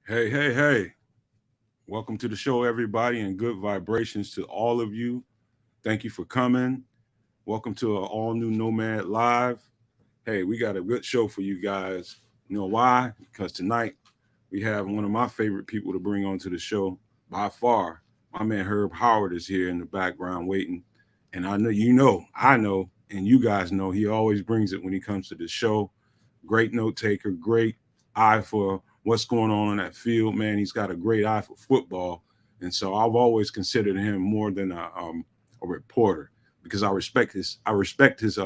Hey, hey, hey. Welcome to the show, everybody, and good vibrations to all of you. Thank you for coming. Welcome to an all new Nomad Live. Hey, we got a good show for you guys. You know why? Because tonight we have one of my favorite people to bring onto the show by far. My man Herb Howard is here in the background waiting. And I know, and you guys know he always brings it when he comes to the show. Great note taker, great eye for what's going on in that field, man. He's got a great eye for football. And so I've always considered him more than a reporter because I respect his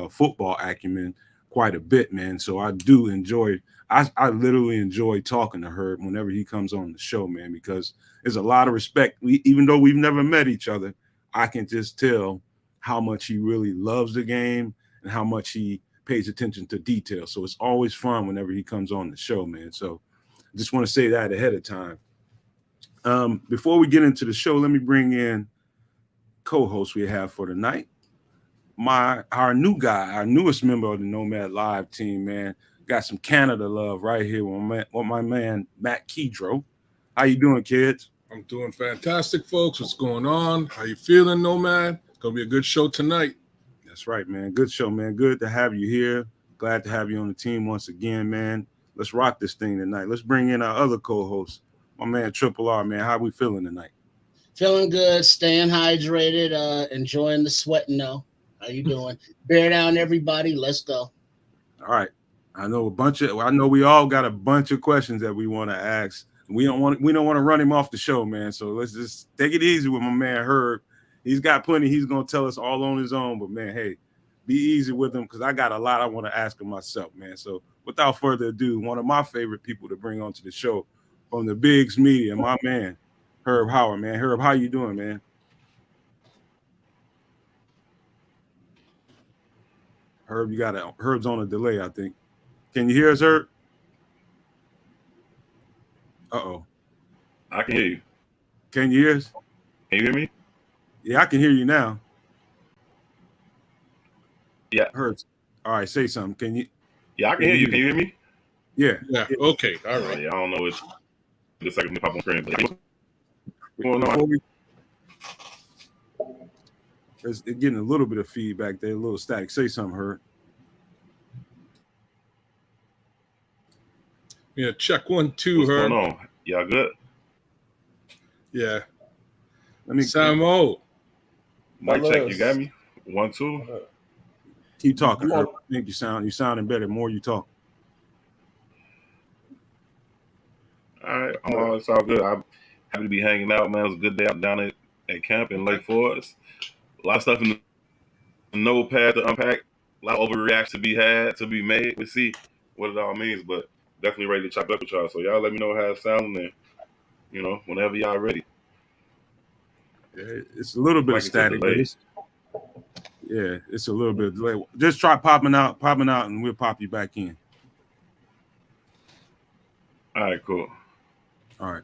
football acumen quite a bit, man. So I do enjoy I literally enjoy talking to Herb whenever he comes on the show, man, because there's a lot of respect. Even though we've never met each other, I can just tell how much he really loves the game and how much he pays attention to detail. So it's always fun whenever he comes on the show, man. So I just want to say that ahead of time. Before we get into the show, let me bring in co-host we have for tonight. Our new guy, our newest member of the Nomad Live team, man. Got some Canada love right here with my man Matt Kedro. How you doing, kids? I'm doing fantastic, folks. What's going on? How you feeling, Nomad? Gonna be a good show tonight. That's right, man. Good show, man. Good to have you here. Glad to have you on the team once again, man. Let's rock this thing tonight. Let's bring in our other co-host, my man Triple R, man. How we feeling tonight? Feeling good, staying hydrated, enjoying the sweating though. How you doing? Bear down, everybody. Let's go. All right. I know we all got a bunch of questions that we want to ask. We don't want to run him off the show, man. So let's just take it easy with my man Herb. He's got plenty he's gonna tell us all on his own, but man, hey, be easy with him because I got a lot I want to ask him myself, man. So without further ado, one of my favorite people to bring onto the show from the Bigs Media, my man, Herb Howard, man. Herb, how you doing, man? Herb, Herb's on a delay, I think. Can you hear us, Herb? Uh-oh. I can hear you. Can you hear us? Can you hear me? Yeah, I can hear you now. Yeah. Herb. All right, say something. Can you? Yeah, I can hear you. Can you hear me? Yeah. Yeah. Okay. All right. Yeah, I don't know. It's just like me pop on screen. But what's going Before on? we, it's getting a little bit of feedback there, a little static. Say something, Herb. Yeah. Check 1, 2, What's her. going on? Y'all good? Yeah. Let me Samo. Mic check. You got me? 1, 2. keep talking, Herb. I think you sounding better. The more you talk. All right. It's all good. I'm happy to be hanging out, man. It was a good day out down at camp in Lake Forest. A lot of stuff in the notepad to unpack. A lot of overreactions to be had, to be made. We see what it all means, but definitely ready to chop up with y'all. So y'all let me know how it's sounding and, whenever y'all ready. Yeah, it's a little bit Like of it's a static, but delay. it's a little bit of delay. Just try popping out, and we'll pop you back in. All right, cool. All right.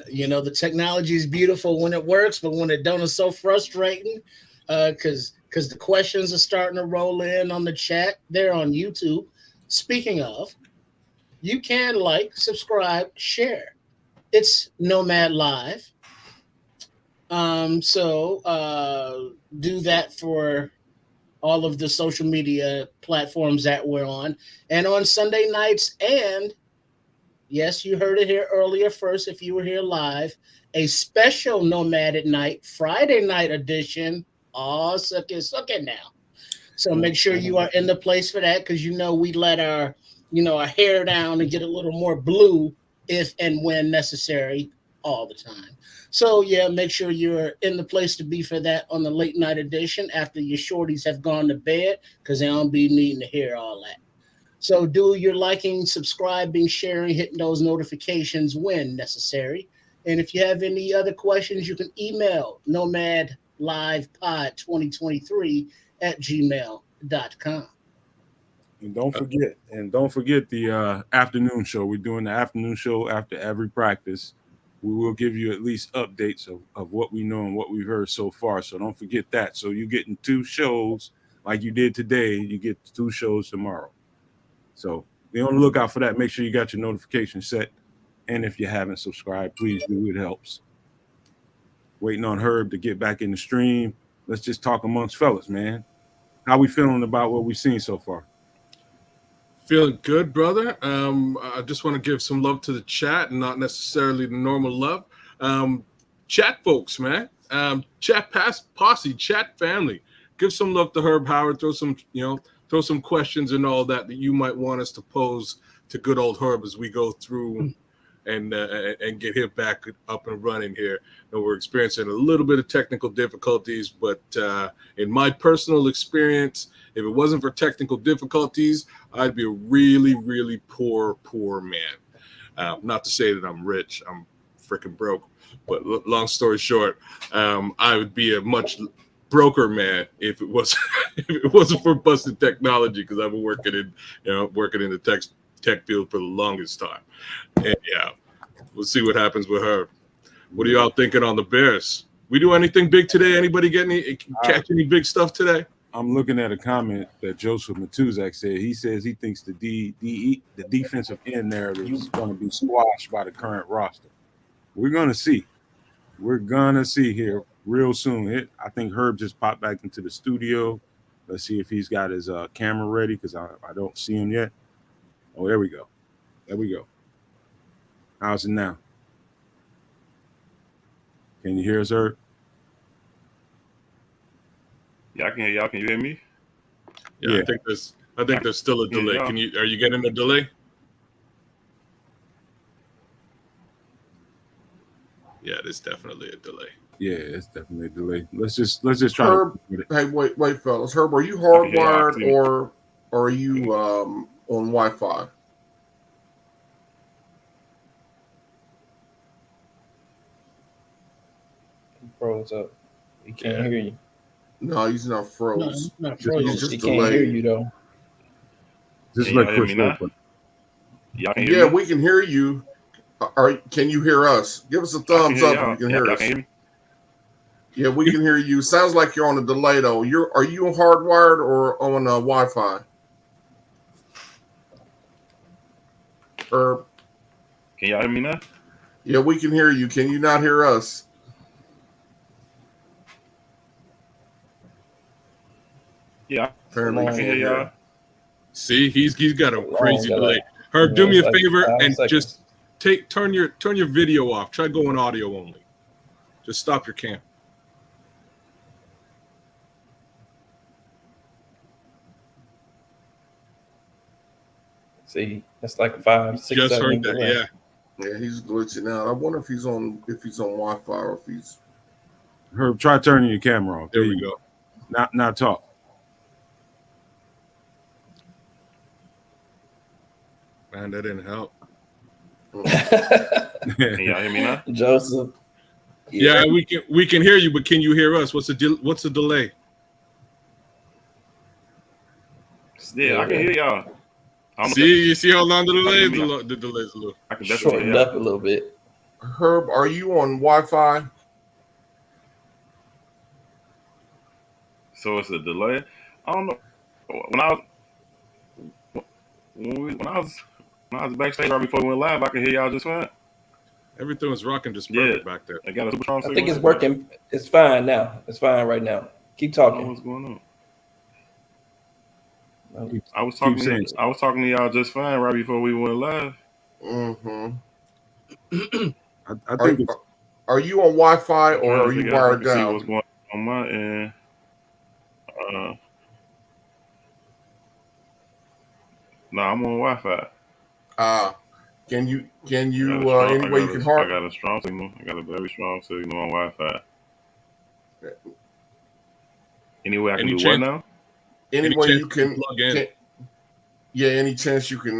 The technology is beautiful when it works, but when it don't, it's so frustrating. Because the questions are starting to roll in on the chat. They're on YouTube. Speaking of, you can like, subscribe, share. It's Nomad Live. So do that for all of the social media platforms that we're on. And on Sunday nights, and yes, you heard it here earlier first if you were here live, a special Nomad at Night, Friday night edition. Oh, suck it now. So make sure you are in the place for that because we let our hair down and get a little more blue if and when necessary all the time. So yeah, make sure you're in the place to be for that on the late night edition after your shorties have gone to bed because they don't be needing to hear all that. So do your liking, subscribing, sharing, hitting those notifications when necessary. And if you have any other questions, you can email nomadlivepod2023 at gmail.com. And don't forget the afternoon show. We're doing the afternoon show after every practice. We will give you at least updates of what we know and what we've heard so far. So don't forget that. So you're getting 2 shows like you did today. You get 2 shows tomorrow. So be on the lookout for that. Make sure you got your notifications set. And if you haven't subscribed, please do. It helps. Waiting on Herb to get back in the stream. Let's just talk amongst fellas, man. How we feeling about what we've seen so far? Feeling good, brother. I just want to give some love to the chat, and not necessarily the normal love. Chat folks, man. Chat posse, chat family. Give some love to Herb Howard. Throw some questions and all that you might want us to pose to good old Herb as we go through and get him back up and running here. And we're experiencing a little bit of technical difficulties, but in my personal experience, if it wasn't for technical difficulties, I'd be a really, really poor man. Not to say that I'm rich, I'm freaking broke. But long story short, I would be a much broker man if it wasn't for busted technology, because I've been working in the tech field for the longest time. And yeah, we'll see what happens with her. What are y'all thinking on the Bears? We do anything big today? Anybody catch any big stuff today? I'm looking at a comment that Joseph Matuzak said. He says he thinks the defensive end narrative is going to be squashed by the current roster. We're going to see. We're going to see here real soon. I think Herb just popped back into the studio. Let's see if he's got his camera ready, because I don't see him yet. Oh, there we go. There we go. How's it now? Can you hear us, Herb? Yeah, I can hear y'all. Can you hear me? Yeah. I think there's still a delay. Yeah. Are you getting a delay? Yeah, there's definitely a delay. Yeah, it's definitely a delay. Let's just try. Herb, hey, wait, fellas. Herb, are you hardwired or are you on Wi-Fi? He froze up. He can't hear you. No, he's not froze. No, not He's frozen. just He can't hear delayed. you though. Just Can let y'all hear Chris me now? open. Y'all can hear Yeah, me? we can hear you. Can you hear us? Give us a I can thumbs hear up y'all. if you can Yeah, hear y'all us. can hear me? Yeah, we can hear you. Sounds like you're on a delay though. Are you hardwired or on Wi-Fi? Herb? Can y'all hear me now? Yeah, we can hear you. Can you not hear us? Yeah, Apparently I can hear y'all. See, he's got a crazy Long delay. delay. Herb, Yeah, do me a it's like favor 5 and seconds. just turn your video off. Try going audio only. Just stop your cam. See, that's like a 5, 6 Just second heard that. delay. Yeah. Yeah, he's glitching out. I wonder if he's on Wi-Fi or if he's. Herb, try turning your camera off. There we go. Not talk. Man, that didn't help. Can y'all hear me now? Joseph. Yeah, we can hear you, but can you hear us? What's the delay? Yeah, I can hear y'all. I don't know. See, you see how long the delay is? Yeah. The delay's a little. I can definitely Shortened hear up y'all. a little bit. Herb, are you on Wi-Fi? So it's a delay. I don't know. When I was backstage right before we went live, I could hear y'all just fine. Everything was rocking just perfect back there. I got a super strong I signal. think it's working. It's fine now. It's fine right now. Keep I don't know talking. what's going on. No. I was Keep talking to y'all just fine right before we went live. Mm-hmm. I think Are you on Wi-Fi I'm or trying to are you figure out if I wired can see down? what's going on my end. No, I'm on Wi-Fi. Can you I any way you can hard? got a strong signal. I got a very strong signal on Wi-Fi. Anyway, I can Any do chance- what now? Any way chance you can plug in? yeah, any chance you can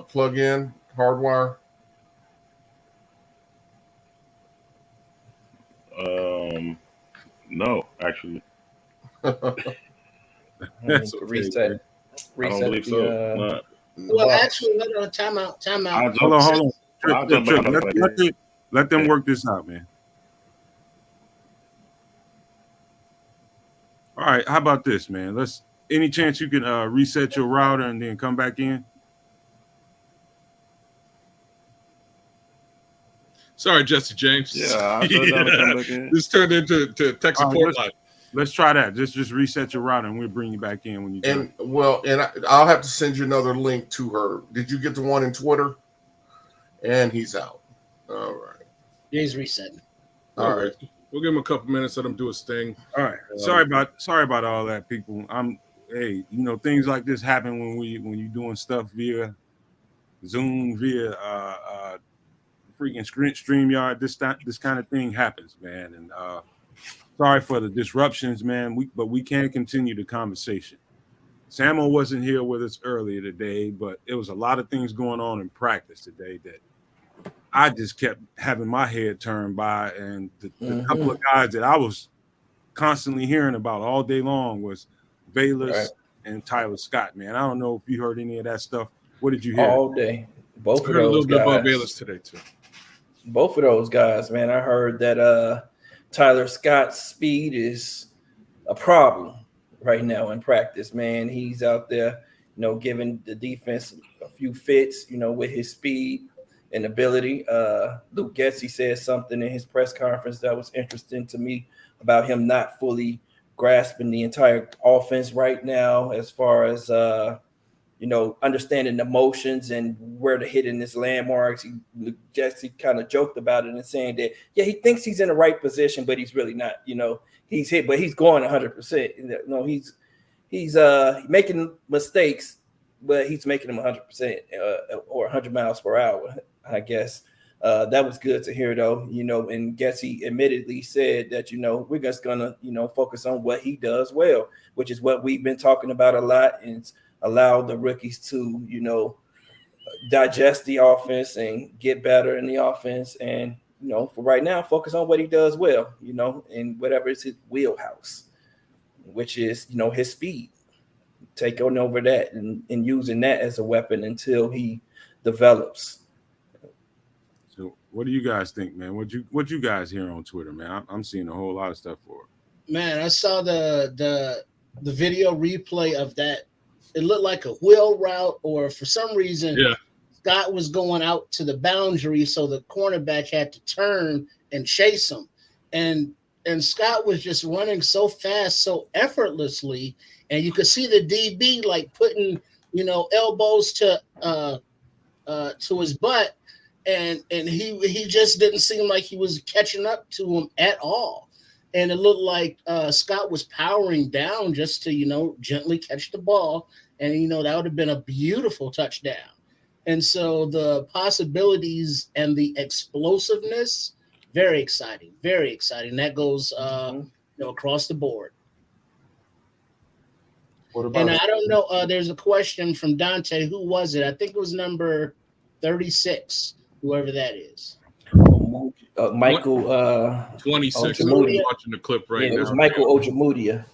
plug in hardwire? No, actually, I need to reset. I don't believe so. No. Well, box. actually, no, time out. I'll hold on. I'll jump back on Let them work this out, man. All right, how about this, man? Any chance you can reset your router and then come back in? Sorry, Jesse James. Yeah, I shut it down and come back in. This turned into tech All right, support line. Let's try that. Just reset your router and we'll bring you back in when you And I'll have to send you another link to her. Did you get the one in Twitter? And he's out. All right. Yeah, he's resetting. All right. We'll give him a couple minutes, let him do his thing. All right. Sorry about all that, people. Hey, things like this happen when you're doing stuff via Zoom, via freaking StreamYard. This kind of thing happens, man. And sorry for the disruptions, man. But we can continue the conversation. Samo wasn't here with us earlier today, but it was a lot of things going on in practice today that I just kept having my head turned by, and the couple of guys that I was constantly hearing about all day long was Bayless and Tyler Scott, man. I don't know if you heard any of that stuff. What did you hear? All day. Both I of heard a those little bit about guys. Bayless today too. Both of those guys, man. I heard that Tyler Scott's speed is a problem right now in practice, man. He's out there, giving the defense a few fits, with his speed and ability. Luke Getsy said something in his press conference that was interesting to me about him not fully grasping the entire offense right now, as far as understanding the motions and where to hit in his landmarks. Jesse kind of joked about it and saying that, yeah, he thinks he's in the right position, but he's really not. He's hit, but he's going 100%. He's making mistakes, but he's making them 100% or 100 miles per hour, I guess. That was good to hear, though. And Getsy admittedly said that, we're just gonna, focus on what he does well, which is what we've been talking about a lot, and allow the rookies to, digest the offense and get better in the offense. And, for right now, focus on what he does well, and whatever is his wheelhouse, which is, his speed. Take on over that and using that as a weapon until he develops. So what do you guys think, man? What you guys hear on Twitter, man? I'm seeing a whole lot of stuff for it. Man, I saw the video replay of that. It looked like a wheel route, or for some reason, Scott was going out to the boundary, so the cornerback had to turn and chase him. And Scott was just running so fast, so effortlessly, and you could see the DB like putting, elbows to his butt, and he just didn't seem like he was catching up to him at all. And it looked like Scott was powering down just to, gently catch the ball. And, that would have been a beautiful touchdown. And so the possibilities and the explosiveness, very exciting, very exciting. That goes, across the board. And I don't know, there's a question from Dante. Who was it? I think it was number 36, whoever that is. Michael 26. I'm watching the clip right now. It was Michael Ojemudia.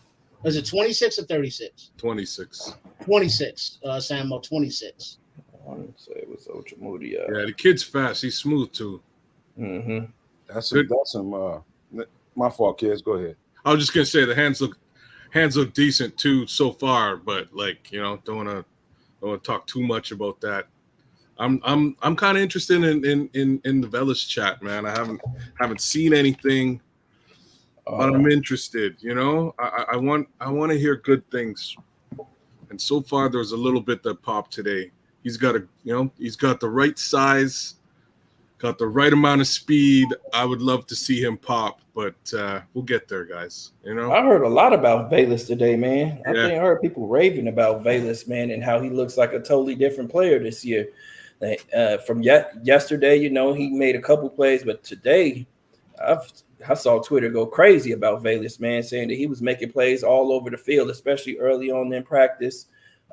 Was it 26 or 36? 26. 26, Samuel, 26. I want to say it was Ojemudia. Yeah, the kid's fast. He's smooth too. Mm-hmm. That's some my fault, kids. Go ahead. I was just gonna say the hands look decent too so far, but don't want to talk too much about that. I'm kind of interested in the Velas chat, man. I haven't seen anything, but I'm interested. I want to hear good things, and so far there's a little bit that popped today. He's got the right size, got the right amount of speed. I would love to see him pop, but we'll get there, guys. I heard a lot about Bayless today, man. I think I heard people raving about Bayless, man, and how he looks like a totally different player this year. From yesterday, he made a couple plays, but today I saw Twitter go crazy about Bayless, man, saying that he was making plays all over the field, especially early on in practice,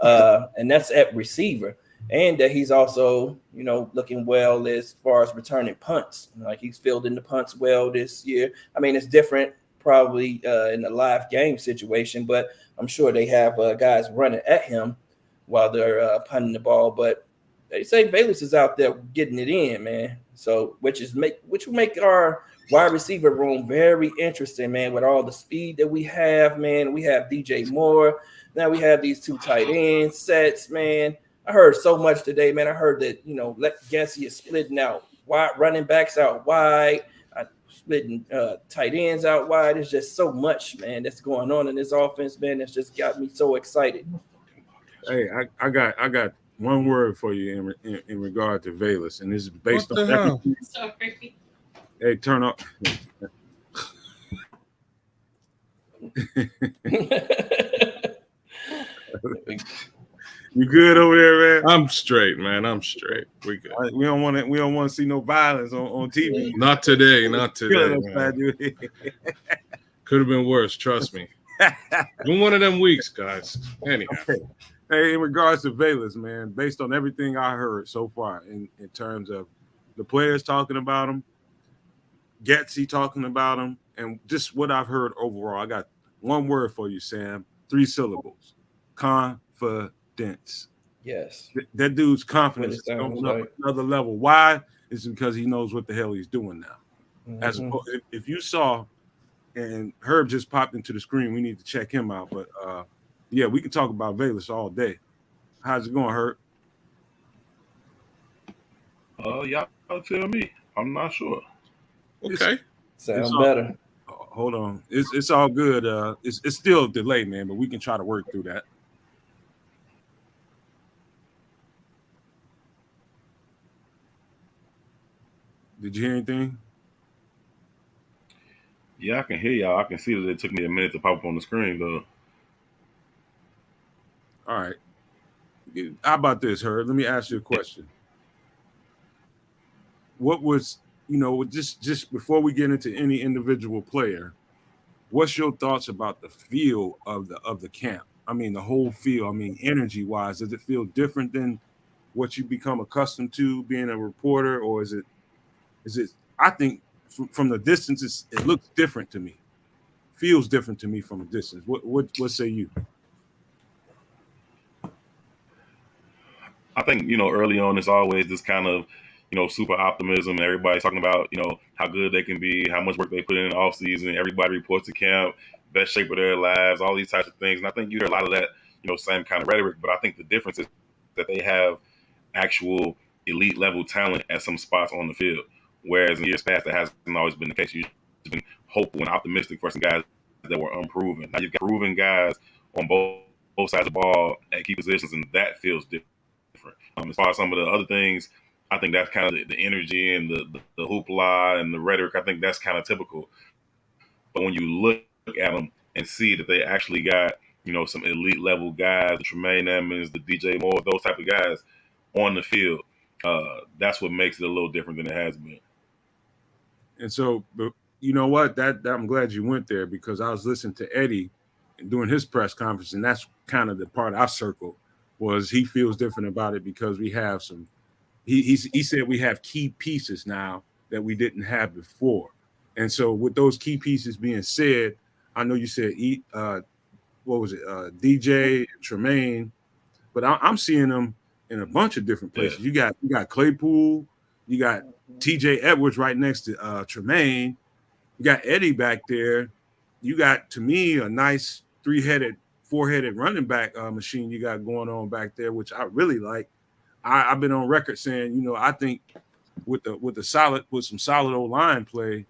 and that's at receiver. And that he's also, looking well as far as returning punts. Like he's fielding the punts well this year. I mean, it's different probably in the live game situation, but I'm sure they have guys running at him while they're punting the ball. But they say Bayless is out there getting it in, man. So which will make our wide receiver room very interesting, man, with all the speed that we have, man. We have DJ Moore. Now we have these 2 tight end sets, man. I heard so much today, man. I heard that, let Gessie is splitting out wide, running backs out wide, splitting tight ends out wide. There's just so much, man, that's going on in this offense, man. That's just got me so excited. Hey, I got one word for you in regard to Valus, and this is based What on the hell? everything. Sorry. Hey, turn up. You good over there, man? I'm straight, man. I'm straight. We good. We don't want to see no violence on TV. Not today. Not today. Killing us, Man. man. Could have been worse. Trust me. Been one of them weeks, guys. Anyhow. Okay. Hey, in regards to Valus, man, based on everything I heard so far in terms of the players talking about him, Getsy talking about him, and just what I've heard overall, I got one word for you, Sam. 3 syllables. Confidence. Yes. That dude's confidence is What it sounds going up like. another level. Why? It's because he knows what the hell he's doing now. Mhm. As opposed, if you saw, and Herb just popped into the screen, we need to check him out. But yeah, we can talk about Valus all day. How's it going, Herb? Y'all tell me. I'm not sure. Okay. Sounds all- better. Hold on, it's all good. It's still a delay, man, but we can try to work through that. Did you hear anything? Yeah, I can hear y'all. I can see that it took me a minute to pop up on the screen, though. All right. How about this, Herb? Let me ask you a question. What was, just before we get into any individual player, what's your thoughts about the feel of the camp? I mean, the whole feel. I mean, energy-wise, does it feel different than what you become accustomed to being a reporter, or is it? I think from the distance, it looks different to me. Feels different to me from a distance. What say you? I think, early on, it's always this kind of, super optimism. Everybody's talking about, how good they can be, how much work they put in the off season. Everybody reports to camp, best shape of their lives, all these types of things. And I think you hear a lot of that, same kind of rhetoric. But I think the difference is that they have actual elite level talent at some spots on the field. Whereas in years past, that hasn't always been the case. You've been hopeful and optimistic for some guys that were unproven. Now you've got proven guys on both sides of the ball at key positions, and that feels different. As far as some of the other things, I think that's kind of the energy and the hoopla and the rhetoric. I think that's kind of typical. But when you look at them and see that they actually got, some elite level guys, the Tremaine Edmonds, the DJ Moore, those type of guys on the field, that's what makes it a little different than it has been. And so, but you know what? That I'm glad you went there, because I was listening to Eddie doing his press conference, and that's kind of the part I circled. Was he feels different about it because we have some. He said we have key pieces now that we didn't have before, and so with those key pieces being said, I know you said what was it, DJ Tremaine, but I'm seeing them in a bunch of different places. Yeah. You got Claypool, you got TJ Edwards right next to Tremaine, you got Eddie back there, you got, to me, a nice 4-headed running back machine you got going on back there, which I really like. I've been on record saying, I think with some solid old line play,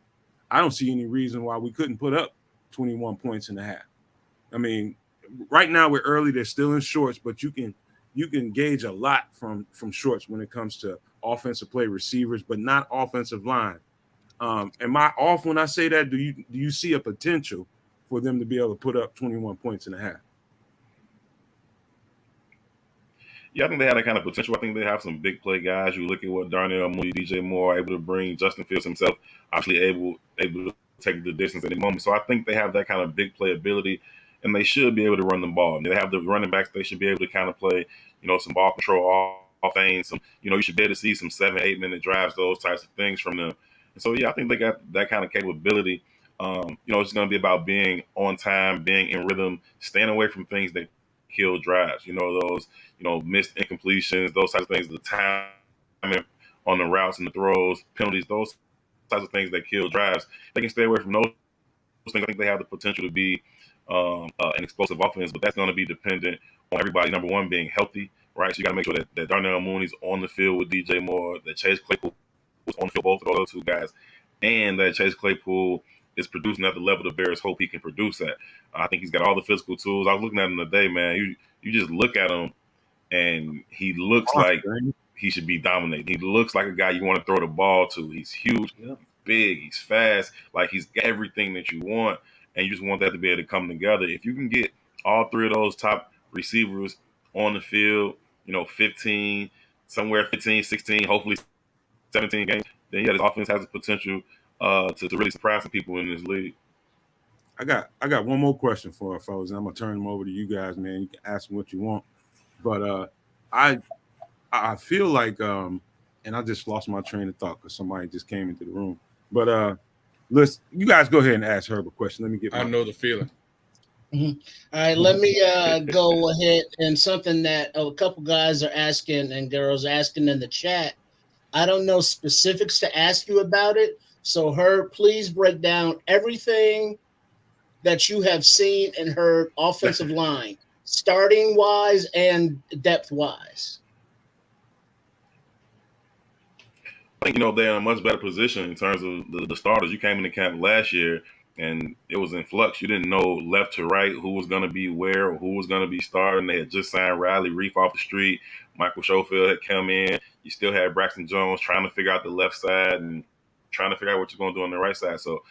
I don't see any reason why we couldn't put up 21 points in the half. I mean, right now we're early, they're still in shorts, but you can gauge a lot from shorts when it comes to offensive play, receivers, but not offensive line. Am I off when I say that? Do you see a potential for them to be able to put up 21 points in a half? Yeah, I think they have that kind of potential. I think they have some big play guys. You look at what Darnell Mooney, DJ Moore are able to bring. Justin Fields himself actually able to take the distance at the moment. So I think they have that kind of big play ability, and they should be able to run the ball. They have the running backs. They should be able to kind of play, some ball control, off fame. Some, you should be able to see some 7-8 minute drives, those types of things from them. And so, yeah, I think they got that kind of capability. It's going to be about being on time, being in rhythm, staying away from things that kill drives. Those, missed incompletions, those types of things, the timing on the routes and the throws, penalties, those types of things that kill drives. They can stay away from those things. I think they have the potential to be an explosive offense, but that's going to be dependent on everybody, number one, being healthy, right? So you got to make sure that Darnell Mooney's on the field with DJ Moore, that Chase Claypool was on the field, both of those two guys, and that Chase Claypool is producing at the level the Bears hope he can produce at. I think he's got all the physical tools. I was looking at him today, man. You just look at him, and he looks like he should be dominating. He looks like a guy you want to throw the ball to. He's huge, big, he's fast. Like, he's got everything that you want, and you just want that to be able to come together. If you can get all three of those top receivers on the field, 15, 16, hopefully 17 games, then this offense has the potential to really surprise some people in this league. I got one more question for our fellas, and I'm gonna turn them over to you guys, man. You can ask them what you want, but I feel like and I just lost my train of thought because somebody just came into the room. But listen, you guys go ahead and ask Herb a question. Let me get. I know the feeling. Mm-hmm. All right, let me go ahead, and something that a couple guys are asking and girls asking in the chat. I don't know specifics to ask you about it, so Herb, please break down everything that you have seen and heard offensive line, starting wise and depth wise. I think, they're in a much better position in terms of the starters. You came into camp last year, and it was in flux. You didn't know left to right who was going to be where or who was going to be starting. They had just signed Riley Reef off the street. Michael Schofield had come in. You still had Braxton Jones trying to figure out the left side and trying to figure out what you're going to do on the right side. So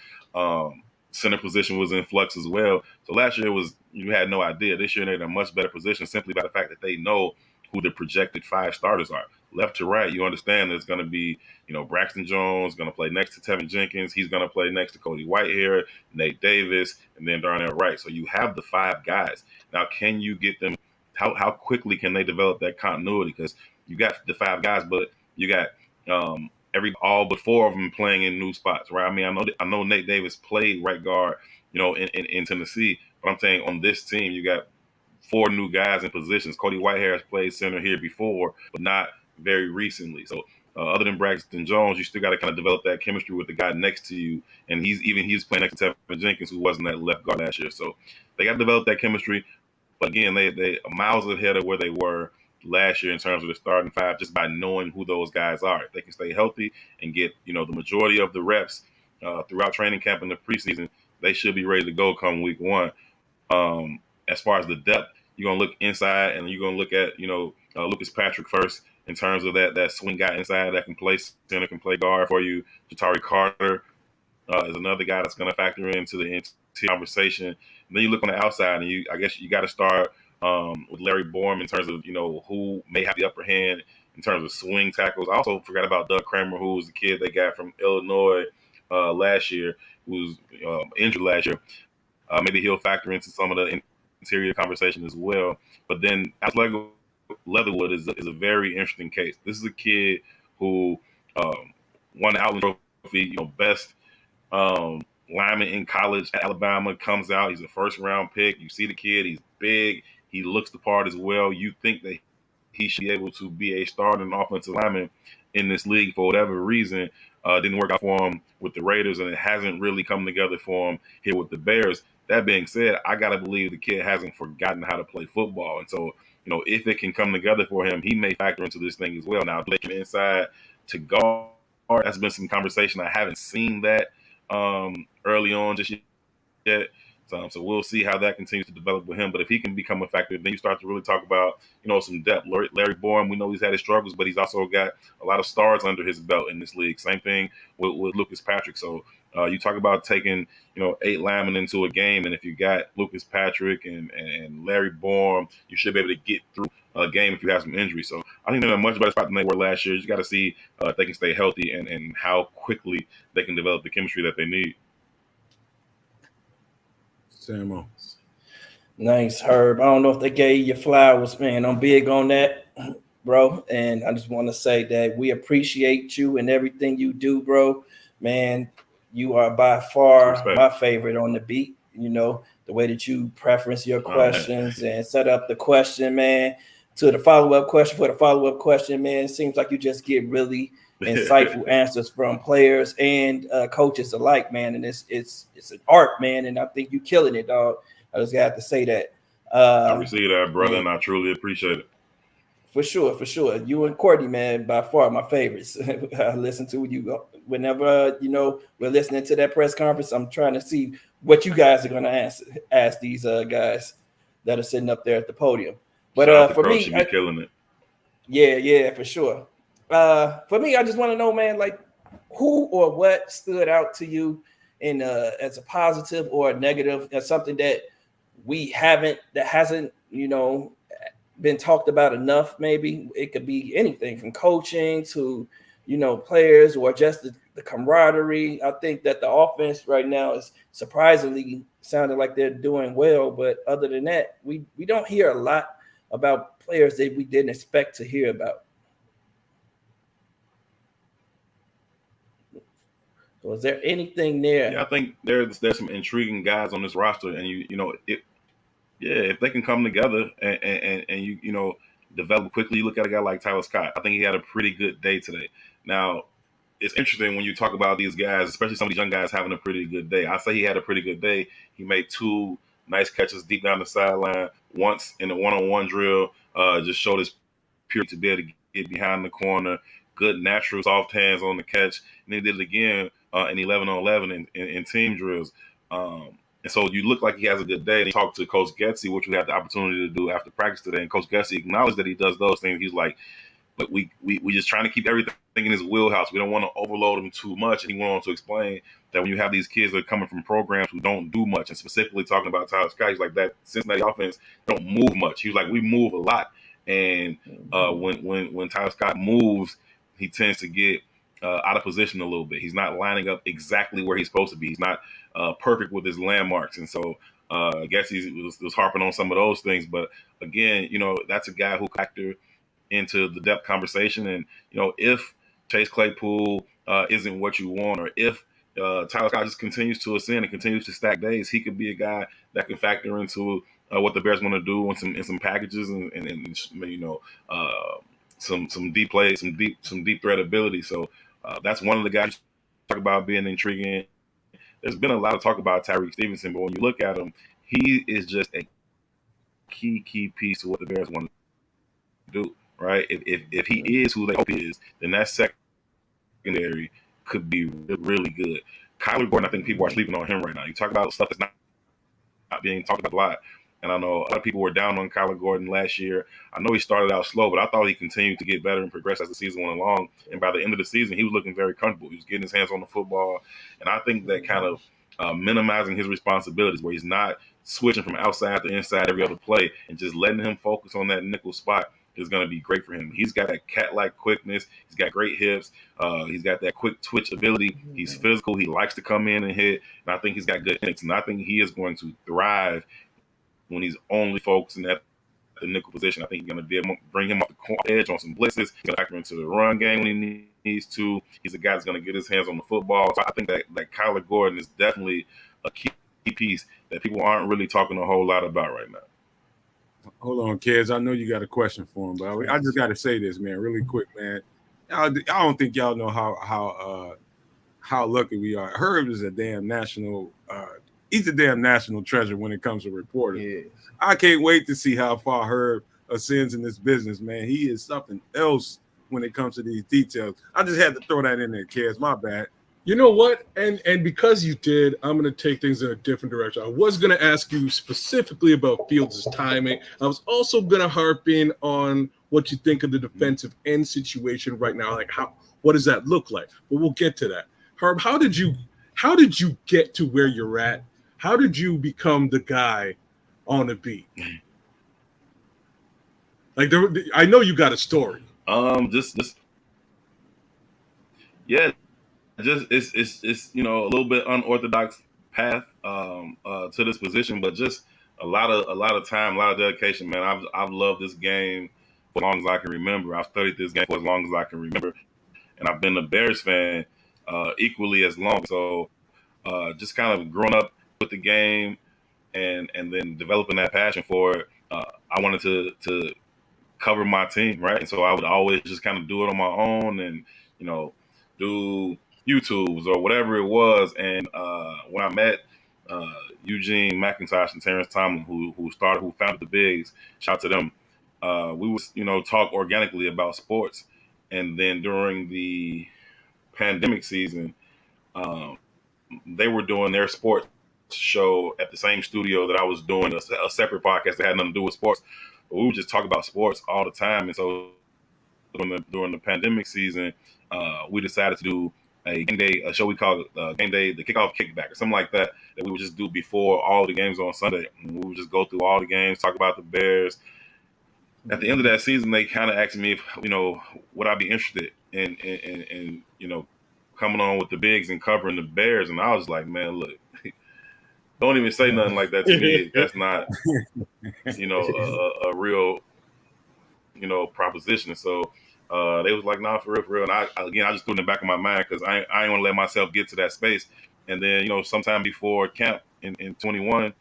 center position was in flux as well. So last year you had no idea. This year they're in a much better position simply by the fact that they know who the projected 5 starters are. Left to right, you understand there's going to be, Braxton Jones going to play next to Tevin Jenkins. He's going to play next to Cody Whitehair, Nate Davis, and then Darnell Wright. So you have the 5 guys. Now, can you get them? How quickly can they develop that continuity? Because you got the 5 guys, but you got all but 4 of them playing in new spots, right? I mean, I know Nate Davis played right guard, in Tennessee, but I'm saying on this team you got 4 new guys in positions. Cody Whitehair has played center here before, but not very recently. So other than Braxton Jones, you still got to kind of develop that chemistry with the guy next to you. And he's playing next to Tevin Jenkins, who wasn't that left guard last year. So they got to develop that chemistry. But again, they are miles ahead of where they were last year in terms of the starting 5, just by knowing who those guys are. If they can stay healthy and get, the majority of the reps throughout training camp in the preseason, they should be ready to go come week 1. As far as the depth, you're going to look inside and you're going to look at, Lucas Patrick first in terms of that swing guy inside that can play center, can play guard for you. Jatari Carter is another guy that's going to factor into the conversation. And then you look on the outside, and I guess you got to start with Larry Borum in terms of, who may have the upper hand in terms of swing tackles. I also forgot about Doug Kramer, who was the kid they got from Illinois last year, who was injured last year. Maybe he'll factor into some of the interior conversation as well. But then Alex Leatherwood is a very interesting case. This is a kid who won the Outland Trophy, best lineman in college at Alabama, comes out. He's a first-round pick. You see the kid. He's big. He looks the part as well. You think that he should be able to be a starting offensive lineman in this league. For whatever reason, didn't work out for him with the Raiders, and it hasn't really come together for him here with the Bears. That being said, I got to believe the kid hasn't forgotten how to play football. And so, if it can come together for him, he may factor into this thing as well. Now, play him inside to guard, that's been some conversation. I haven't seen that early on just yet. So we'll see how that continues to develop with him. But if he can become a factor, then you start to really talk about, some depth. Larry Borum, we know he's had his struggles, but he's also got a lot of stars under his belt in this league. Same thing with Lucas Patrick. So you talk about taking, 8 linemen into a game, and if you got Lucas Patrick and Larry Borum, you should be able to get through a game if you have some injuries. So I think they're in a much better spot than they were last year. You got to see if they can stay healthy and how quickly they can develop the chemistry that they need. Samo. Nice, Herb. I don't know if they gave you flowers, man. I'm big on that, bro. And I just want to say that we appreciate you and everything you do, bro. Man, you are by far my favorite on the beat. The way that you preference your questions and set up the question, man, to the follow-up question for the follow-up question, man. It seems like you just get really insightful answers from players and coaches alike, man. And it's an art, man. And I think you killing it, dog. I just got to say that. I receive that, brother, yeah. and I truly appreciate it. For sure. You and Courtney, man, by far my favorites. I listen to you whenever we're listening to that press conference. I'm trying to see what you guys are going to ask these guys that are sitting up there at the podium. But Shout out to for Coach, me, should be killing it. Yeah, for sure. For me, I just want to know, man, like who or what stood out to you in as a positive or a negative, as something that hasn't been talked about enough. Maybe it could be anything from coaching to players, or just the camaraderie. I think that the offense right now is surprisingly sounding like they're doing well, but other than that, we don't hear a lot about players that we didn't expect to hear about. Was there anything there? Yeah, I think there's some intriguing guys on this roster, and if they can come together and develop quickly. You look at a guy like Tyler Scott. I think he had a pretty good day today. Now, it's interesting when you talk about these guys, especially some of these young guys having a pretty good day. I say he had a pretty good day. He made 2 nice catches deep down the sideline. Once in a one-on-one drill, just showed his purity to be able to get behind the corner. Good natural soft hands on the catch. And he did it again in 11-on-11 in team drills. And so you look like he has a good day. And he talked to Coach Getsy, which we had the opportunity to do after practice today. And Coach Getsy acknowledged that he does those things. He's like, but we just trying to keep everything in his wheelhouse. We don't want to overload him too much. And he went on to explain that when you have these kids that are coming from programs who don't do much, and specifically talking about Tyler Scott, he's like, that Cincinnati offense don't move much. He was like, we move a lot. And when Tyler Scott moves, he tends to get out of position a little bit. He's not lining up exactly where he's supposed to be. He's not perfect with his landmarks. And so I guess he was harping on some of those things. But again, that's a guy who factor into the depth conversation. And, if Chase Claypool isn't what you want, or if Tyler Scott just continues to ascend and continues to stack days, he could be a guy that can factor into what the Bears want to do in some packages and some deep plays, some deep threat ability. So that's one of the guys talk about being intriguing. There's been a lot of talk about Tyreek Stevenson, but when you look at him, he is just a key piece to what the Bears want to do. Right? If he is who they hope he is, then that secondary could be really good. Kyler Gordon, I think people are sleeping on him right now. You talk about stuff that's not being talked about a lot. And I know a lot of people were down on Kyler Gordon last year. I know he started out slow, but I thought he continued to get better and progress as the season went along. And by the end of the season, he was looking very comfortable. He was getting his hands on the football. And I think that kind of minimizing his responsibilities, where he's not switching from outside to inside every other play, and just letting him focus on that nickel spot is going to be great for him. He's got that cat-like quickness. He's got great hips. He's got that quick twitch ability. He's physical. He likes to come in and hit. And I think he's got good hits. And I think he is going to thrive when he's only focusing at the nickel position. I think he's going to be able to bring him off the edge on some blitzes. He's going to factor into the run game when he needs to. He's a guy that's going to get his hands on the football. So I think that Kyler Gordon is definitely a key piece that people aren't really talking a whole lot about right now. Hold on, kids. I know you got a question for him, but I just got to say this, man, really quick, man. I don't think y'all know how lucky we are. Herb is a damn national. He's a damn national treasure when it comes to reporting. Yeah. I can't wait to see how far Herb ascends in this business, man. He is something else when it comes to these details. I just had to throw that in there, kids. My bad. You know what? And because you did, I'm going to take things in a different direction. I was going to ask you specifically about Fields' timing. I was also going to harp in on what you think of the defensive end situation right now. Like, what does that look like? But we'll get to that. Herb, how did you get to where you're at? How did you become the guy on the beat? Like, I know you got a story. It's a little bit unorthodox path to this position, but just a lot of time, a lot of dedication, man. I've loved this game for as long as I can remember. I've studied this game for as long as I can remember, and I've been a Bears fan equally as long. So just kind of growing up with the game and then developing that passion for it, I wanted to cover my team, right? And so I would always just kind of do it on my own and do YouTubes or whatever it was. And when I met Eugene McIntosh and Terrence Tomlin, who founded the Bigs. Shout out to them. We was talk organically about sports, and then during the pandemic season, they were doing their sports show at the same studio that I was doing a separate podcast that had nothing to do with sports. But we would just talk about sports all the time, and so during the pandemic season, we decided to do a game day, a show we call Game Day, the Kickoff Kickback, or something like that we would just do before all the games on Sunday. And we would just go through all the games, talk about the Bears. At the end of that season, they kind of asked me if, would I be interested in coming on with the Bigs and covering the Bears. And I was like, man, look, don't even say nothing like that to me. That's not, a real, proposition. So they was like, nah, for real. And I just threw it in the back of my mind because I ain't want to let myself get to that space. And then, sometime before camp in 21,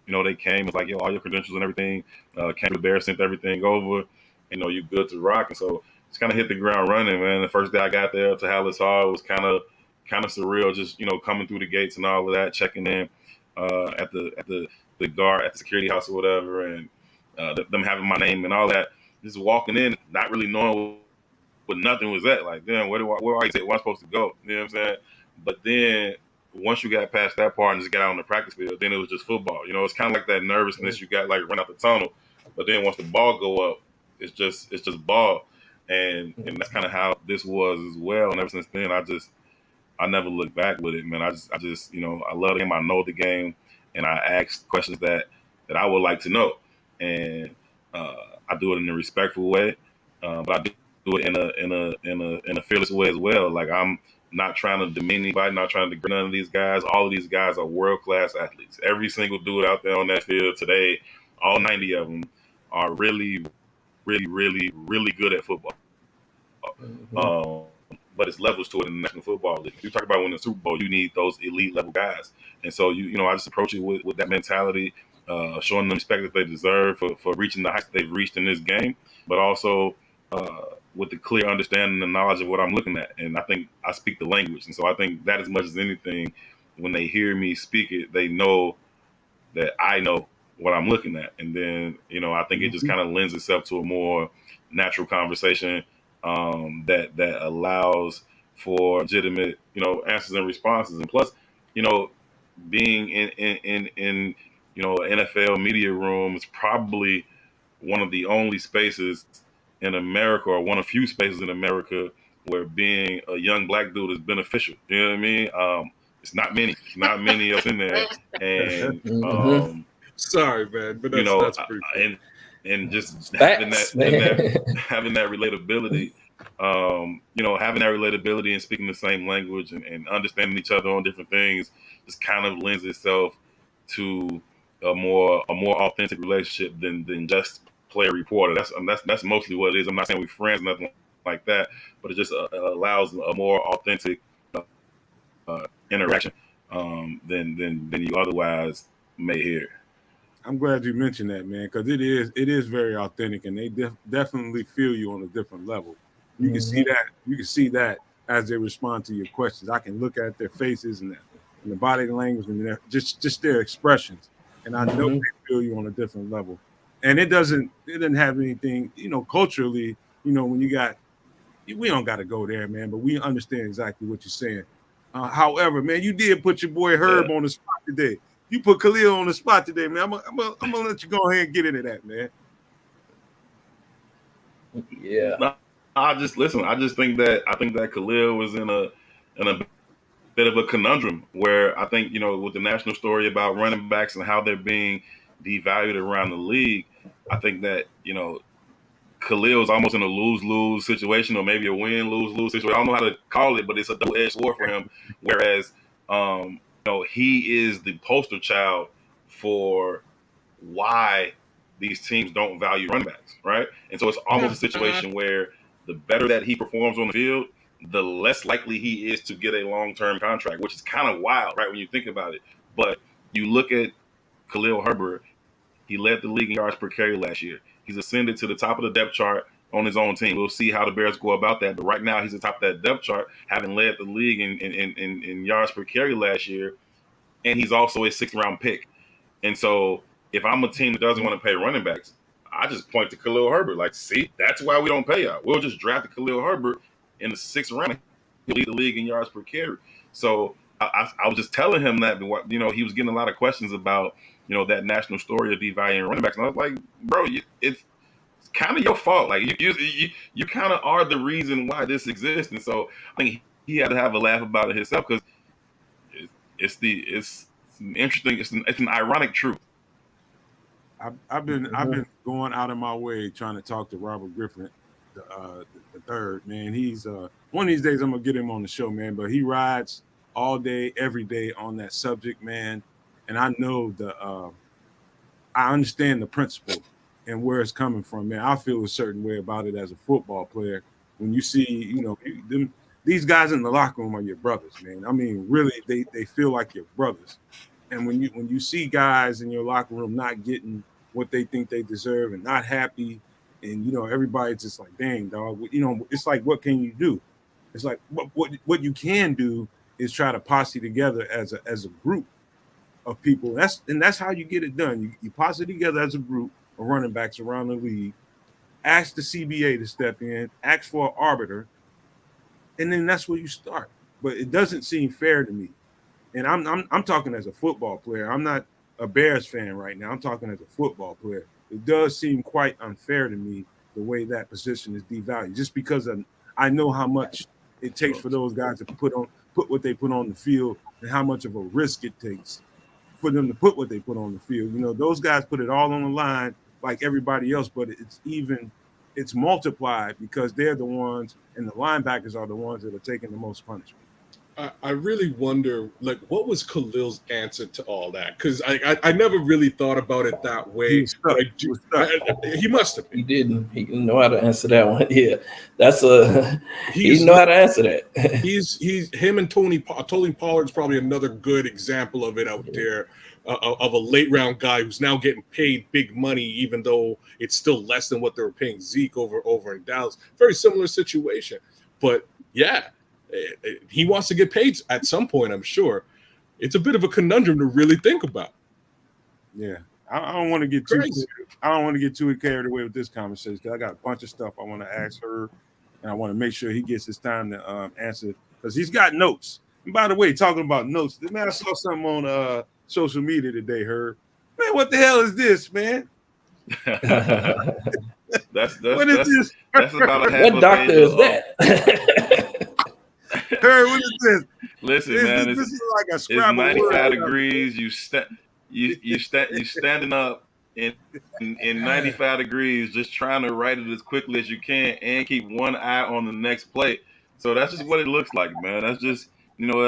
they came, it's like, yo, all your credentials and everything, came to the Bears, sent everything over, you good to rock. And so just kind of hit the ground running, man. The first day I got there to Hallis Hall, it was kind of surreal, just, coming through the gates and all of that, checking in at the guard, at the security house or whatever, and them having my name and all that. Just walking in, not really knowing what nothing was at. Like, damn, where are you? Where am I supposed to go? You know what I'm saying? But then once you got past that part and just got out on the practice field, then it was just football. It's kind of like that nervousness you got, like run out the tunnel. But then once the ball go up, it's just ball. And that's kind of how this was as well. And ever since then, I never looked back with it, man. I just I love the game. I know the game, and I ask questions that I would like to know, and I do it in a respectful way, but I do it in a fearless way as well. Like, I'm not trying to demean anybody, not trying to degrade none of these guys. All of these guys are world-class athletes. Every single dude out there on that field today, all 90 of them, are really, really, really, really good at football. But it's levels to it in the National Football League. You talk about winning the Super Bowl, you need those elite level guys. And so, I just approach it with that mentality, showing them respect that they deserve for reaching the heights that they've reached in this game, but also with the clear understanding and knowledge of what I'm looking at. And I think I speak the language. And so I think that as much as anything, when they hear me speak it, they know that I know what I'm looking at. And then, I think it just kind of lends itself to a more natural conversation that allows for legitimate, answers and responses. And plus, being in an NFL media room is probably one of the only spaces in America, or one of few spaces in America, where being a young black dude is beneficial. You know what I mean? It's not many up in there, and sorry, man, but that's pretty cool. and just Facts, having that relatability, having that relatability and speaking the same language and understanding each other on different things just kind of lends itself to a more authentic relationship than just player reporter. That's mostly what it is. I'm not saying we're friends, nothing like that, but it just allows a more authentic interaction than you otherwise may hear. I'm glad you mentioned that, man, because it is very authentic, and they definitely feel you on a different level. You can see that. You can see that as they respond to your questions. I can look at their faces and the body language and just their expressions, and I know they feel you on a different level. And it doesn't have anything, culturally. When we don't got to go there, man, but we understand exactly what you're saying. However, man, you did put your boy Herb on the spot today. You put Khalil on the spot today, man. I'm gonna let you go ahead and get into that, man. Yeah. No, I just think that Khalil was in a bit of a conundrum where I think, with the national story about running backs and how they're being devalued around the league, I think that, Khalil's almost in a lose-lose situation, or maybe a win-lose-lose situation. I don't know how to call it, but it's a double-edged sword for him. Whereas, he is the poster child for why these teams don't value running backs, right? And so it's almost a situation where the better that he performs on the field, the less likely he is to get a long-term contract, which is kind of wild, right, when you think about it. But you look at Khalil Herbert, he led the league in yards per carry last year. He's ascended to the top of the depth chart on his own team. We'll see how the Bears go about that. But right now, he's at the top of that depth chart, having led the league in yards per carry last year. and he's also a 6th-round pick. And so if I'm a team that doesn't want to pay running backs, I just point to Khalil Herbert. Like, see, that's why we don't pay out. We'll just draft Khalil Herbert in the 6th round. He'll lead the league in yards per carry. So I was just telling him that, he was getting a lot of questions about, that national story of devaluing running backs. And I was like, bro, it's kind of your fault. Like, you kind of are the reason why this exists. And so I think he had to have a laugh about it himself, because it's an interesting, it's an ironic truth. I've been going out of my way trying to talk to Robert Griffin, the third, man. He's one of these days I'm gonna get him on the show, man. But he rides all day, every day on that subject, man. And I know I understand the principle and where it's coming from, man. I feel a certain way about it as a football player. When you see, these guys in the locker room are your brothers, man. I mean, really, they feel like your brothers. And when you see guys in your locker room not getting what they think they deserve and not happy, and everybody's just like, dang, dog, it's like, what can you do? It's like what you can do is try to posse together as a group of people. That's how you get it done. You posse together as a group of running backs around the league, ask the CBA to step in, ask for an arbiter, and then that's where you start. But it doesn't seem fair to me. And I'm talking as a football player. I'm not a Bears fan right now. I'm talking as a football player. It does seem quite unfair to me the way that position is devalued, just because I know how much it takes for those guys to put what they put on the field, and how much of a risk it takes for them to put what they put on the field. Those guys put it all on the line like everybody else, but it's multiplied because they're the ones, and the linebackers are the ones that are taking the most punishment. I really wonder, like, what was Khalil's answer to all that? Because I never really thought about it that way. He must have been. He didn't. He didn't know how to answer that one. Yeah, that's he didn't know how to answer that. he's him and Tony Pollard's probably another good example of it out there, of a late round guy who's now getting paid big money, even though it's still less than what they were paying Zeke over in Dallas. Very similar situation, but yeah. He wants to get paid at some point, I'm sure. It's a bit of a conundrum to really think about. Yeah, I don't want to get too carried away with this conversation, because I got a bunch of stuff I want to ask her, and I want to make sure he gets his time to answer, because he's got notes. And by the way, talking about notes, man, I saw something on social media today. Man, what the hell is this, man? That's this? That's about a half. What doctor is that? Hey, what is this? Listen, this is like a Scrabble. It's 95 degrees. You standing up in 95 degrees, just trying to write it as quickly as you can and keep one eye on the next play. So that's just what it looks like, man. That's just,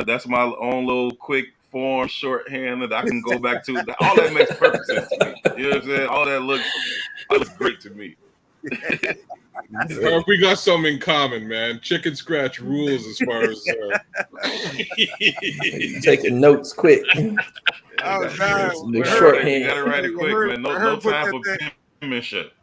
that's my own little quick form shorthand that I can go back to. All that makes perfect sense to me. You know what I'm saying? All that looks great to me. We got something in common, man. Chicken scratch rules as far as taking notes quick. Shorthand. You gotta write it quick, man. No time for penmanship.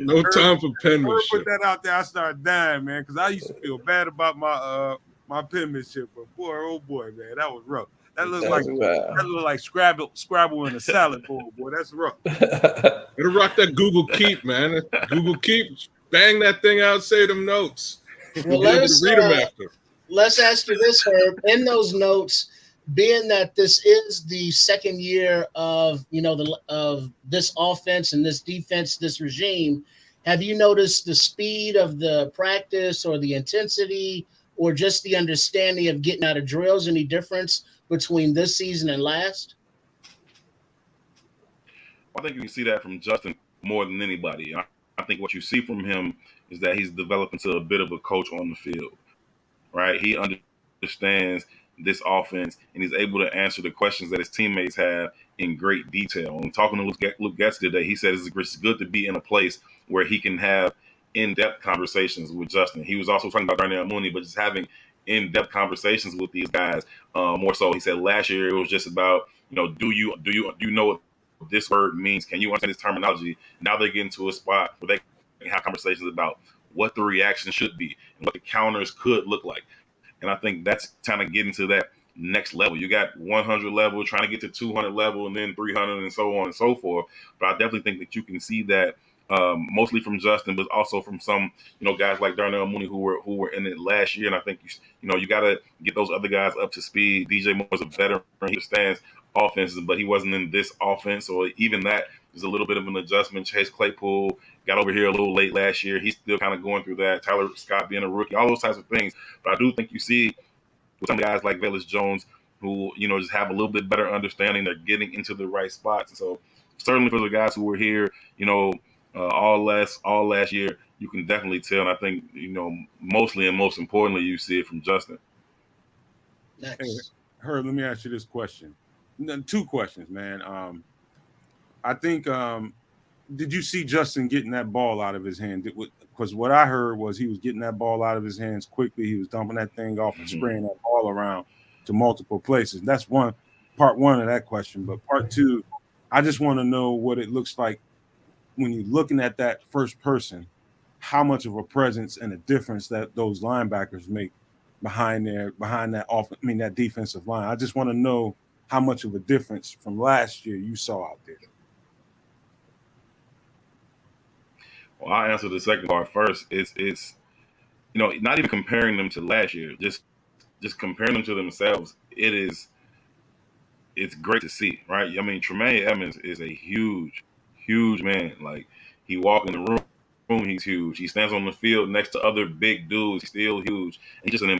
No time for penmanship. Put that out there. I started dying, man, because I used to feel bad about my penmanship, but boy, oh boy, man, that was rough. That looks like Scrabble in a salad bowl, boy. That's rough. Better rock that Google Keep, man. Google Keep, bang that thing out, say them notes. Well, let's ask you this, Herb. In those notes, being that this is the second year of of this offense and this defense, this regime, have you noticed the speed of the practice or the intensity or just the understanding of getting out of drills? Any difference between this season and last? I think you can see that from Justin more than anybody. I think what you see from him is that he's developing to a bit of a coach on the field, right? He understands this offense, and he's able to answer the questions that his teammates have in great detail. And talking to Luke Getz today, he said it's good to be in a place where he can have in-depth conversations with Justin. He was also talking about Darnell Mooney, but just having in-depth conversations with these guys. More so, he said last year it was just about, do you know what this word means? Can you understand this terminology? Now they're getting to a spot where they can have conversations about what the reaction should be and what the counters could look like. And I think that's kind of getting to that next level. You got 100 level, trying to get to 200 level, and then 300, and so on and so forth. But I definitely think that you can see that mostly from Justin, but also from some guys like Darnell Mooney who were in it last year. And I think you got to get those other guys up to speed. DJ Moore's a veteran; he understands offenses, but he wasn't in this offense, or even that is a little bit of an adjustment. Chase Claypool got over here a little late last year. He's still kind of going through that. Tyler Scott being a rookie, all those types of things. But I do think you see with some guys like Velus Jones who, just have a little bit better understanding. They're getting into the right spots. And so certainly for the guys who were here, all last year, you can definitely tell. And I think, mostly and most importantly, you see it from Justin. Nice. Hey, Herb, let me ask you this question. 2 questions, man. I think, did you see Justin getting that ball out of his hand? Because what I heard was he was getting that ball out of his hands quickly. He was dumping that thing off and spraying that ball around to multiple places. That's part one of that question. But part 2, I just want to know what it looks like when you're looking at that first person, how much of a presence and a difference that those linebackers make behind that defensive line. I just want to know how much of a difference from last year you saw out there. Well, I'll answer the second part first. It's not even comparing them to last year, just comparing them to themselves. It's great to see, right? I mean, Tremaine Edmonds is a huge man. Like, he walks in the room, he's huge. He stands on the field next to other big dudes, he's still huge. And just an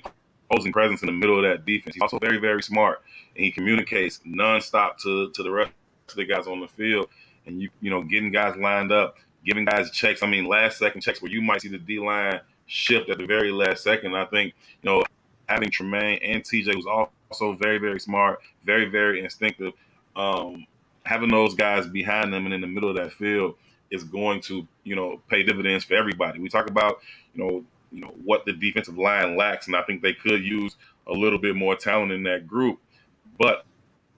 imposing presence in the middle of that defense. He's also very, very smart, and he communicates nonstop to the rest of the guys on the field. And getting guys lined up, giving guys checks. I mean, last second checks where you might see the D-line shift at the very last second. I think, having Tremaine and TJ was also very, very smart, very, very instinctive. Having those guys behind them and in the middle of that field is going to, pay dividends for everybody. We talk about, what the defensive line lacks, and I think they could use a little bit more talent in that group. But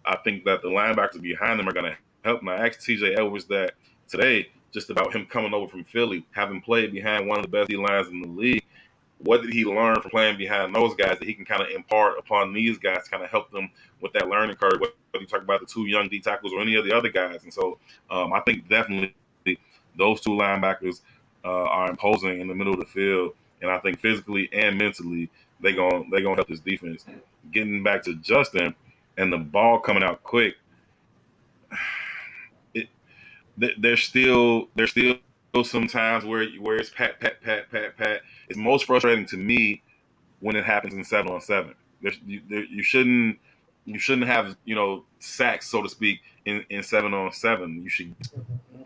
I think that the linebackers behind them are going to help. And I asked TJ Edwards that today, just about him coming over from Philly, having played behind one of the best D-lines in the league. What did he learn from playing behind those guys that he can kind of impart upon these guys, kind of help them with that learning curve? Whether you talk about the 2 young D tackles or any of the other guys. And so I think definitely those 2 linebackers are imposing in the middle of the field. And I think physically and mentally, they're gonna help this defense. Getting back to Justin and the ball coming out quick, there's still some times where it's pat. It's most frustrating to me when it happens in 7-on-7. You shouldn't have sacks, so to speak, in 7-on-7. You should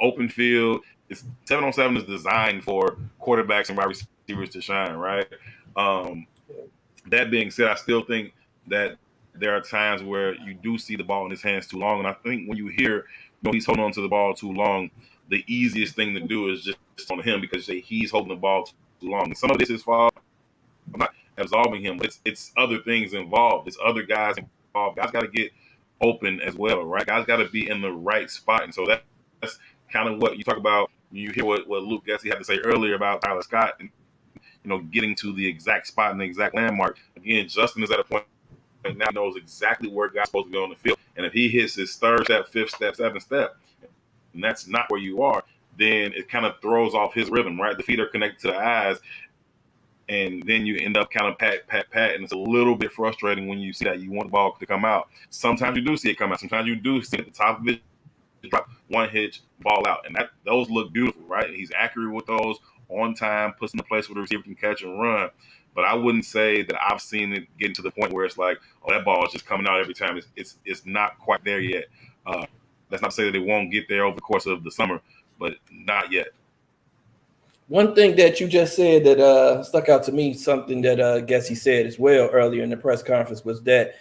open field. 7-on-7 is designed for quarterbacks and wide receivers to shine, right? That being said, I still think that there are times where you do see the ball in his hands too long, and I think when you hear he's holding on to the ball too long, the easiest thing to do is just on him because he's holding the ball too long. And some of this is fault. I'm not absolving him, but it's other things involved. It's other guys involved. Guys got to get open as well, right? Guys got to be in the right spot. And so that's kind of what you talk about. You hear what Luke Gessie had to say earlier about Tyler Scott and, getting to the exact spot and the exact landmark. Again, Justin is at a point now knows exactly where guys supposed to go on the field. And if he hits his 3rd step, 5th step, 7th step, and that's not where you are, then it kind of throws off his rhythm, right? The feet are connected to the eyes, and then you end up kind of pat, and it's a little bit frustrating when you see that you want the ball to come out. Sometimes you do see it come out. Sometimes you do see it at the top of it, drop one hitch, ball out, and those look beautiful, right? He's accurate with those, on time, puts in the place where the receiver can catch and run. But I wouldn't say that I've seen it getting to the point where it's like, oh, that ball is just coming out every time. It's not quite there yet. That's not to say that it won't get there over the course of the summer, but not yet. One thing that you just said that stuck out to me, something that Gessie said as well earlier in the press conference, was that,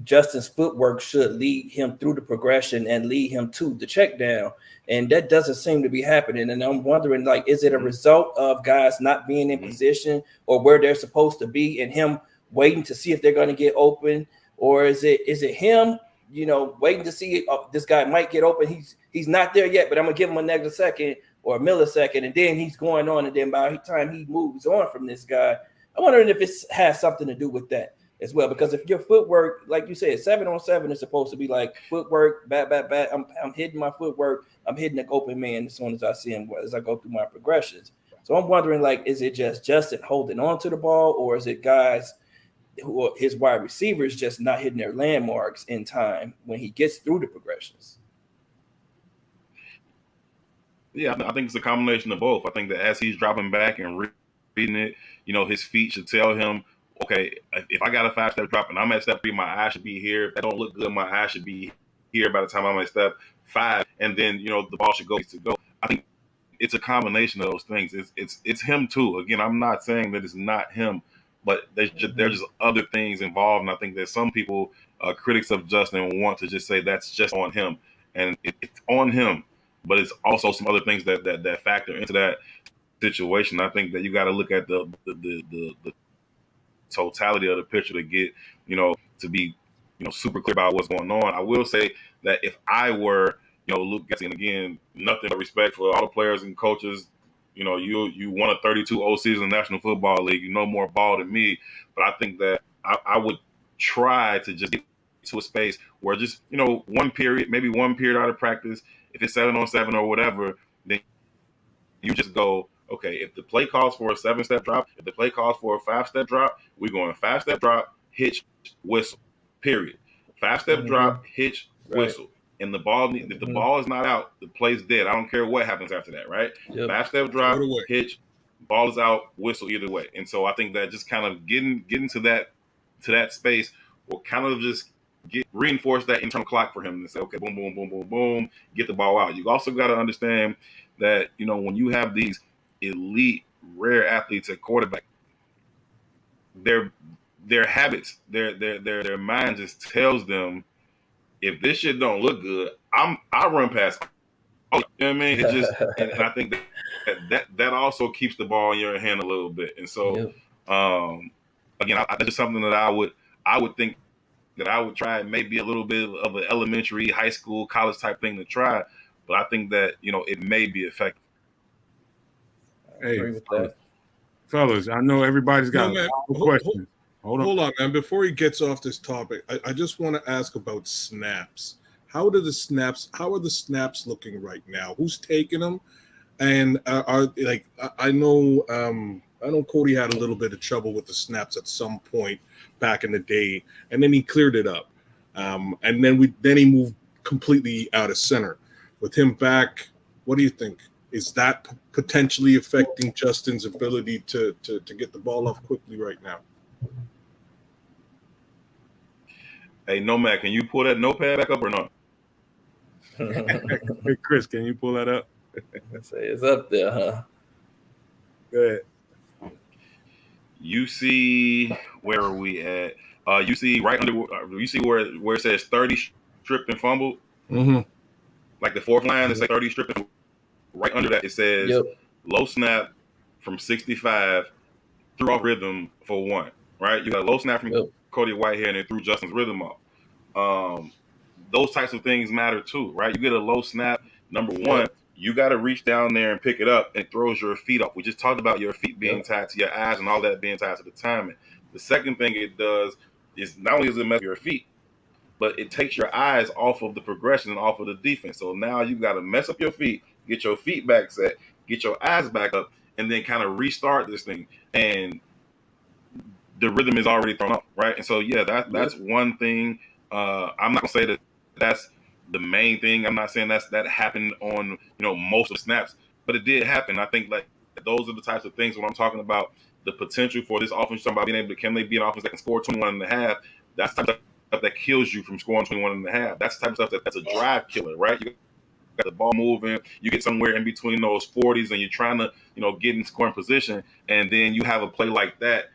Justin's footwork should lead him through the progression and lead him to the check down. And that doesn't seem to be happening. And I'm wondering, is it a result of guys not being in position or where they're supposed to be and him waiting to see if they're going to get open? Or is it him, waiting to see this guy might get open? He's not there yet, but I'm going to give him a negative second or a millisecond, and then he's going on, and then by the time he moves on from this guy, I'm wondering if it has something to do with that. as well. Because if your footwork, like you said, 7-on-7 is supposed to be like footwork, bat. I'm hitting my footwork. I'm hitting the open man as soon as I see him as I go through my progressions. So I'm wondering, like, is it just Justin holding on to the ball, or is it guys who are his wide receivers just not hitting their landmarks in time when he gets through the progressions? Yeah, I think it's a combination of both. I think that as he's dropping back and reading it, his feet should tell him, okay, if I got a 5-step drop and I'm at step 3, my eye should be here. If that don't look good, my eye should be here by the time I'm at step 5, and then the ball should go to go. I think it's a combination of those things. It's him too. Again, I'm not saying that it's not him, but there's just other things involved, and I think that some people, critics of Justin, want to just say that's just on him, and it's on him. But it's also some other things that factor into that situation. I think that you got to look at the totality of the picture to get, to be, super clear about what's going on. I will say that if I were, Luke Getsy, and again, nothing but respect for all the players and coaches, you won a 32-0 season in the National Football League. You know more ball than me, but I think that I would try to just get to a space where just, maybe one period out of practice, if it's 7-on-7 or whatever, then you just go, okay, if the play calls for a 7-step drop, if the play calls for a 5-step drop, we're going 5-step drop, hitch, whistle, period. 5-step drop, hitch, whistle. And the ball, if the ball is not out, the play's dead. I don't care what happens after that, right? Yep. 5-step drop, hitch, ball is out, whistle either way. And so I think that just kind of getting to that space will kind of just reinforce that internal clock for him and say, okay, boom, boom, boom, boom, boom, get the ball out. You also got to understand that, when you have these elite, rare athletes at quarterback, their habits, their mind just tells them, if this shit don't look good, I run past. You know what I mean? It just, and I think that also keeps the ball in your hand a little bit. And so, again, that's just something that I would think that I would try. Maybe a little bit of an elementary, high school, college type thing to try, but I think that it may be effective. Hey, fellas, I know everybody's got a lot of questions. Hold on, man. Before he gets off this topic, I just want to ask about snaps. How are the snaps looking right now? Who's taking them? And I know Cody had a little bit of trouble with the snaps at some point back in the day, and then he cleared it up. And then he moved completely out of center. With him back, what do you think? Is that potentially affecting Justin's ability to get the ball off quickly right now? Hey, Nomad, can you pull that notepad back up or not? Hey, Chris, can you pull that up? Say it's up there, huh? Go ahead. You see, where are we at? You see right under. You see where it says 30 stripped and fumbled. Mm-hmm. Like the fourth line, it says 30 stripped. And right under that, it says low snap from 65, threw off rhythm for 1. Right, you got a low snap from Cody Whitehair, and they threw Justin's rhythm off. Those types of things matter too, right? You get a low snap. Number 1, you got to reach down there and pick it up, and throws your feet up. We just talked about your feet being tied to your eyes and all that being tied to the timing. The second thing it does is not only does it mess with your feet, but it takes your eyes off of the progression and off of the defense. So now you got to mess up your feet, get your feet back set, get your eyes back up, and then kind of restart this thing. And the rhythm is already thrown up, right? And so, that's one thing. I'm not gonna say that that's the main thing. I'm not saying that happened on most of the snaps, but it did happen. I think like those are the types of things when I'm talking about the potential for this offense. Talking about being able to, can they be an offense that can score 21 and a half? That's the type of stuff that kills you from scoring 21 and a half. That's the type of stuff that's a drive killer, right? You got the ball moving, you get somewhere in between those 40s, and you're trying to get in scoring position, and then you have a play like that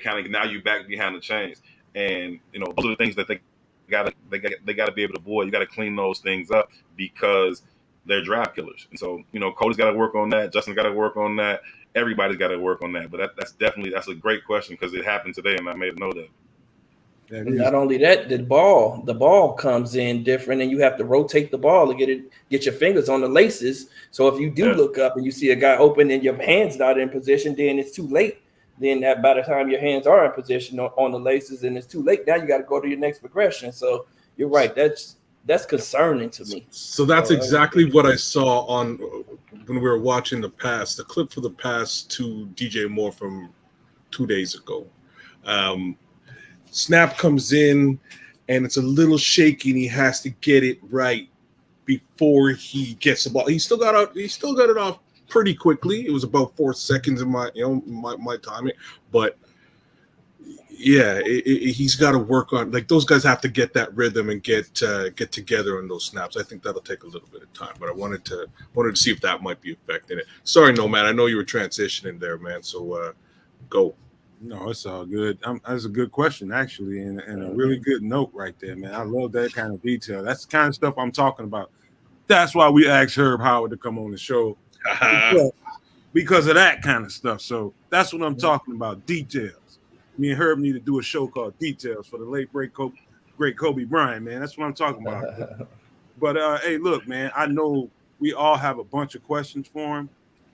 kind of, now you back behind the chains. And those are the things that they got to be able to avoid. You got to clean those things up because they're drive killers. And so Cody's got to work on that. Justin's got to work on that. Everybody's got to work on that. But that's a great question because it happened today, and I made a note of it. Not only that, the ball comes in different, and you have to rotate the ball to get your fingers on the laces. So if you do look up and you see a guy open and your hand's not in position, then it's too late. then that by the time your hands are in position on the laces and it's too late, now you got to go to your next progression. So you're right. That's concerning to me. So that's exactly what I saw on when we were watching the clip for the pass to DJ Moore from 2 days ago. Snap comes in and it's a little shaky and he has to get it right before he gets the ball. He still got it off pretty quickly. It was about 4 seconds in my timing, but yeah, he's got to work on, like, those guys have to get that rhythm and get together on those snaps. I think that'll take a little bit of time, but I wanted to see if that might be affecting it. Sorry, Nomad, I know you were transitioning there, man. So go. No, it's all good. That's a good question, actually, and a really good note right there, man. I love that kind of detail. That's the kind of stuff I'm talking about. That's why we asked Herb Howard to come on the show because of that kind of stuff. So that's what I'm talking about, details. Me and Herb need to do a show called Details for the late great Kobe Bryant, man. That's what I'm talking about. But hey, look, man, I know we all have a bunch of questions for him.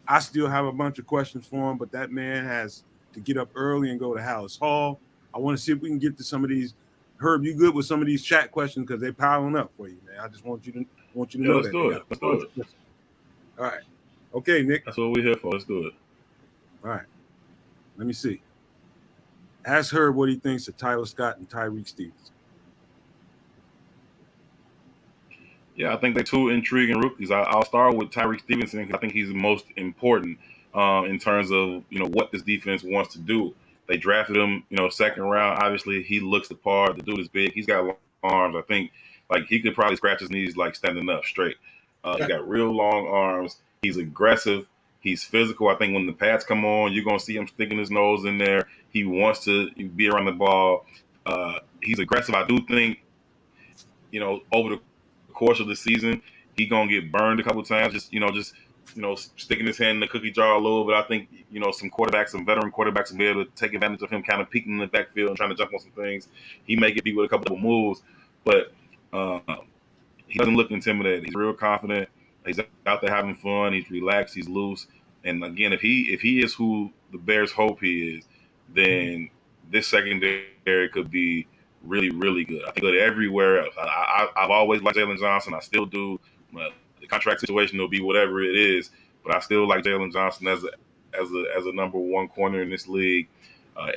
I still have a bunch of questions for him, but that man has to get up early and go to Hallis Hall. I want to see if we can get to some of these. Herb, you good with some of these chat questions because they're piling up for you, man. I just want you to know let's that. do it. Let's do it. All right. Okay, Nick. That's what we're here for. Let's do it. All right. Let me see. Ask Herb what he thinks of Tyler Scott and Tyreek Stevenson. Yeah, I think they're two intriguing rookies. I'll start with Tyreek Stevenson because I think he's the most important in terms of what this defense wants to do. They drafted him, second round. Obviously, he looks the part. The dude is big. He's got long arms. I think like he could probably scratch his knees like standing up straight. He's got real long arms. He's aggressive. He's physical. I think when the pads come on, you're gonna see him sticking his nose in there. He wants to be around the ball. He's aggressive. I do think, over the course of the season, he gonna get burned a couple times. Just sticking his hand in the cookie jar a little bit. I think some veteran quarterbacks will be able to take advantage of him, kind of peeking in the backfield and trying to jump on some things. He may get beat with a couple of moves, but he doesn't look intimidated. He's real confident. He's out there having fun. He's relaxed. He's loose. And again, if he is who the Bears hope he is, then this secondary could be really, really good. I think good everywhere else. I've always liked Jalen Johnson. I still do. The contract situation will be whatever it is, but I still like Jalen Johnson as a number one corner in this league.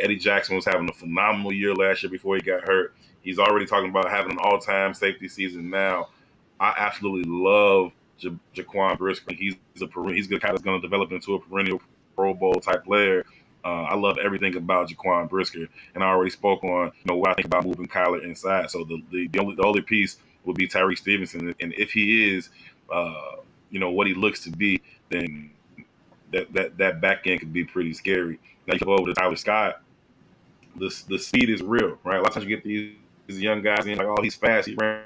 Eddie Jackson was having a phenomenal year last year before he got hurt. He's already talking about having an all-time safety season now. I absolutely love Jaquan Brisker. He's the kind that's going to develop into a perennial Pro Bowl type player. I love everything about Jaquan Brisker, and I already spoke on what I think about moving Kyler inside. So the only piece would be Tyreek Stevenson, and if he is, what he looks to be, then that back end could be pretty scary. Now you go over to Tyler Scott. The speed is real, right? A lot of times you get these young guys in like, oh, he's fast, he ran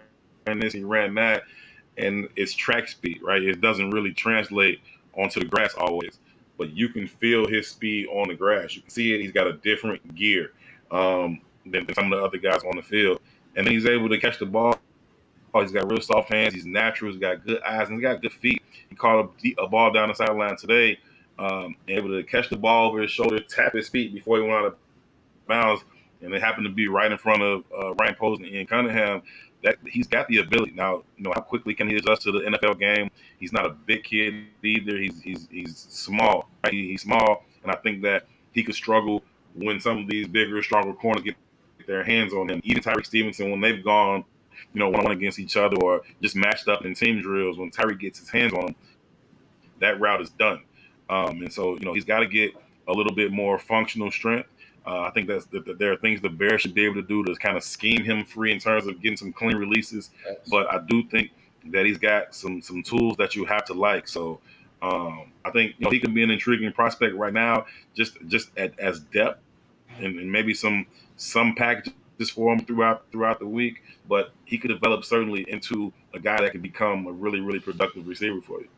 this, he ran that, and it's track speed, right? It doesn't really translate onto the grass always, but you can feel his speed on the grass. You can see it. He's got a different gear than some of the other guys on the field, and then he's able to catch the ball. Oh, he's got real soft hands. He's natural. He's got good eyes, and he's got good feet. He caught a ball down the sideline today, able to catch the ball over his shoulder, tap his feet before he went out of bounds, and it happened to be right in front of Ryan Post and Ian Cunningham. That he's got the ability. Now, how quickly can he adjust to the NFL game? He's not a big kid either. He's small. Right? He's small, and I think that he could struggle when some of these bigger, stronger corners get their hands on him. Even Tyreek Stevenson, when they've gone, one against each other or just matched up in team drills, when Tyreek gets his hands on him, that route is done. And so, he's got to get a little bit more functional strength. I think that there are things the Bears should be able to do to kind of scheme him free in terms of getting some clean releases. But I do think that he's got some tools that you have to like. So I think he can be an intriguing prospect right now, just as depth and maybe some packages for him throughout the week. But he could develop certainly into a guy that could become a really, really productive receiver for you.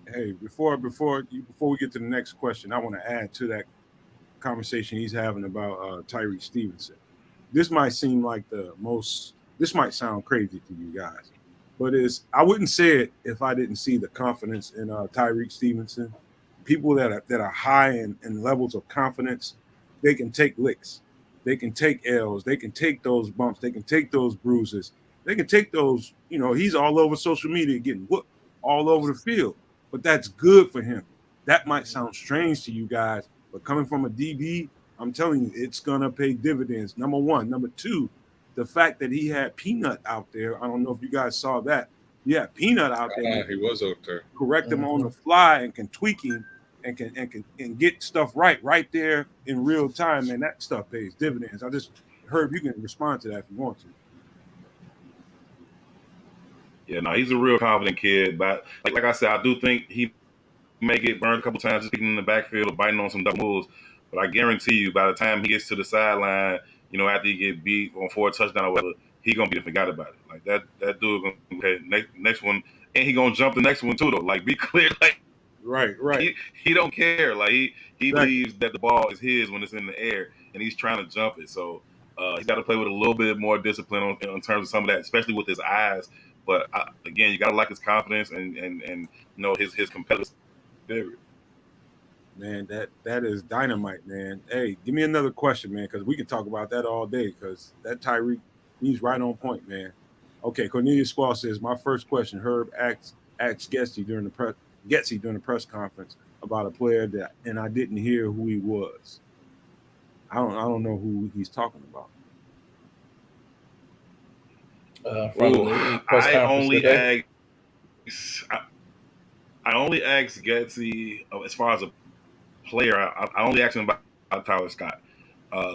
Hey, before we get to the next question, I want to add to that conversation he's having about Tyreek Stevenson. This might seem like this might sound crazy to you guys, but I wouldn't say it if I didn't see the confidence in Tyreek Stevenson people that are high in levels of confidence, they can take licks, they can take L's, they can take those bumps, they can take those bruises, they can take those. He's all over social media getting whooped all over the field, but that's good for him. That might sound strange to you guys, but coming from a DB, I'm telling you, it's gonna pay dividends. Number one, number two, the fact that he had Peanut out there. I don't know if you guys saw that. Yeah, Peanut out there. He was out there. Correct him on the fly and can tweak him and get stuff right there in real time, man. That stuff pays dividends. I just heard you can respond to that if you want to. Yeah, no, he's a real confident kid, but like I said, I do think he may get burned a couple times just getting in the backfield or biting on some double moves. But I guarantee you, by the time he gets to the sideline, after he get beat on 4 touchdowns or whatever, he gonna be forgot about it. Like that dude gonna okay, next one, and he gonna jump the next one too though. Like be clear, like Right. he don't care. Like he Right. believes that the ball is his when it's in the air, and he's trying to jump it. So he's got to play with a little bit more discipline in terms of some of that, especially with his eyes. But again, you got to like his confidence and his competitive spirit. Man, that is dynamite, man. Hey, give me another question, man, because we can talk about that all day. Because that Tyreek, he's right on point, man. Okay, Cornelius Squall says my first question. Herb asked Getsy during the press conference about a player and I didn't hear who he was. I don't know who he's talking about. I only asked Getsy as far as a player. I only asked him about Tyler Scott.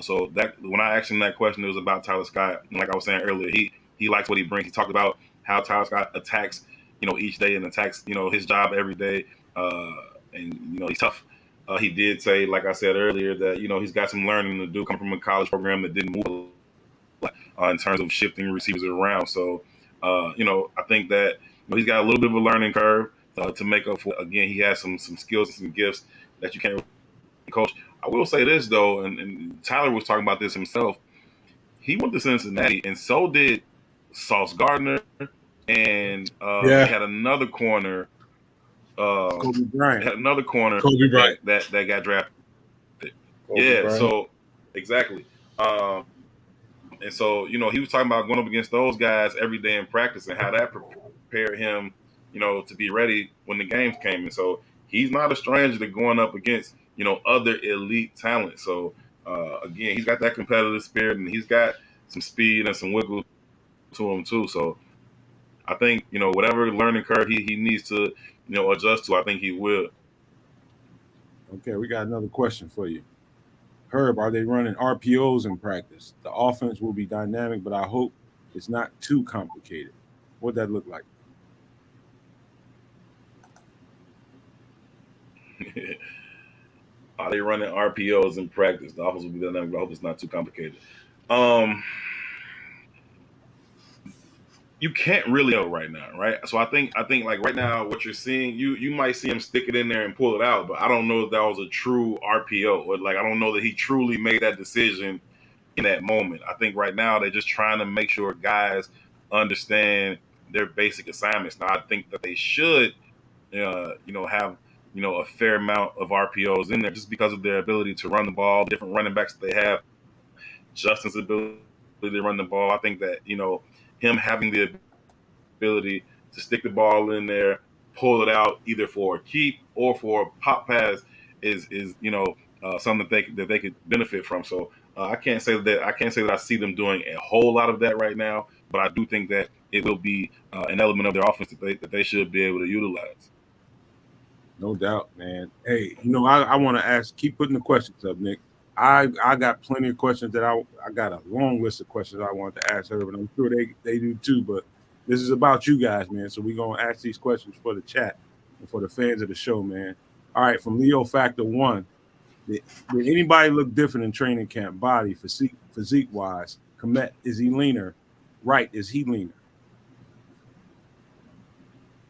So that when I asked him that question, it was about Tyler Scott. And like I was saying earlier, he likes what he brings. He talked about how Tyler Scott attacks, each day and attacks, his job every day. And he's tough. He did say, like I said earlier, that he's got some learning to do, coming from a college program that didn't move in terms of shifting receivers around. So, I think that he's got a little bit of a learning curve to make up for. Again, he has some skills and some gifts that you can't really coach. I will say this though, and Tyler was talking about this himself. He went to Cincinnati, and so did Sauce Gardner, and they had another corner. Kobe Bryant. Had another corner Kobe Bryant that got drafted. Kobe Bryant. So exactly. And so, he was talking about going up against those guys every day in practice and how that prepared him, to be ready when the games came. And so he's not a stranger to going up against, other elite talent. So, again, he's got that competitive spirit and he's got some speed and some wiggle to him too. So I think, whatever learning curve he needs to, adjust to, I think he will. Okay, we got another question for you. Herb, are they running RPOs in practice? The offense will be dynamic, but I hope it's not too complicated. What'd that look like? Are they running RPOs in practice? The offense will be dynamic, but I hope it's not too complicated. You can't really know right now, right? So I think like right now, what you're seeing, you might see him stick it in there and pull it out, but I don't know if that was a true RPO. Or like I don't know that he truly made that decision in that moment. I think right now they're just trying to make sure guys understand their basic assignments. Now I think that they should, have a fair amount of RPOs in there just because of their ability to run the ball, different running backs that they have, Justin's ability to run the ball. I think that him having the ability to stick the ball in there, pull it out either for a keep or for a pop pass is something that they could benefit from. So I can't say that I see them doing a whole lot of that right now, but I do think that it will be an element of their offense that they should be able to utilize. No doubt, man. Hey, I want to ask, keep putting the questions up, Nick. I got plenty of questions that I got a long list of questions I want to ask her, but I'm sure they do too. But this is about you guys, man. So we're gonna ask these questions for the chat and for the fans of the show, man. All right, from Leo Factor 1. Did anybody look different in training camp, body, physique wise? Komet, is he leaner? Right, is he leaner?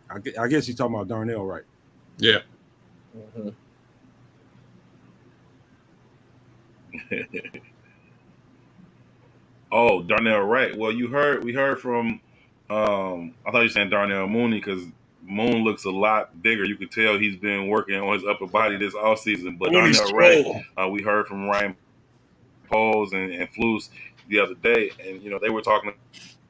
I guess he's talking about Darnell, right? Yeah. Mm-hmm. Oh, Darnell Wright. Well, we heard from I thought you were saying Darnell Mooney because Moon looks a lot bigger. You could tell he's been working on his upper body this offseason. But Moon is Darnell Wright, strong. we heard from Ryan Poles and Flus the other day, and they were talking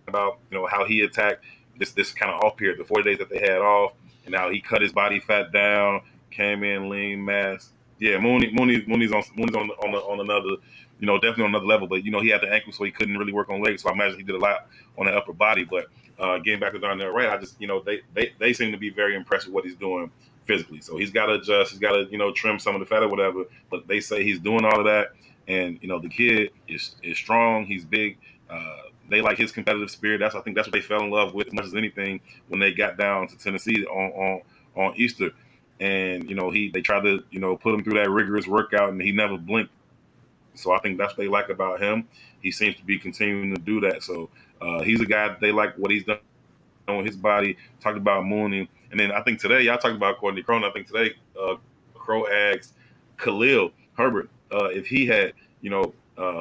about how he attacked this kind of off period, the 4 days that they had off, and how he cut his body fat down, came in lean mass. Yeah, Mooney's on another, definitely on another level. But he had the ankle, so he couldn't really work on legs. So I imagine he did a lot on the upper body. But getting back to Darnell Wright, I just they seem to be very impressed with what he's doing physically. So he's got to adjust, he's got to trim some of the fat or whatever. But they say he's doing all of that, and the kid is strong. He's big. They like his competitive spirit. I think that's what they fell in love with as much as anything when they got down to Tennessee on Easter. And they tried to put him through that rigorous workout, and he never blinked. So I think that's what they like about him. He seems to be continuing to do that. So he's a guy that they like what he's done on his body. Talked about Mooney, and then I think today y'all talked about Courtney Cronin. I think today Crow asked Khalil Herbert if he had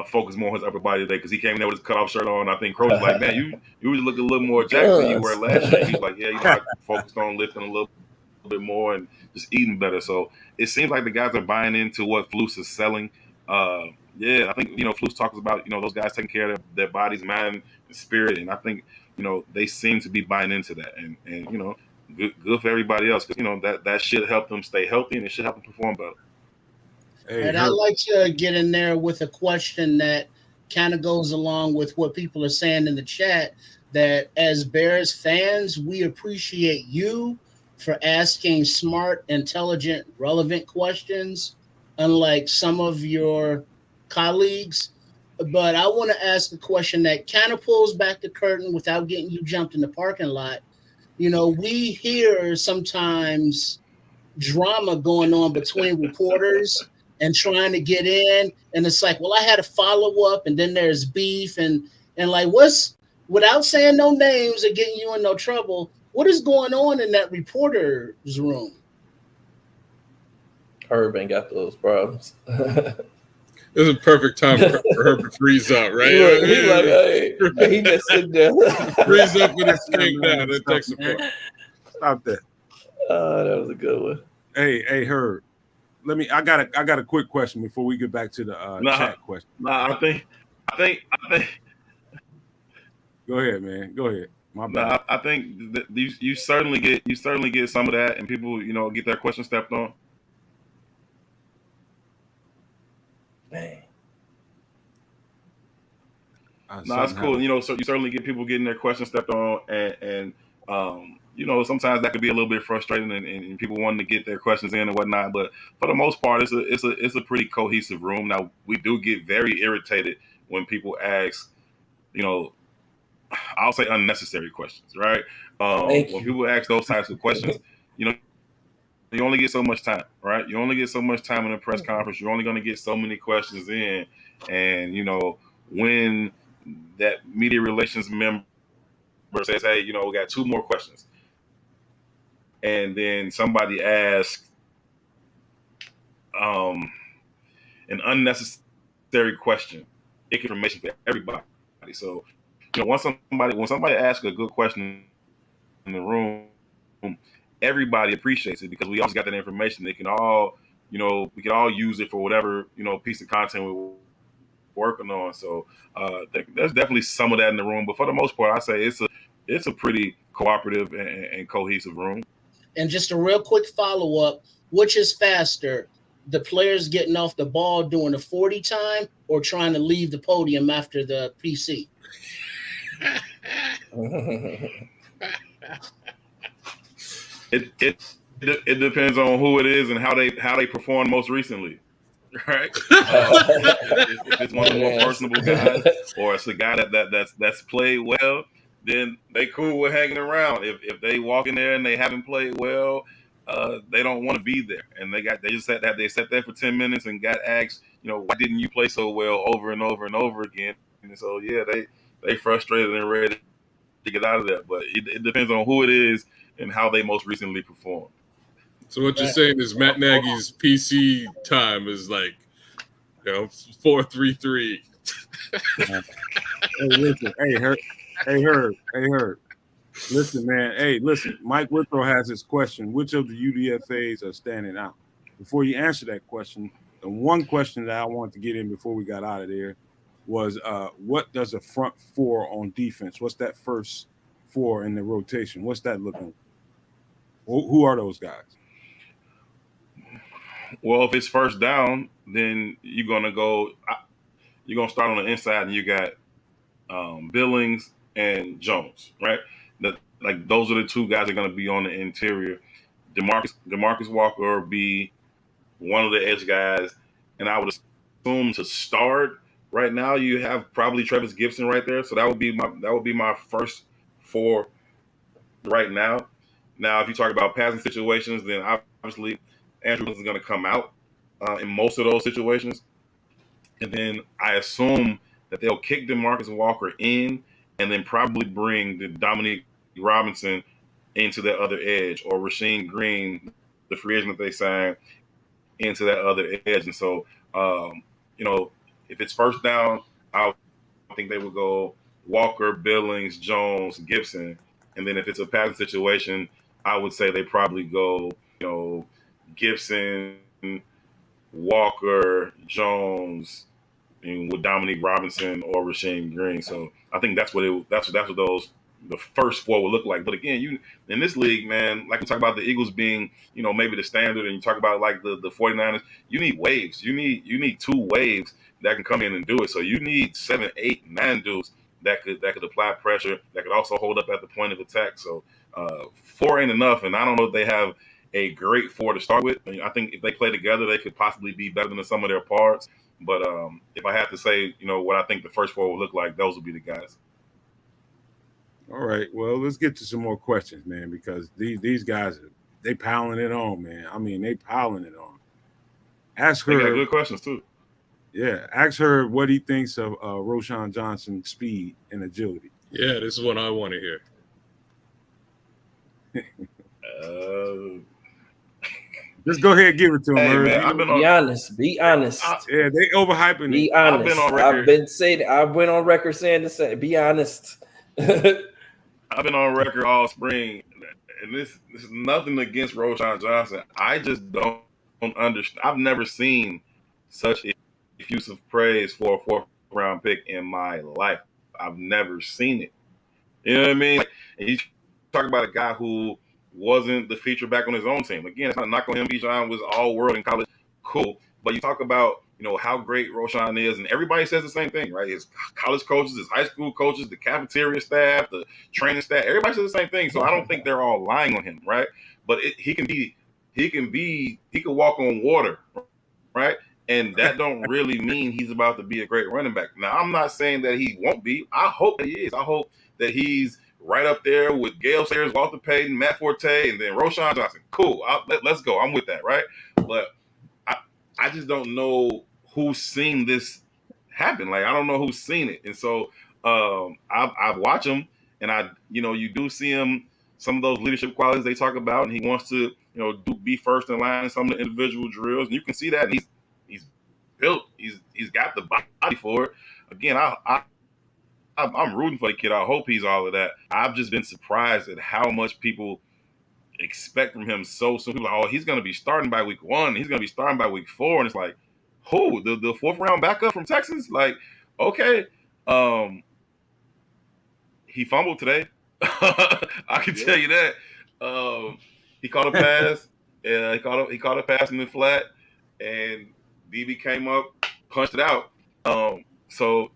focused more on his upper body today, because he came in there with his cutoff shirt on. I think Crow was like, man, you was looking a little more jacked than you were last year. He was like, yeah, I focused on lifting a little bit more and just eating better. So it seems like the guys are buying into what Flus is selling. I think Flus talks about those guys taking care of their bodies, mind, and spirit, and I think they seem to be buying into that, and good for everybody else, because that should help them stay healthy, and it should help them perform better. Hey, And I'd like to get in there with a question that kind of goes along with what people are saying in the chat, that as Bears fans, we appreciate you for asking smart, intelligent, relevant questions, unlike some of your colleagues. But I want to ask a question that kind of pulls back the curtain without getting you jumped in the parking lot. We hear sometimes drama going on between reporters and trying to get in, and it's like, well, I had a follow-up, and then there's beef, and like, what's, without saying no names or getting you in no trouble, what is going on in that reporter's room? Herb ain't got those problems. This is a perfect time for Herb to freeze up, right? He just sitting there. Freeze up with his king down and take support. Stop that. That was a good one. Hey, Herb. I got a quick question before we get back to the chat question. I think. Go ahead, man. Go ahead. My bad. I think that you certainly get some of that, and people get their question stepped on. Man. It's cool. So you certainly get people getting their questions stepped on, and sometimes that could be a little bit frustrating, and people wanting to get their questions in and whatnot. But for the most part, it's a pretty cohesive room. Now, we do get very irritated when people ask, I'll say unnecessary questions, right? When people ask those types of questions, you only get so much time, right? You only get so much time in a press conference. You're only going to get so many questions in, and when that media relations member says, hey, we got 2 more questions, and then somebody asks an unnecessary question, it's information for everybody. So when somebody asks a good question in the room, everybody appreciates it, because we always got that information. They can all we can all use it for whatever piece of content we're working on. So there's definitely some of that in the room, but for the most part, I say it's a pretty cooperative and cohesive room. And just a real quick follow-up, which is faster, the players getting off the ball doing a 40 time or trying to leave the podium after the PC? It depends on who it is and how they perform most recently, right? If it's one of the more personable guys, or it's a guy that's played well, then they cool with hanging around. If they walk in there and they haven't played well, they don't want to be there, and they sat there for 10 minutes and got asked, why didn't you play so well over and over and over again? And so they frustrated and ready to get out of there. But it depends on who it is and how they most recently performed. So what you're saying is Matt Nagy's PC time is like 4-3-3. Hey, listen. Hey, Herb. Listen, man. Hey, listen. Mike Withrow has his question. Which of the UDFAs are standing out? Before you answer that question, the one question that I wanted to get in before we got out of there was, what does a front four on defense? What's that first four in the rotation? What's that looking like? Who are those guys? Well, if it's first down, then you're gonna go. You're gonna start on the inside, and you got Billings and Jones, right? Like those are the two guys that are gonna be on the interior. Demarcus Walker will be one of the edge guys, and I would assume to start right now you have probably Travis Gibson right there. So that would be my first four right now. Now, if you talk about passing situations, then obviously Andrew is going to come out in most of those situations, and then I assume that they'll kick DeMarcus Walker in, and then probably bring the Dominique Robinson into that other edge, or Rasheem Green, the free agent that they signed, into that other edge. And so, if it's first down, I think they would go Walker, Billings, Jones, Gibson. And then if it's a passing situation, I would say they probably go, Gibson, Walker, Jones, and with Dominique Robinson or Rasheem Green. So I think that's what the first four will look like. But again, you in this league, man, like we talk about the Eagles being, maybe the standard, and you talk about like the 49ers, you need waves. You need two waves that can come in and do it. So you need 7, 8, 9 dudes that could apply pressure, that could also hold up at the point of attack. So 4 ain't enough, and I don't know if they have a great 4 to start with. I think if they play together, they could possibly be better than some of their parts. But if I had to say, what I think the first 4 will look like, those would be the guys. All right. Well, let's get to some more questions, man, because these guys, they piling it on, man. I mean, they piling it on. Ask her. They got good questions, too. Yeah. Ask her what he thinks of Roschon Johnson's speed and agility. Yeah, this is what I want to hear. Just go ahead and give it to him. Hey, man, be honest. Yeah, they overhyping be it. honest. I've been on record. I went on record saying the same. Be honest. I've been on record all spring, and this is nothing against Roschon Johnson. I just don't understand. I've never seen such effusive praise for a 4th round pick in my life. I've never seen it. You know what I mean? And you talk about a guy who wasn't the feature back on his own team. Again, it's not a knock on him. Bijan was all world in college. Cool. But you talk about, how great Roschon is, and everybody says the same thing, right? His college coaches, his high school coaches, the cafeteria staff, the training staff, everybody says the same thing. So I don't think they're all lying on him, right? But he can walk on water, right? And that don't really mean he's about to be a great running back. Now, I'm not saying that he won't be. I hope that he is. I hope that he's right up there with Gale Sayers, Walter Payton, Matt Forte, and then Roschon Johnson. Cool. Let's go. I'm with that, right? But I just don't know who's seen this happen. Like, I don't know who's seen it. And so I watch him, and you do see him, some of those leadership qualities they talk about, and he wants to, be first in line in some of the individual drills. And you can see that. And he's built. He's got the body for it. Again, I'm rooting for the kid. I hope he's all of that. I've just been surprised at how much people expect from him so soon. People are like, oh, he's going to be starting by week 1. He's going to be starting by week 4. And it's like, who? The 4th round backup from Texas? Like, okay. He fumbled today. I can tell you that. He caught a pass. He caught a pass in the flat, and DB came up, punched it out. So,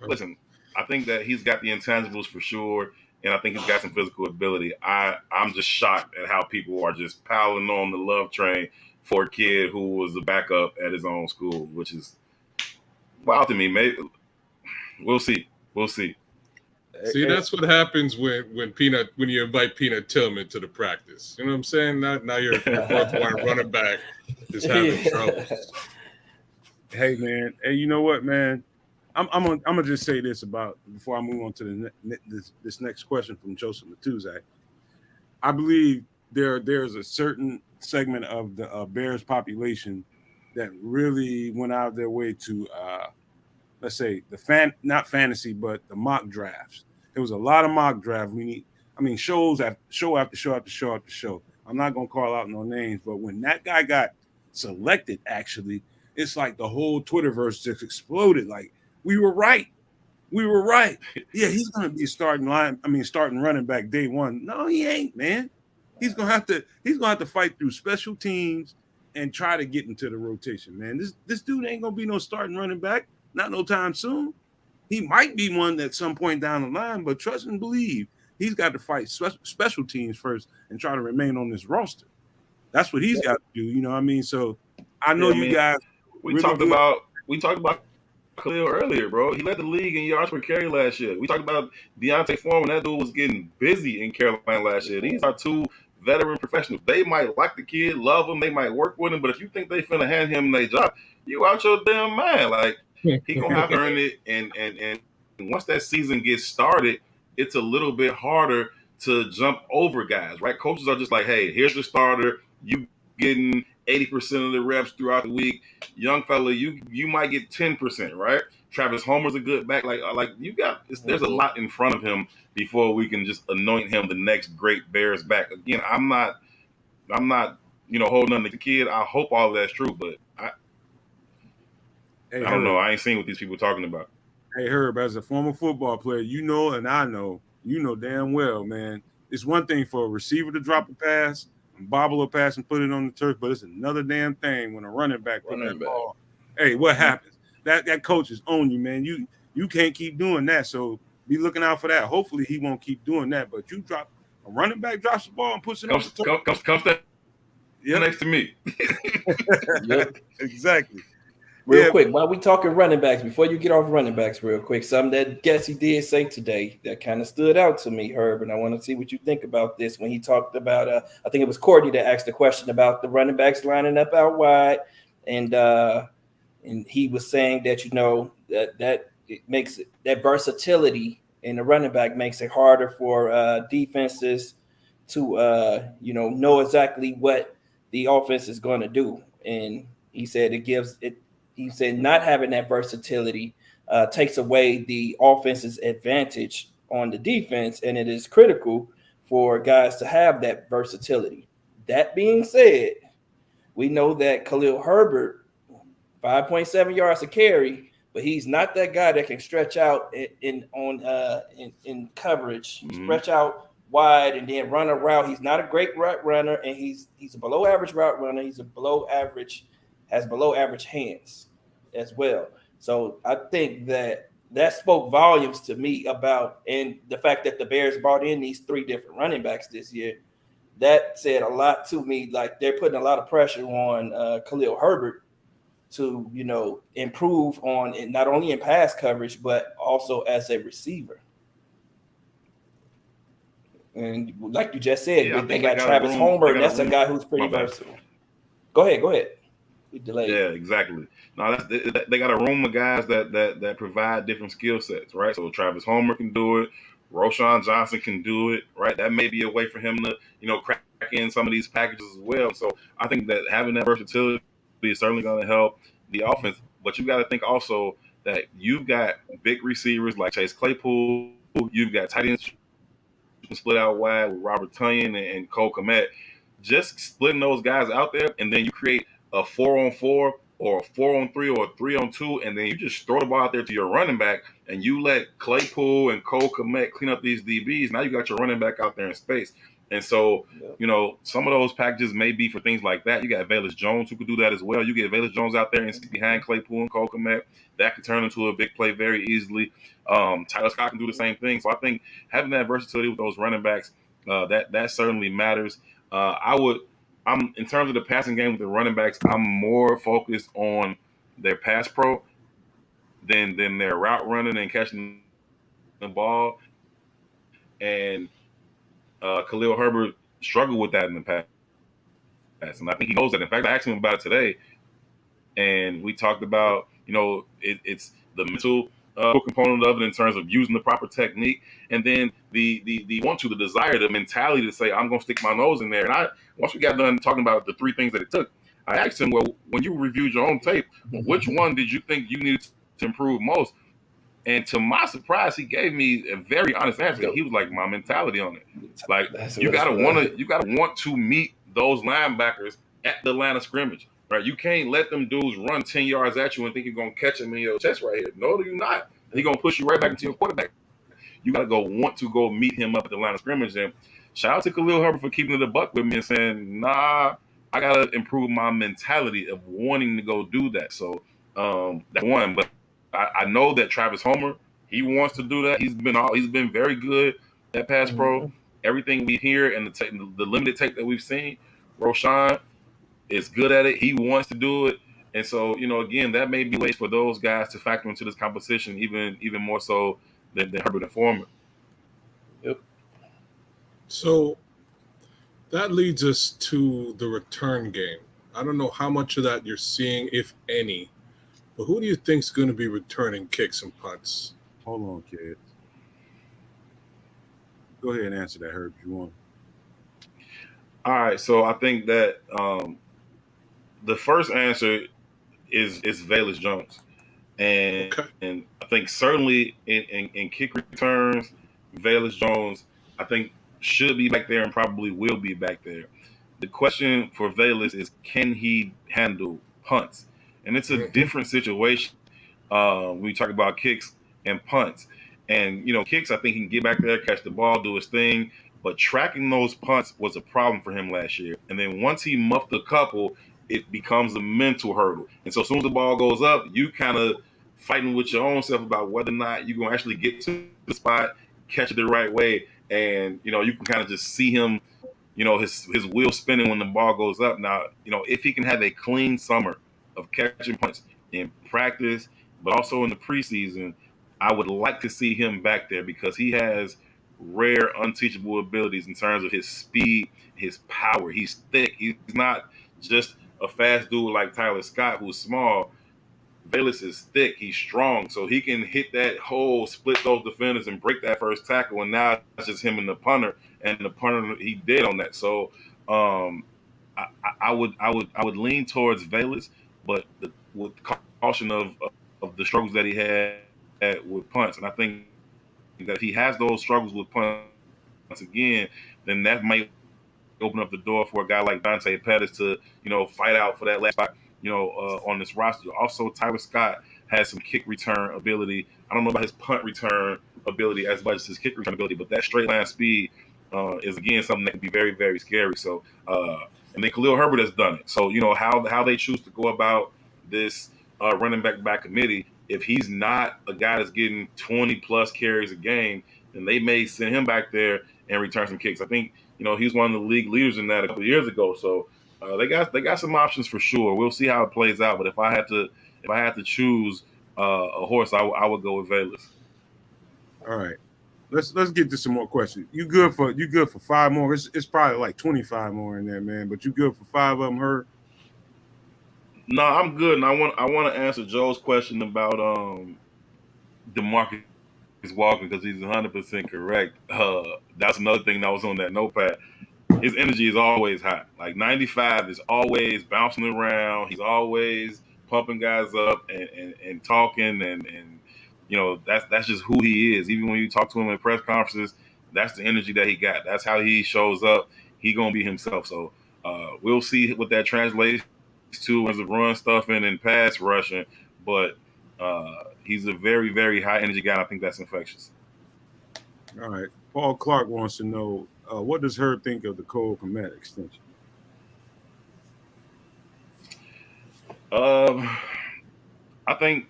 listen, I think that he's got the intangibles for sure, and I think he's got some physical ability. I'm just shocked at how people are just piling on the love train for a kid who was the backup at his own school, which is wild to me. Maybe we'll see. See, that's what happens when you invite Peanut Tillman to the practice. You know what I'm saying? Now your 4th round running back is having trouble. Hey, man. Hey, you know what, man? I'm gonna just say this about before I move on to this next question from Joseph Matuzak. I believe there's a certain segment of the Bears population that really went out of their way to let's say not fantasy, but the mock drafts. There was a lot of mock drafts. I mean, shows after show after show after show after show. I'm not gonna call out no names, but when that guy got selected, actually, it's like the whole Twitterverse just exploded. Like we were right. We were right. Yeah, he's gonna be starting starting running back day one. No, he ain't, man. He's gonna have to fight through special teams and try to get into the rotation, man. This dude ain't gonna be no starting running back, not no time soon. He might be one at some point down the line, but trust and believe he's got to fight special teams first and try to remain on this roster. That's what he's got to do. You know what I mean? So I know you guys. We talked about Khalil earlier, bro. He led the league in yards per carry last year. We talked about Deontay Foreman. That dude was getting busy in Carolina last year. These are two veteran professionals. They might like the kid, love him, they might work with him, but if you think they finna hand him their job, you out your damn mind. Like he gonna have to earn it, and once that season gets started, it's a little bit harder to jump over guys, right? Coaches are just like, hey, here's the starter. You getting 80% of the reps throughout the week. Young fella, you might get 10%, right? Travis Homer's a good back. Like you got, there's a lot in front of him before we can just anoint him the next great Bears back. Again, I'm not, holding on to the kid. I hope all of that's true, but I don't know. I ain't seen what these people are talking about. Hey, Herb, as a former football player, you know, and I know, you know damn well, man. It's one thing for a receiver to drop a pass, bobble a pass, and put it on the turf, but it's another damn thing when a running back put that ball. Hey, what happens? That coach is on you, man. You can't keep doing that. So be looking out for that. Hopefully he won't keep doing that. But you drop a running back, drops the ball and puts it on the turf. Comes next to me. Yep. Exactly. Real quick, while we talking running backs, before you get off running backs real quick, something that Gessie did say today that kind of stood out to me, Herb, and I want to see what you think about this when he talked about, I think it was Courtney that asked the question about the running backs lining up out wide, and he was saying that, that it makes it, that versatility in the running back makes it harder for defenses to, know exactly what the offense is going to do. And he said he said not having that versatility takes away the offense's advantage on the defense, and it is critical for guys to have that versatility. That being said, we know that Khalil Herbert, 5.7 yards a carry, but he's not that guy that can stretch out in coverage, stretch out wide and then run a route. He's not a great route runner, and he's a below average route runner. He's has below average hands as well. So I think that spoke volumes to me about, and the fact that the Bears brought in these 3 different running backs this year, that said a lot to me. Like they're putting a lot of pressure on Khalil Herbert to, improve on it, not only in pass coverage, but also as a receiver. And like you just said, they got Travis Homer, and that's a guy who's pretty versatile. Go ahead. We delayed. Yeah, exactly. No, they got a room of guys that provide different skill sets, right? So Travis Homer can do it. Roschon Johnson can do it, right? That may be a way for him to, crack in some of these packages as well. So I think that having that versatility is certainly going to help the offense. But you got to think also that you've got big receivers like Chase Claypool. You've got tight ends you can split out wide with Robert Tonyan and Cole Kmet. Just splitting those guys out there, and then you create a 4-on-4 or a 4-on-3 or a 3-on-2, and then you just throw the ball out there to your running back, and you let Claypool and Cole Kmet clean up these DBs. Now you got your running back out there in space. And so, some of those packages may be for things like that. You got Velus Jones who could do that as well. You get Velus Jones out there and sit behind Claypool and Cole Kmet. That could turn into a big play very easily. Tyler Scott can do the same thing. So I think having that versatility with those running backs, that certainly matters. I'm in terms of the passing game with the running backs, I'm more focused on their pass pro than their route running and catching the ball. And Khalil Herbert struggled with that in the past, and I think he knows that. In fact, I asked him about it today, and we talked about it's the mental component of it in terms of using the proper technique, and then the desire, the mentality to say, I'm going to stick my nose in there. And once we got done talking about the 3 things that it took, I asked him, well, when you reviewed your own tape, which one did you think you needed to improve most? And to my surprise, he gave me a very honest answer. He was like, my mentality on it. Like, you gotta want to meet those linebackers at the line of scrimmage. Right? You can't let them dudes run 10 yards at you and think you're gonna catch them in your chest right here. No, you're not. He's gonna push you right back into your quarterback. You gotta want to go meet him up at the line of scrimmage. And shout out to Khalil Herbert for keeping it a buck with me and saying, nah, I gotta improve my mentality of wanting to go do that. So that's one. But I know that Travis Homer, he wants to do that. He's been very good at pass pro. Everything we hear and the limited tape that we've seen, Roshan is good at it. He wants to do it. And so, again, that may be ways for those guys to factor into this competition even more so than Herbert and Foreman. Yep. So that leads us to the return game. I don't know how much of that you're seeing, if any, but who do you think is going to be returning kicks and punts? Hold on, kid. Go ahead and answer that, Herb, if you want. All right, so I think that the first answer is Velus Jones. And I think certainly in kick returns, Velus Jones, I think, should be back there and probably will be back there. The question for Velus is, can he handle punts? And it's a different situation when we talk about kicks and punts. And, kicks, I think he can get back there, catch the ball, do his thing. But tracking those punts was a problem for him last year. And then once he muffed a couple, it becomes a mental hurdle. And so as soon as the ball goes up, you kind of fighting with your own self about whether or not you're going to actually get to the spot, catch it the right way. And, you can kind of just see him, his wheel spinning when the ball goes up. Now, if he can have a clean summer of catching punts in practice, but also in the preseason, I would like to see him back there because he has rare, unteachable abilities in terms of his speed, his power. He's thick. He's not just a fast dude like Tyler Scott, who's small. Velus is thick. He's strong. So he can hit that hole, split those defenders, and break that first tackle. And now it's just him and the punter. And the punter, he did on that. So I would lean towards Velus, but with caution of the struggles that he had with punts. And I think that if he has those struggles with punts again, then that might open up the door for a guy like Dante Pettis to, fight out for that last spot, on this roster. Also, Tyler Scott has some kick return ability. I don't know about his punt return ability as much as his kick return ability, but that straight line speed is, again, something that can be very, very scary. So, and then Khalil Herbert has done it. So, how they choose to go about this running back committee, if he's not a guy that's getting 20-plus carries a game, then they may send him back there and return some kicks. I think, he's one of the league leaders in that a couple of years ago. So they got some options for sure. We'll see how it plays out. But if I had to choose a horse, I would go with Velus. All right, let's get to some more questions. You good for 5 more? It's probably like 25 more in there, man. But you good for 5 of them, Herb? No, I'm good. And I want to answer Joe's question about DeMarcus Walker because he's 100% correct. That's another thing that was on that notepad. His energy is always high. Like 95 is always bouncing around. He's always pumping guys up and talking and that's just who he is. Even when you talk to him in press conferences, that's the energy that he got. That's how he shows up. He gonna be himself. So we'll see what that translates to as a run stuffing and pass rushing. But he's a very, very high energy guy. And I think that's infectious. All right. Paul Clark wants to know, what does Herb think of the Cole Kmet extension? I think,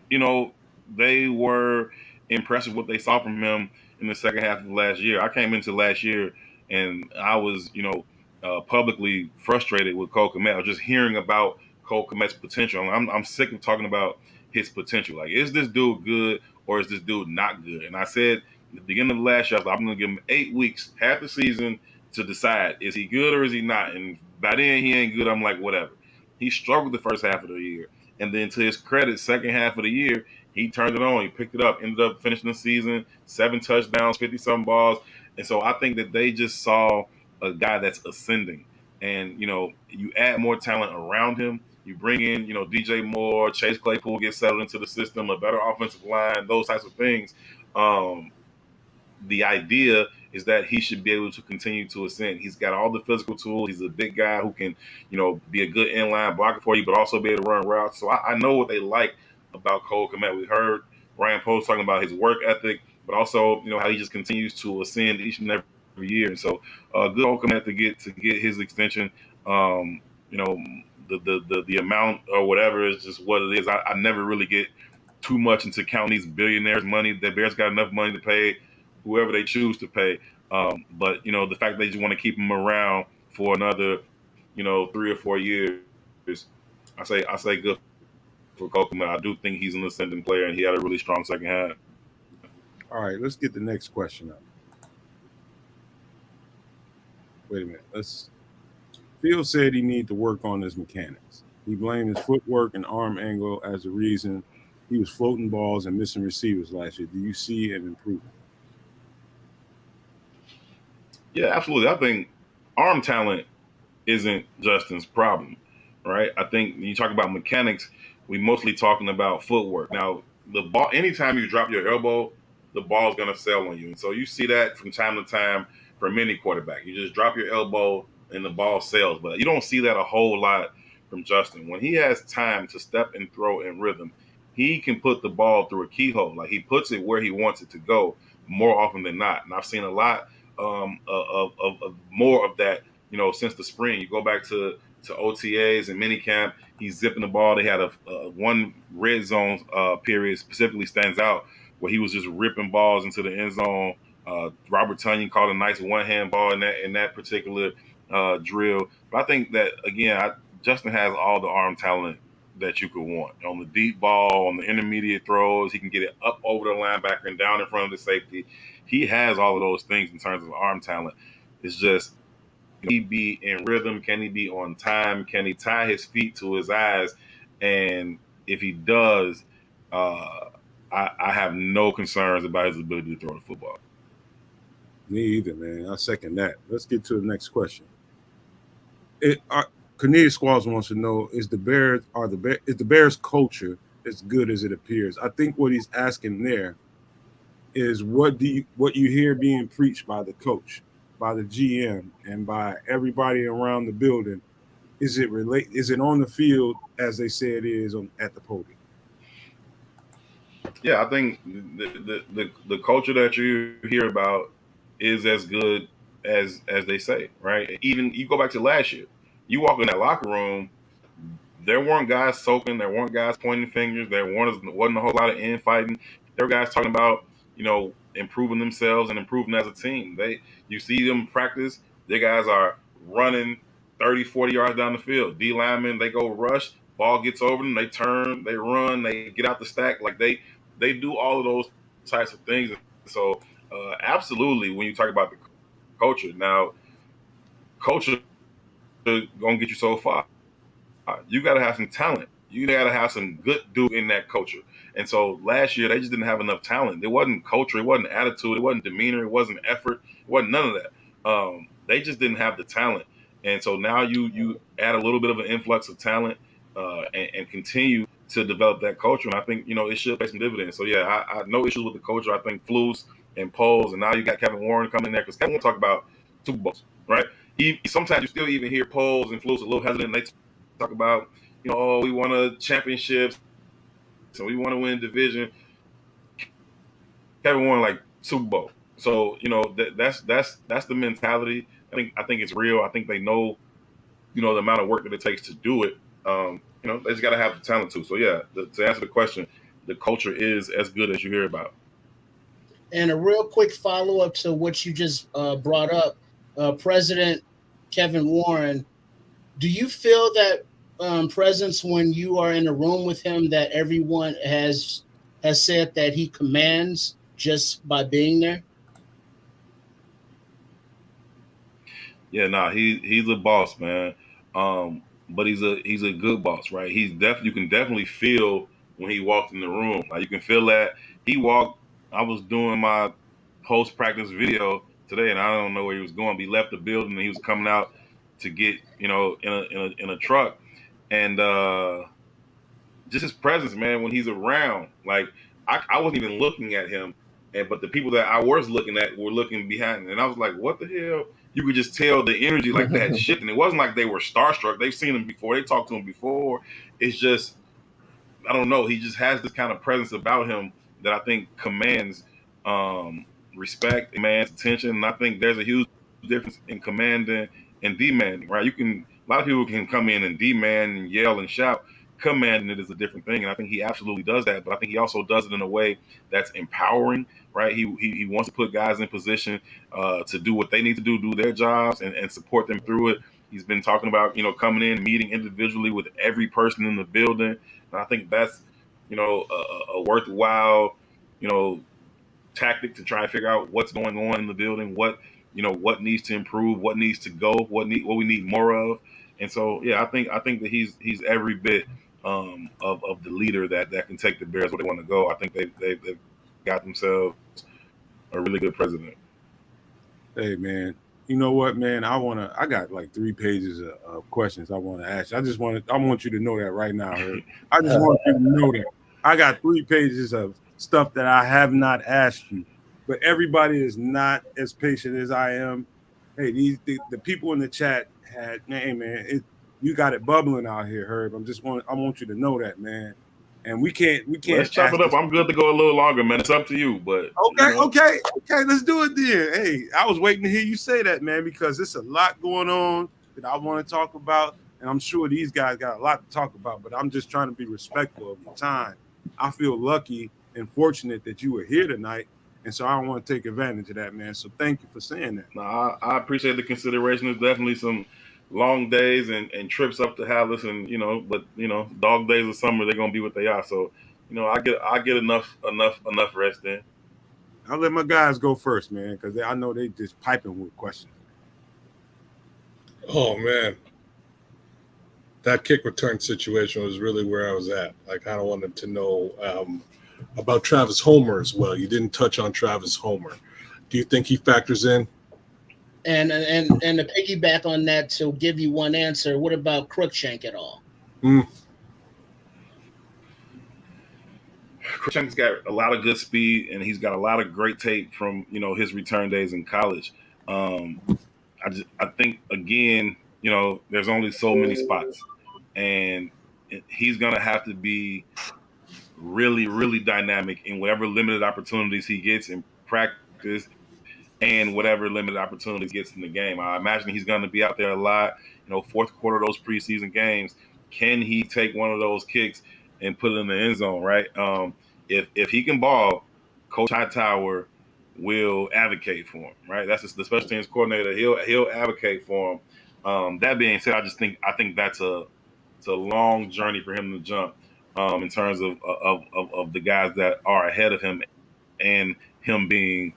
they were impressed with what they saw from him in the second half of last year. I came into last year and I was, publicly frustrated with Cole Kmet. I was just hearing about Cole Kmet's potential. I'm sick of talking about his potential. Like, is this dude good or is this dude not good? And I said at the beginning of last year, I'm going to give him 8 weeks, half the season, to decide, is he good or is he not? And by then, he ain't good. I'm like, whatever. He struggled the first half of the year. And then to his credit, second half of the year, he turned it on. He picked it up, ended up finishing the season, 7 touchdowns, 50-something balls. And so I think that they just saw a guy that's ascending. And, you add more talent around him, You bring in, DJ Moore, Chase Claypool gets settled into the system, a better offensive line, those types of things. The idea is that he should be able to continue to ascend. He's got all the physical tools. He's a big guy who can, be a good inline blocker for you, but also be able to run routes. So I know what they like about Cole Kmet. We heard Ryan Post talking about his work ethic, but also, how he just continues to ascend each and every year. And so, good Cole Kmet to get his extension. The amount or whatever is just what it is. I never really get too much into counting these billionaires' money. The Bears got enough money to pay whoever they choose to pay. But the fact that they just want to keep him around for another, 3 or 4 years, I say good for Kokeman. I do think he's an ascending player, and he had a really strong second half. All right, let's get the next question up. Wait a minute. Phil said he need to work on his mechanics. He blamed his footwork and arm angle as the reason he was floating balls and missing receivers last year. Do you see an improvement? Yeah, absolutely. I think arm talent isn't Justin's problem, right? I think when you talk about mechanics, we mostly talking about footwork. Now, the ball, anytime you drop your elbow, the ball's going to sail on you. And so you see that from time to time from any quarterback. You just drop your elbow and the ball sails. But you don't see that a whole lot from Justin. When he has time to step and throw in rhythm, he can put the ball through a keyhole. Like, he puts it where he wants it to go more often than not. And I've seen a lot of more of that, since the spring. You go back to OTAs and minicamp, he's zipping the ball. They had a one red zone period specifically stands out where he was just ripping balls into the end zone. Robert Tonyan called a nice one-hand ball in that particular drill. But I think that, again, Justin has all the arm talent that you could want. On the deep ball, on the intermediate throws, he can get it up over the linebacker and down in front of the safety. He has all of those things in terms of arm talent. It's just, can he be in rhythm? Can he be on time? Can he tie his feet to his eyes? And if he does, I have no concerns about his ability to throw the football. Me either, man. I second that. Let's get to the next question. Cornelius Squalls wants to know: is the Bears culture as good as it appears? I think what he's asking there is what you hear being preached by the coach, by the GM, and by everybody around the building. Is it on the field as they say it is at the podium? Yeah, I think the culture that you hear about is as good as they say, right? Even you go back to last year, you walk in that locker room, there weren't guys soaking, there weren't guys pointing fingers, there wasn't a whole lot of infighting. There were guys talking about, improving themselves and improving as a team. You see them practice, their guys are running 30, 40 yards down the field. D linemen, they go rush, ball gets over them, they turn, they run, they get out the stack. Like they do all of those types of things. So absolutely, when you talk about the culture, now culture gonna get you so far. You got to have some talent. You got to have some good dude in that culture. And so last year, they just didn't have enough talent. It wasn't culture. It wasn't attitude. It wasn't demeanor. It wasn't effort. It wasn't none of that. They just didn't have the talent. And so now you add a little bit of an influx of talent and continue to develop that culture. And I think, it should pay some dividends. So, yeah, I no issues with the culture. I think Flus and Poles, and now you got Kevin Warren coming in there because Kevin Warren talk about Super Bowls, right? Sometimes you still even hear Poles and Flus a little hesitant. They talk about, we won a championship, so we want to win division. Kevin won like Super Bowl, so that's the mentality. I think it's real. I think they know, the amount of work that it takes to do it. They just got to have the talent too. So yeah, to answer the question, the culture is as good as you hear about. And a real quick follow up to what you just brought up, President Kevin Warren. Do you feel that presence when you are in a room with him that everyone has said that he commands just by being there? Yeah, he's a boss, man. But he's a good boss, right? You can definitely feel when he walked in the room. Like, you can feel that he walked. I was doing my post practice video today, and I don't know where he was going. But he left the building and he was coming out to get, in a truck. and just his presence, man, when he's around. Like I wasn't even looking at him, but the people that I was looking at were looking behind, and I was like, what the hell? You could just tell the energy like that shit, and it wasn't like they were starstruck. They've seen him before. They talked to him before. It's just, I don't know. He just has this kind of presence about him that I think commands respect, commands attention, and I think there's a huge difference in commanding and demanding. Right? A lot of people can come in and demand and yell and shout. Commanding it is a different thing, and I think he absolutely does that. But I think he also does it in a way that's empowering. Right? He wants to put guys in position to do what they need to do their jobs, and support them through it. He's been talking about coming in, meeting individually with every person in the building. And I think that's, a worthwhile, tactic to try and figure out what's going on in the building, what needs to improve, what needs to go, what we need more of. And so, yeah, I think that he's every bit of the leader that can take the Bears where they want to go. I think they've got themselves a really good president. Hey, man. You know what, man? I got like 3 pages of questions I want to ask you. I want you to know that right now, Herb. I just want you to know that. I got 3 pages of stuff that I have not asked you, but everybody is not as patient as I am. Hey, the people in the chat man, you got it bubbling out here, Herb. I want you to know that, man. And we can't Let's chop it up. I'm good to go a little longer, man. It's up to you, but okay. Let's do it then. Hey, I was waiting to hear you say that, man, because there's a lot going on that I want to talk about, and I'm sure these guys got a lot to talk about. But I'm just trying to be respectful of your time. I feel lucky and fortunate that you were here tonight, and so I want to take advantage of that, man. So thank you for saying that. No, I appreciate the consideration. There's definitely some long days and trips up to Hallis, and but dog days of summer, they're gonna be what they are. So I get enough rest in. I'll let my guys go first, man, because I know they just piping with questions. Oh man, that kick return situation was really where I was at. I kind of wanted to know about Travis Homer as well. You didn't touch on Travis Homer. Do you think he factors in? And to piggyback on that, to give you one answer, what about Crookshank at all? Crookshank's got a lot of good speed, and he's got a lot of great tape from his return days in college. I think again, there's only so many spots, and he's gonna have to be really, really dynamic in whatever limited opportunities he gets in practice and whatever limited opportunities gets in the game. I imagine he's going to be out there a lot. Fourth quarter of those preseason games, can he take one of those kicks and put it in the end zone, right? If he can ball, Coach Hightower will advocate for him, right? That's just the special teams coordinator. He'll advocate for him. That being said, I think that's a long journey for him to jump in terms of the guys that are ahead of him, and him being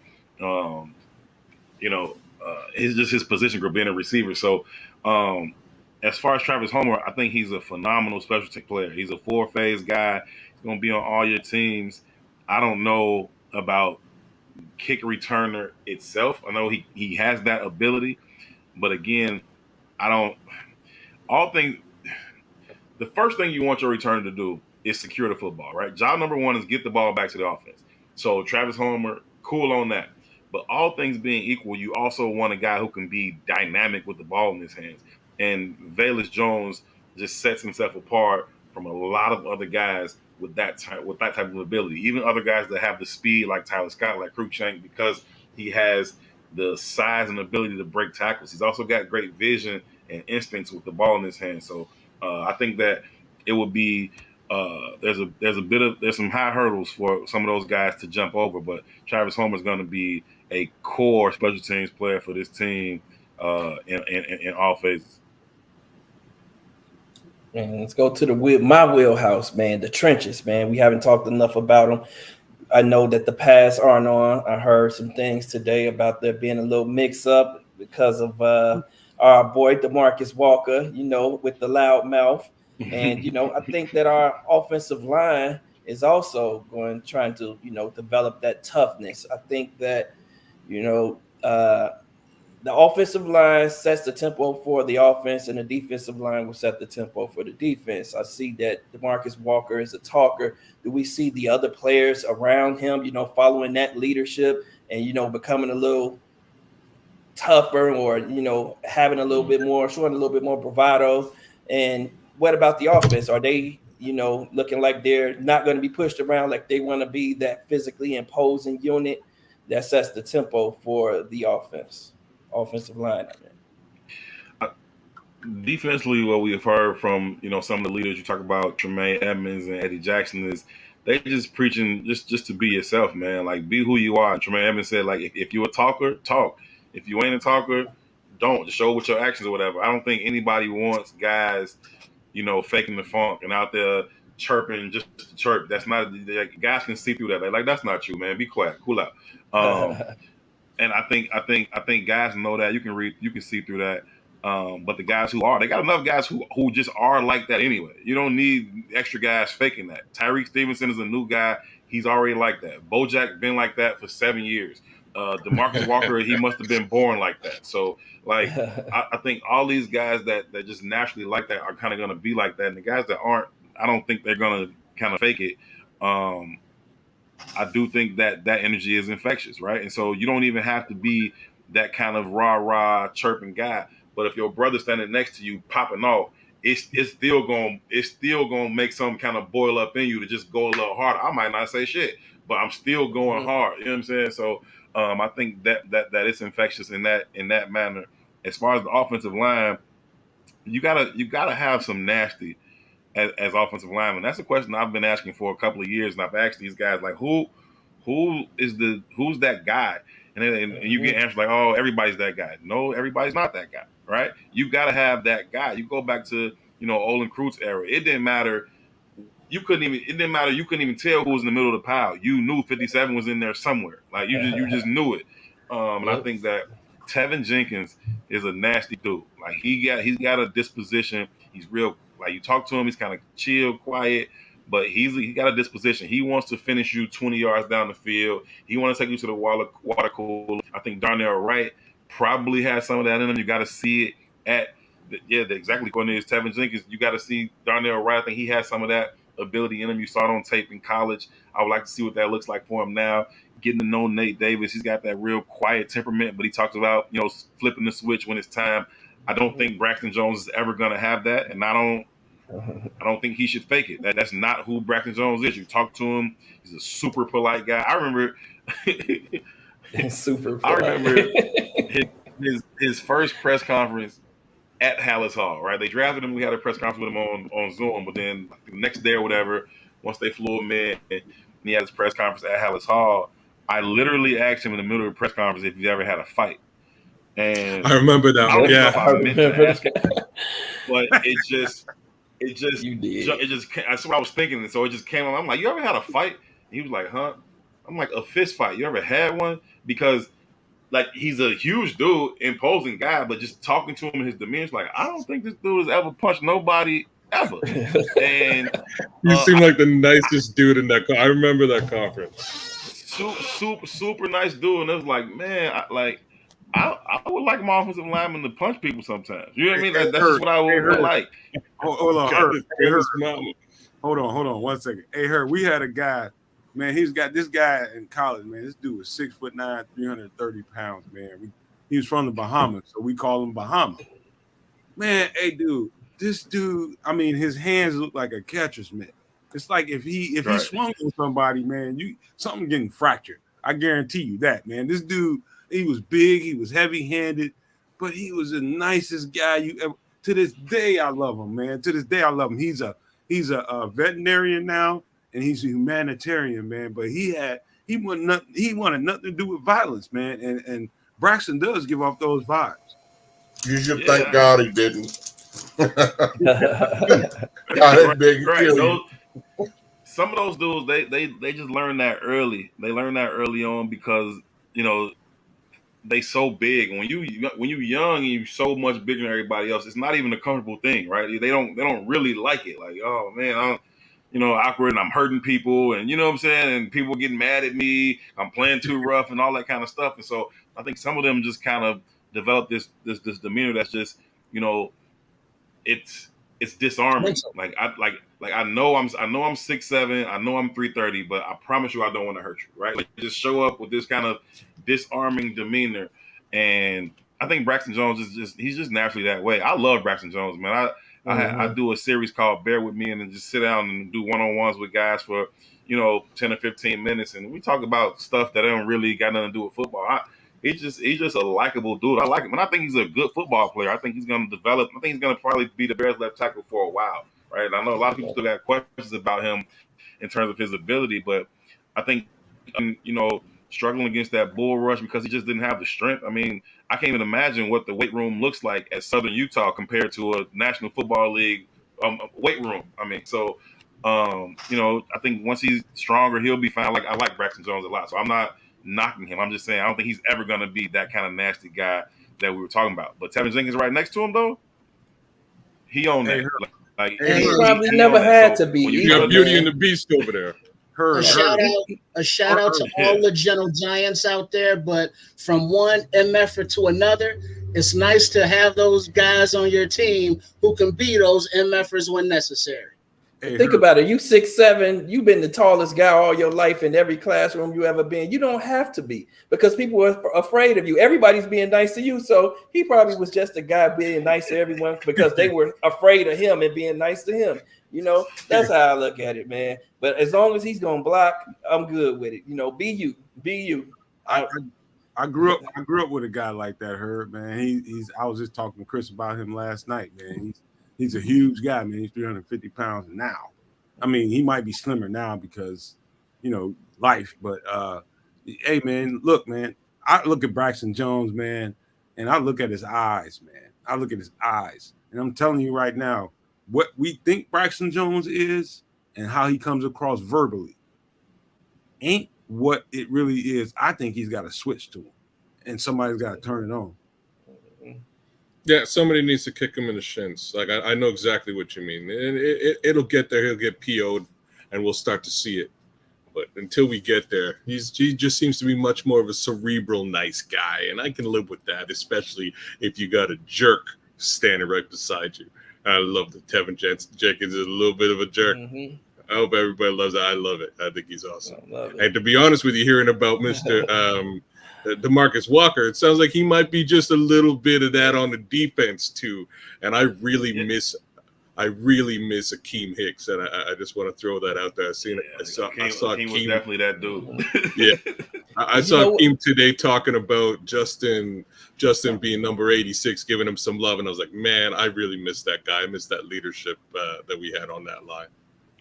his position group, being a receiver. So as far as Travis Homer, I think he's a phenomenal special team player. He's a 4-phase guy. He's going to be on all your teams. I don't know about kick returner itself. I know he has that ability, but again, the first thing you want your returner to do is secure the football, right? Job number 1 is get the ball back to the offense. So Travis Homer, cool on that. But all things being equal, you also want a guy who can be dynamic with the ball in his hands. And Velus Jones just sets himself apart from a lot of other guys with that type of ability. Even other guys that have the speed, like Tyler Scott, like Crookshank, because he has the size and ability to break tackles. He's also got great vision and instincts with the ball in his hands. So I think that it would be there's some high hurdles for some of those guys to jump over, but Travis Homer is going to be a core special teams player for this team in all phases. Man, let's go to my wheelhouse, man. The trenches, man. We haven't talked enough about them. I know that the pads aren't on. I heard some things today about there being a little mix-up because of our boy DeMarcus Walker, with the loud mouth. And, I think that our offensive line is also trying to, develop that toughness. I think that, the offensive line sets the tempo for the offense, and the defensive line will set the tempo for the defense. I see that DeMarcus Walker is a talker. Do we see the other players around him, following that leadership and, becoming a little tougher or, having a little bit more, showing a little bit more bravado? And what about the offense? Are they, looking like they're not going to be pushed around, like they want to be that physically imposing unit that sets the tempo for the offensive line? Defensively, what we have heard from some of the leaders you talk about, Tremaine Edmonds and Eddie Jackson, is they just preaching just to be yourself, man. Like, be who you are. Tremaine Edmonds said, like, if you're a talker, talk. If you ain't a talker, don't. Just show with your actions or whatever. I don't think anybody wants guys, faking the funk and out there chirping just to chirp. That's not, guys can see through that. They're like, that's not you, man. Be quiet, cool out. And I think guys know that. You can see through that. But the guys they got enough guys who just are like that anyway. You don't need extra guys faking that. Tyreek Stevenson is a new guy. He's already like that. Bojack been like that for 7 years. DeMarcus Walker, he must have been born like that. So, like, I think all these guys that just naturally like that are kind of going to be like that. And the guys that aren't, I don't think they're going to kind of fake it. I do think that energy is infectious, right? And so you don't even have to be that kind of rah-rah chirping guy. But if your brother standing next to you popping off, it's still gonna make some kind of boil up in you to just go a little harder. I might not say shit, but I'm still going hard. You know what I'm saying? So I think that it's infectious in that manner. As far as the offensive line, you gotta have some nasty as offensive linemen. That's a question I've been asking for a couple of years, and I've asked these guys, like, who's that guy? And you get answers like, oh, everybody's that guy. No, everybody's not that guy, right? You got to have that guy. You go back to Olin Krut's era. It didn't matter. You couldn't even tell who was in the middle of the pile. You knew 57 was in there somewhere. Like, you just knew it. And I think that Tevin Jenkins is a nasty dude. Like, he's got a disposition. He's real. Like, you talk to him, he's kind of chill, quiet, but he got a disposition. He wants to finish you 20 yards down the field. He wants to take you to the water cooler. I think Darnell Wright probably has some of that in him. You got to see it exactly according to Tevin Jenkins. You got to see Darnell Wright. I think he has some of that ability in him. You saw it on tape in college. I would like to see what that looks like for him now. Getting to know Nate Davis, he's got that real quiet temperament, but he talks about flipping the switch when it's time. I don't think Braxton Jones is ever going to have that, and I don't think he should fake it. That's not who Braxton Jones is. You talk to him; he's a super polite guy. I remember super polite. I remember his first press conference at Hallis Hall. Right, they drafted him. We had a press conference with him on Zoom, but then the next day or whatever, once they flew him in, and he had his press conference at Hallis Hall. I literally asked him in the middle of the press conference if he ever had a fight. And I remember that. I don't know Yeah, if I meant to ask him, but it just you did. that's what I was thinking. And so it just came on. I'm like, you ever had a fight? And he was like, huh? I'm like, a fist fight. You ever had one? Because, like, he's a huge dude, imposing guy, but just talking to him in his demeanor, like, I don't think this dude has ever punched nobody ever. And you seem like the nicest dude in that. I remember that conference. Super nice dude. And it was like, man, I would like my offensive lineman to punch people sometimes. You know what I mean? That's just what I would like. Hold on, hold on 1 second. Hey, Herb, we had a guy, man. He's got this guy in college, man. This dude was 6'9", 330 pounds, man. He was from the Bahamas, so we call him Bahama. Man, hey, dude, this dude. I mean, his hands look like a catcher's mitt. It's like if he swung on somebody, man, something getting fractured. I guarantee you that, man. This dude. He was big, he was heavy-handed, but he was the nicest guy you ever. To this day, I love him, man. To this day, I love him. He's a veterinarian now, and he's a humanitarian, man. But he wanted nothing to do with violence, man. And Braxton does give off those vibes. You should thank God he didn't. God, big right. Some of those dudes, they just learn that early. They learn that early on because they so big. When you young and you so much bigger than everybody else, it's not even a comfortable thing, right? They don't really like it. Like, oh man, I'm awkward and I'm hurting people, and you know what I'm saying, and people getting mad at me. I'm playing too rough and all that kind of stuff. And so I think some of them just kind of developed this demeanor that's just, you know, it's disarming. Mental. I know I'm 6'7", I know I'm 330, but I promise you I don't want to hurt you, right? Like, just show up with this kind of disarming demeanor, and I think Braxton Jones he's just naturally that way. I love Braxton Jones, man. I do a series called Bear With Me, and then just sit down and do one-on-ones with guys for, 10 or 15 minutes, and we talk about stuff that don't really got nothing to do with football. He's just a likable dude. I like him, and I think he's a good football player. I think he's going to develop. I think he's going to probably be the Bears' left tackle for a while, right? And I know a lot of people still got questions about him in terms of his ability, but I think, struggling against that bull rush because he just didn't have the strength. I mean, I can't even imagine what the weight room looks like at Southern Utah compared to a National Football League weight room. I mean, so I think once he's stronger, he'll be fine. I like Braxton Jones a lot, so I'm not knocking him. I'm just saying I don't think he's ever going to be that kind of nasty guy that we were talking about. But Tevin Jenkins right next to him, though, he owned that. He probably never had to be. You got Beauty and the Beast over there. A shout out to all the gentle giants out there, but from one mf'er to another, it's nice to have those guys on your team who can be those mf'ers when necessary. Think about it. You 6'7", you've been the tallest guy all your life in every classroom you ever been. You don't have to be, because people are afraid of you. Everybody's being nice to you, so he probably was just a guy being nice to everyone because they were afraid of him and being nice to him. That's how I look at it, man. But as long as he's gonna block, I'm good with it. Be you. I grew up with a guy like that, Herb, man. I was just talking to Chris about him last night, man. He's a huge guy, man. He's 350 pounds now. I mean, he might be slimmer now because, life. But, hey, man, look, man. I look at Braxton Jones, man, and I look at his eyes, man. And I'm telling you right now, what we think Braxton Jones is and how he comes across verbally ain't what it really is. I think he's got a switch to him, and somebody's got to turn it on. Yeah, somebody needs to kick him in the shins. Like, I know exactly what you mean. And it'll get there. He'll get PO'd, and we'll start to see it. But until we get there, he just seems to be much more of a cerebral, nice guy. And I can live with that, especially if you got a jerk standing right beside you. I love that Tevin Jenkins is a little bit of a jerk. Mm-hmm. I hope everybody loves it. I love it. I think he's awesome. And to be honest with you, hearing about Mr. DeMarcus Walker, it sounds like he might be just a little bit of that on the defense too. And I really miss Akeem Hicks, and I just want to throw that out there. I saw Akeem was definitely that dude. Yeah, I saw Akeem today talking about Justin being number 86, giving him some love, and I was like, man, I really miss that guy. I miss that leadership that we had on that line.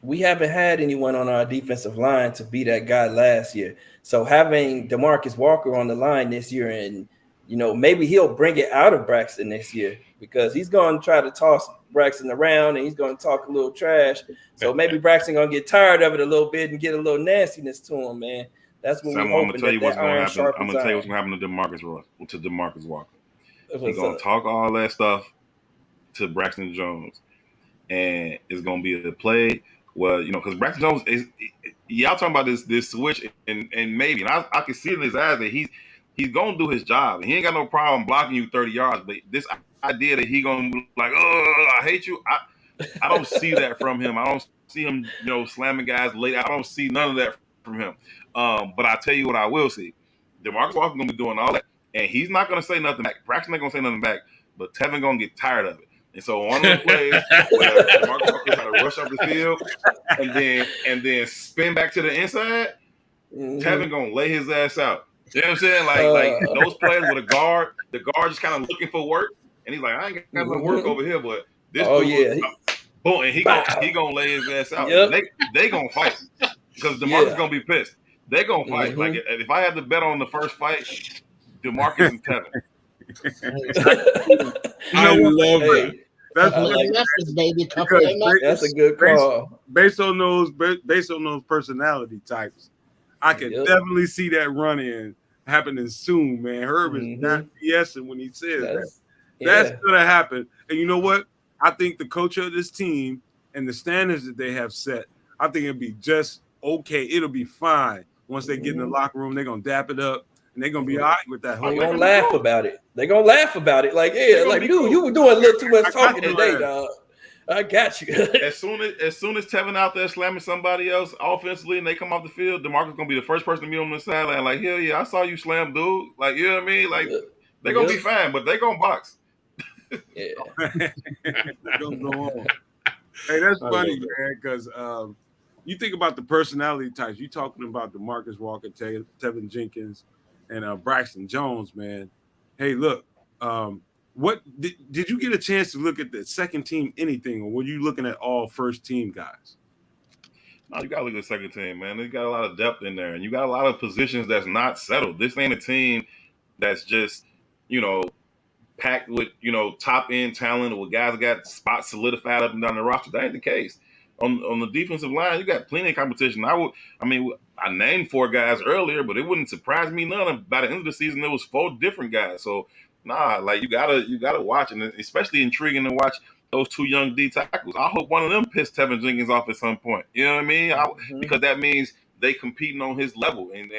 We haven't had anyone on our defensive line to be that guy last year. So having DeMarcus Walker on the line this year, and maybe he'll bring it out of Braxton this year, because he's going to try to toss Braxton around and he's going to talk a little trash. So maybe Braxton going to get tired of it a little bit and get a little nastiness to him, man. That's what we're hoping. I'm going to tell you what's going to happen. I'm going to tell you what's going to happen to DeMarcus Walker. He's going to talk all that stuff to Braxton Jones, and it's going to be a play. Well, because Braxton Jones is, y'all talking about this switch, and maybe, and I can see it in his eyes that he's gonna do his job, and he ain't got no problem blocking you 30 yards. But this idea that he gonna be like, oh, I hate you, I don't see that from him. I don't see him, slamming guys late. I don't see none of that from him. But I tell you what, I will see. DeMarcus Walker gonna be doing all that, and he's not gonna say nothing back. Braxton ain't gonna say nothing back, but Tevin gonna get tired of it. And so on those plays where DeMarcus Walker got to rush up the field and then spin back to the inside, Tevin gonna lay his ass out. You know what I'm saying? Like those plays with the guard just kind of looking for work, and he's like, I ain't got no work over here, but this boom, and he gonna lay his ass out. Yep. They gonna fight because DeMarcus gonna be pissed. They gonna fight. Like if I had to bet on the first fight, DeMarcus and Tevin. I love it. That's a good call. Based on those personality types, I can definitely see that run in happening soon, man. Herb is not BSing when he says that. That's gonna happen. And you know what? I think the culture of this team and the standards that they have set, I think it'll be just okay. It'll be fine. Once they get in the locker room, they're gonna dap it up. and they're gonna be all right with that whole. They're gonna laugh about it. They're gonna laugh about it. Like, yeah, like, dude, you were doing a little too much talking today, dog. I got you. as soon as Tevin out there slamming somebody else offensively and they come off the field, DeMarcus gonna be the first person to be on the sideline. Like, hell yeah, I saw you slam, dude. Like, you know what I mean? Like, they're gonna be fine, but they gonna box. Yeah. Don't go on. Hey, that's funny, man, because you think about the personality types. You talking about DeMarcus Walker, Tevin Jenkins, and Braxton Jones, man. Hey, look, what did you get a chance to look at the second team anything, or were you looking at all first team guys? No, you gotta look at the second team, man. You got a lot of depth in there, and you got a lot of positions that's not settled. This ain't a team that's just, packed with, top end talent or guys that got spots solidified up and down the roster. That ain't the case. On the defensive line, you got plenty of competition. I named 4 guys earlier, but it wouldn't surprise me none. By the end of the season, there was 4 different guys. So you gotta watch, and especially intriguing to watch those 2 young D tackles. I hope one of them pissed Tevin Jenkins off at some point. You know what I mean? Because that means they competing on his level, and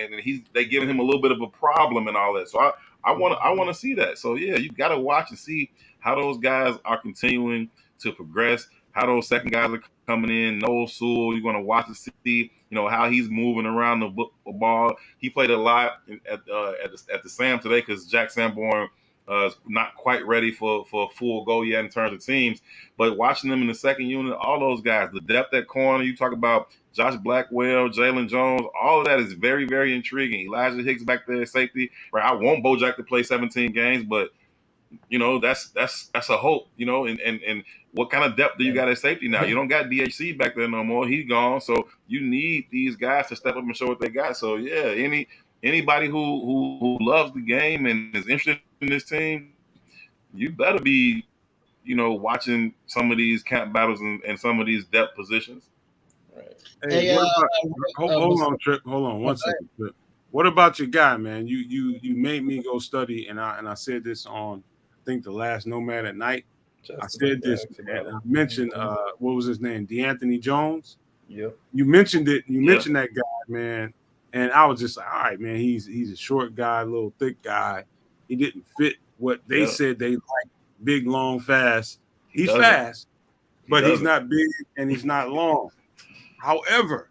they giving him a little bit of a problem and all that. So I want to see that. So yeah, you got to watch and see how those guys are continuing to progress, how those second guys are coming in. Noah Sewell, you're going to watch and see, how he's moving around the ball. He played a lot at the Sam today because Jack Sanborn is not quite ready for a full go yet in terms of teams. But watching them in the second unit, all those guys, the depth at corner, you talk about Josh Blackwell, Jalen Jones, all of that is very, very intriguing. Elijah Hicks back there at safety. Right, I want Bojack to play 17 games, but that's a hope, and what kind of depth do you got at safety now? You don't got DHC back there no more. He's gone. So you need these guys to step up and show what they got. So yeah, anybody who loves the game and is interested in this team, you better be, watching some of these camp battles and some of these depth positions. Right. Hey, hold on, Trip. Hold on one second, Trip. What about your guy, man? You made me go study, and I said this on, I think, the last Nomad at Night. I said this, and I mentioned what was his name, DeAnthony Jones. Yep. You mentioned it. You mentioned that guy, man, and I was just like, all right, man. He's a short guy, a little thick guy. He didn't fit what they said they like. Big, long, fast. He's fast, but he's not big and he's not long. However,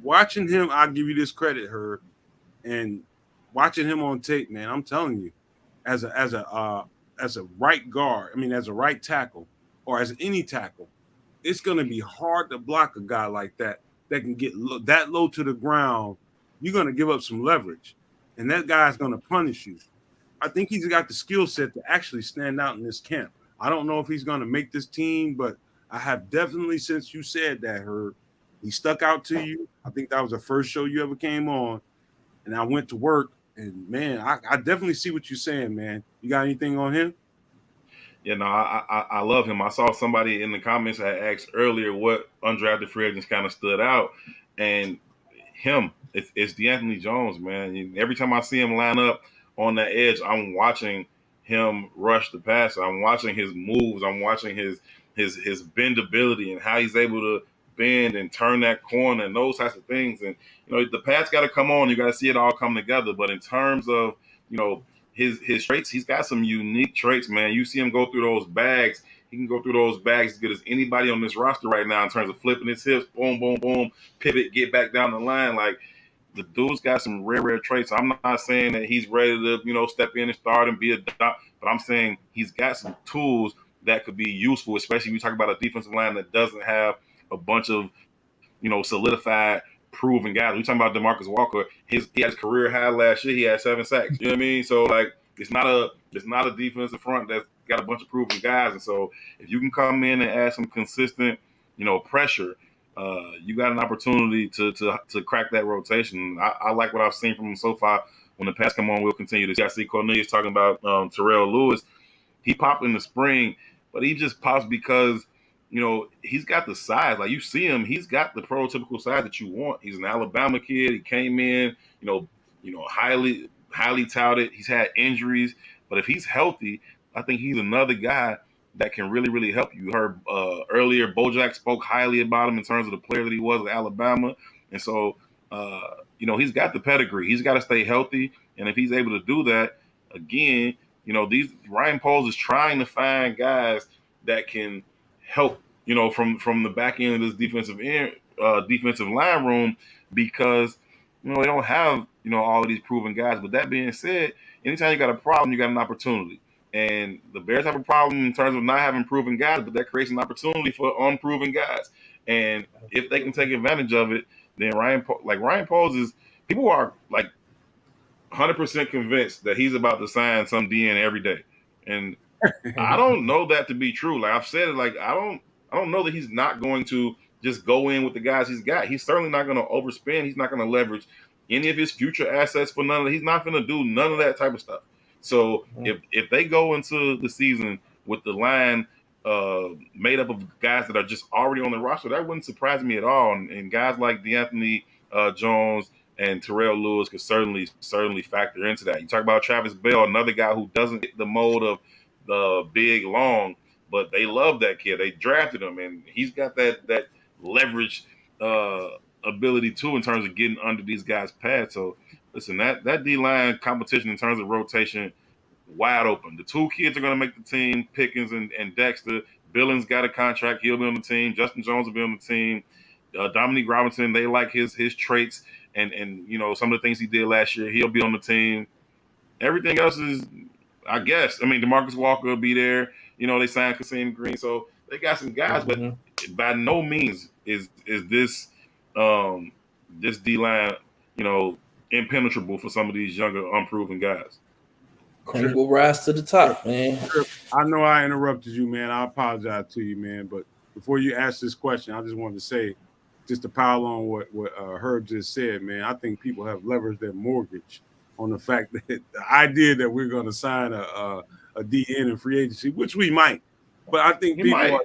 watching him, I'll give you this credit, Herb, and watching him on tape, man, I'm telling you, as a right guard, as a right tackle, or as any tackle, it's going to be hard to block a guy like that can get that low to the ground. You're going to give up some leverage, and that guy's going to punish you. I think he's got the skill set to actually stand out in this camp. I don't know if he's going to make this team, but I have definitely, since you said that, Herb, he stuck out to you. I think that was the first show you ever came on, and I went to work, and man, I definitely see what you're saying, man. You got anything on him? Yeah, no, I love him. I saw somebody in the comments that asked earlier what undrafted free agents kind of stood out, and it's DeAnthony Jones, man. Every time I see him line up on the edge, I'm watching him rush the passer. I'm watching his moves. I'm watching his bendability and how he's able to bend and turn that corner and those types of things. And the pass got to come on. You got to see it all come together. But in terms of his traits, he's got some unique traits, man. You see him go through those bags. He can go through those bags as good as anybody on this roster right now in terms of flipping his hips, boom, boom, boom, pivot, get back down the line. Like, the dude's got some rare traits. I'm not saying that he's ready to, step in and start and be a doc, but I'm saying he's got some tools that could be useful, especially when you talk about a defensive line that doesn't have a bunch of, solidified, proven guys. We're talking about DeMarcus Walker. He had his career high last year. He had 7 sacks. You know what I mean? So, like, it's not a defensive front that's got a bunch of proven guys. And so if you can come in and add some consistent, pressure, you got an opportunity to crack that rotation. I like what I've seen from him so far. When the pass come on, we'll continue to see. I see Cornelius talking about Terrell Lewis. He popped in the spring, but he just pops because, he's got the size. Like, you see him, he's got the prototypical size that you want. He's an Alabama kid. He came in, highly touted. He's had injuries, but if he's healthy, I think he's another guy that can really, really help you. You heard earlier, Bojack spoke highly about him in terms of the player that he was at Alabama. And so he's got the pedigree. He's got to stay healthy, and if he's able to do that, again, these Ryan Poles is trying to find guys that can help, from the back end of this defensive line room, because they don't have all of these proven guys. But that being said, anytime you got a problem, you got an opportunity. And the Bears have a problem in terms of not having proven guys, but that creates an opportunity for unproven guys. And if they can take advantage of it, then Ryan Poles is, people are like 100% convinced that he's about to sign some DN every day. And I don't know that to be true. Like I've said it, like I don't know that he's not going to just go in with the guys he's got. He's certainly not going to overspend. He's not going to leverage any of his future assets for none of that. He's not going to do none of that type of stuff. So if they go into the season with the line made up of guys that are just already on the roster, that wouldn't surprise me at all. And guys like DeAnthony Jones and Terrell Lewis could certainly factor into that. You talk about Travis Bell, another guy who doesn't get the mold of the big, long, but they love that kid. They drafted him, and he's got that leverage ability too in terms of getting under these guys' pads. So listen, that D-line competition in terms of rotation, wide open. The two kids are going to make the team, Pickens and Dexter. Billings got a contract. He'll be on the team. Justin Jones will be on the team. Dominique Robinson, they like his traits and some of the things he did last year. He'll be on the team. Everything else is, I guess. I mean, DeMarcus Walker will be there. They signed Kasim Green, so they got some guys, but by no means is this this D line, impenetrable for some of these younger, unproven guys. Cream will rise to the top, man. I know I interrupted you, man. I apologize to you, man. But before you ask this question, I just wanted to say, just to pile on what Herb just said, man. I think people have leveraged their mortgage on the fact that the idea that we're going to sign a DN in free agency, which we might. But I think people are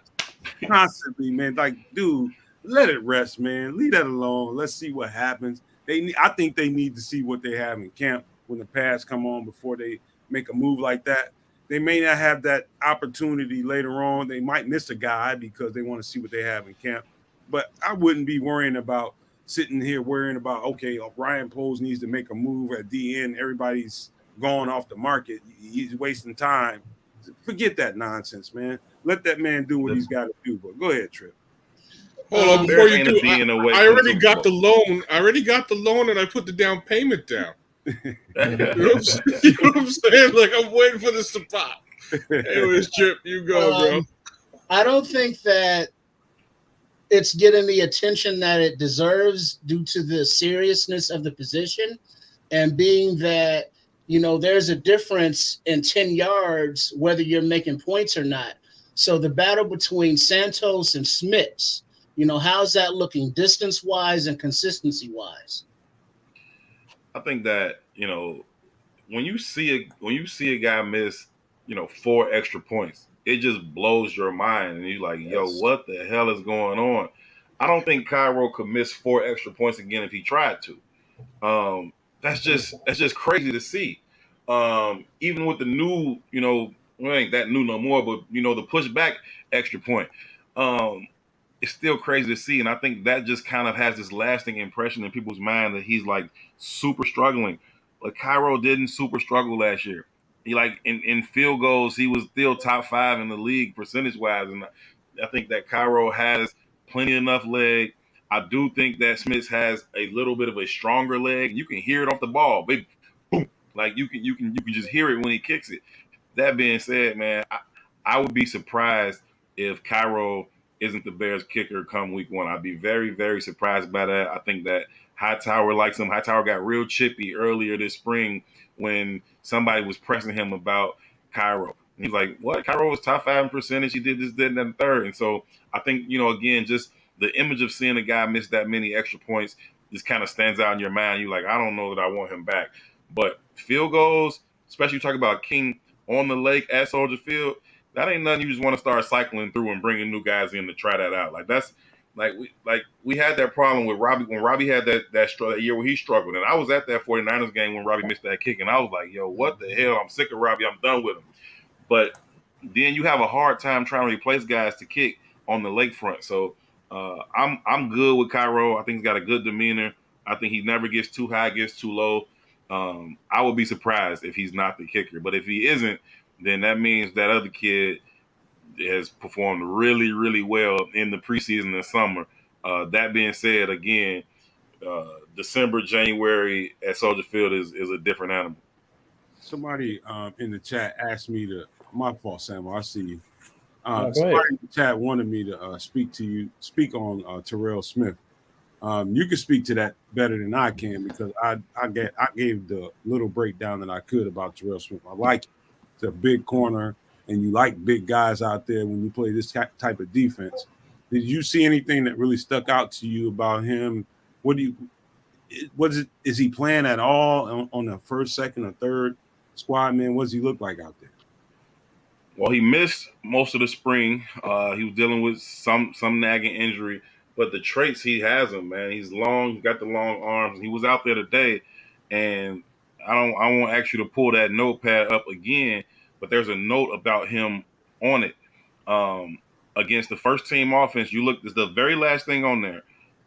constantly, man, like, dude, let it rest, man. Leave that alone. Let's see what happens. I think they need to see what they have in camp when the pads come on before they make a move like that. They may not have that opportunity later on. They might miss a guy because they want to see what they have in camp. But I wouldn't be sitting here worrying about, okay, Ryan Poles needs to make a move at DN. Everybody's gone off the market. He's wasting time. Forget that nonsense, man. Let that man do what he's got to do. But go ahead, Trip. Hold on, before you do, I already got the loan. I already got the loan, and I put the down payment down. You know what I'm saying? Like, I'm waiting for this to pop. Anyways, Chip, you go, bro. I don't think that it's getting the attention that it deserves due to the seriousness of the position, and being that, there's a difference in 10 yards whether you're making points or not. So the battle between Santos and Smits, how's that looking distance-wise and consistency-wise? I think that, when you see a guy miss, 4 extra points, it just blows your mind. And you're like, yo, what the hell is going on? I don't think Cairo could miss 4 extra points again if he tried to. That's just crazy to see. Even with the new, well, ain't that new no more, but, the pushback extra point. It's still crazy to see. And I think that just kind of has this lasting impression in people's mind that he's like super struggling. But Cairo didn't super struggle last year. He like in field goals, he was still top 5 in the league percentage wise. And I think that Cairo has plenty enough leg. I do think that Smith has a little bit of a stronger leg. You can hear it off the ball. Big boom. Like you can just hear it when he kicks it. That being said, man, I would be surprised if Cairo isn't the Bears kicker come week 1. I'd be very, very surprised by that. I think that Hightower likes him. Hightower got real chippy earlier this spring when somebody was pressing him about Cairo. And he's like, what? Cairo was top 5 in percentage. He did this, did that, and third. And so I think, again, just the image of seeing a guy miss that many extra points just kind of stands out in your mind. You're like, I don't know that I want him back. But field goals, especially you talk about King on the lake at Soldier Field, that ain't nothing you just want to start cycling through and bringing new guys in to try that out. Like that's we had that problem with Robbie when Robbie had that year where he struggled. And I was at that 49ers game when Robbie missed that kick, and I was like, yo, what the hell? I'm sick of Robbie. I'm done with him. But then you have a hard time trying to replace guys to kick on the lakefront. So I'm good with Cairo. I think he's got a good demeanor. I think he never gets too high, gets too low. I would be surprised if he's not the kicker. But if he isn't, then that means that other kid has performed really, really well in the preseason and summer. That being said, again, December, January at Soldier Field is a different animal. Somebody in the chat asked me to. My fault, Samuel. I see you. No, go Somebody ahead. in the chat wanted me to speak on Terrell Smith. You can speak to that better than I can because I gave the little breakdown that I could about Terrell Smith. I like it. It's a big corner, and you like big guys out there when you play this type of defense. Did you see anything that really stuck out to you about him? What do you? Is he playing at all on the first, second, or third squad? Man, what does he look like out there? Well, he missed most of the spring. He was dealing with some nagging injury, but the traits he has him, man. He's long, got the long arms. He was out there today, and I won't ask you to pull that notepad up again, but there's a note about him on it. Um, Against the first team offense, you look. It's the very last thing on there.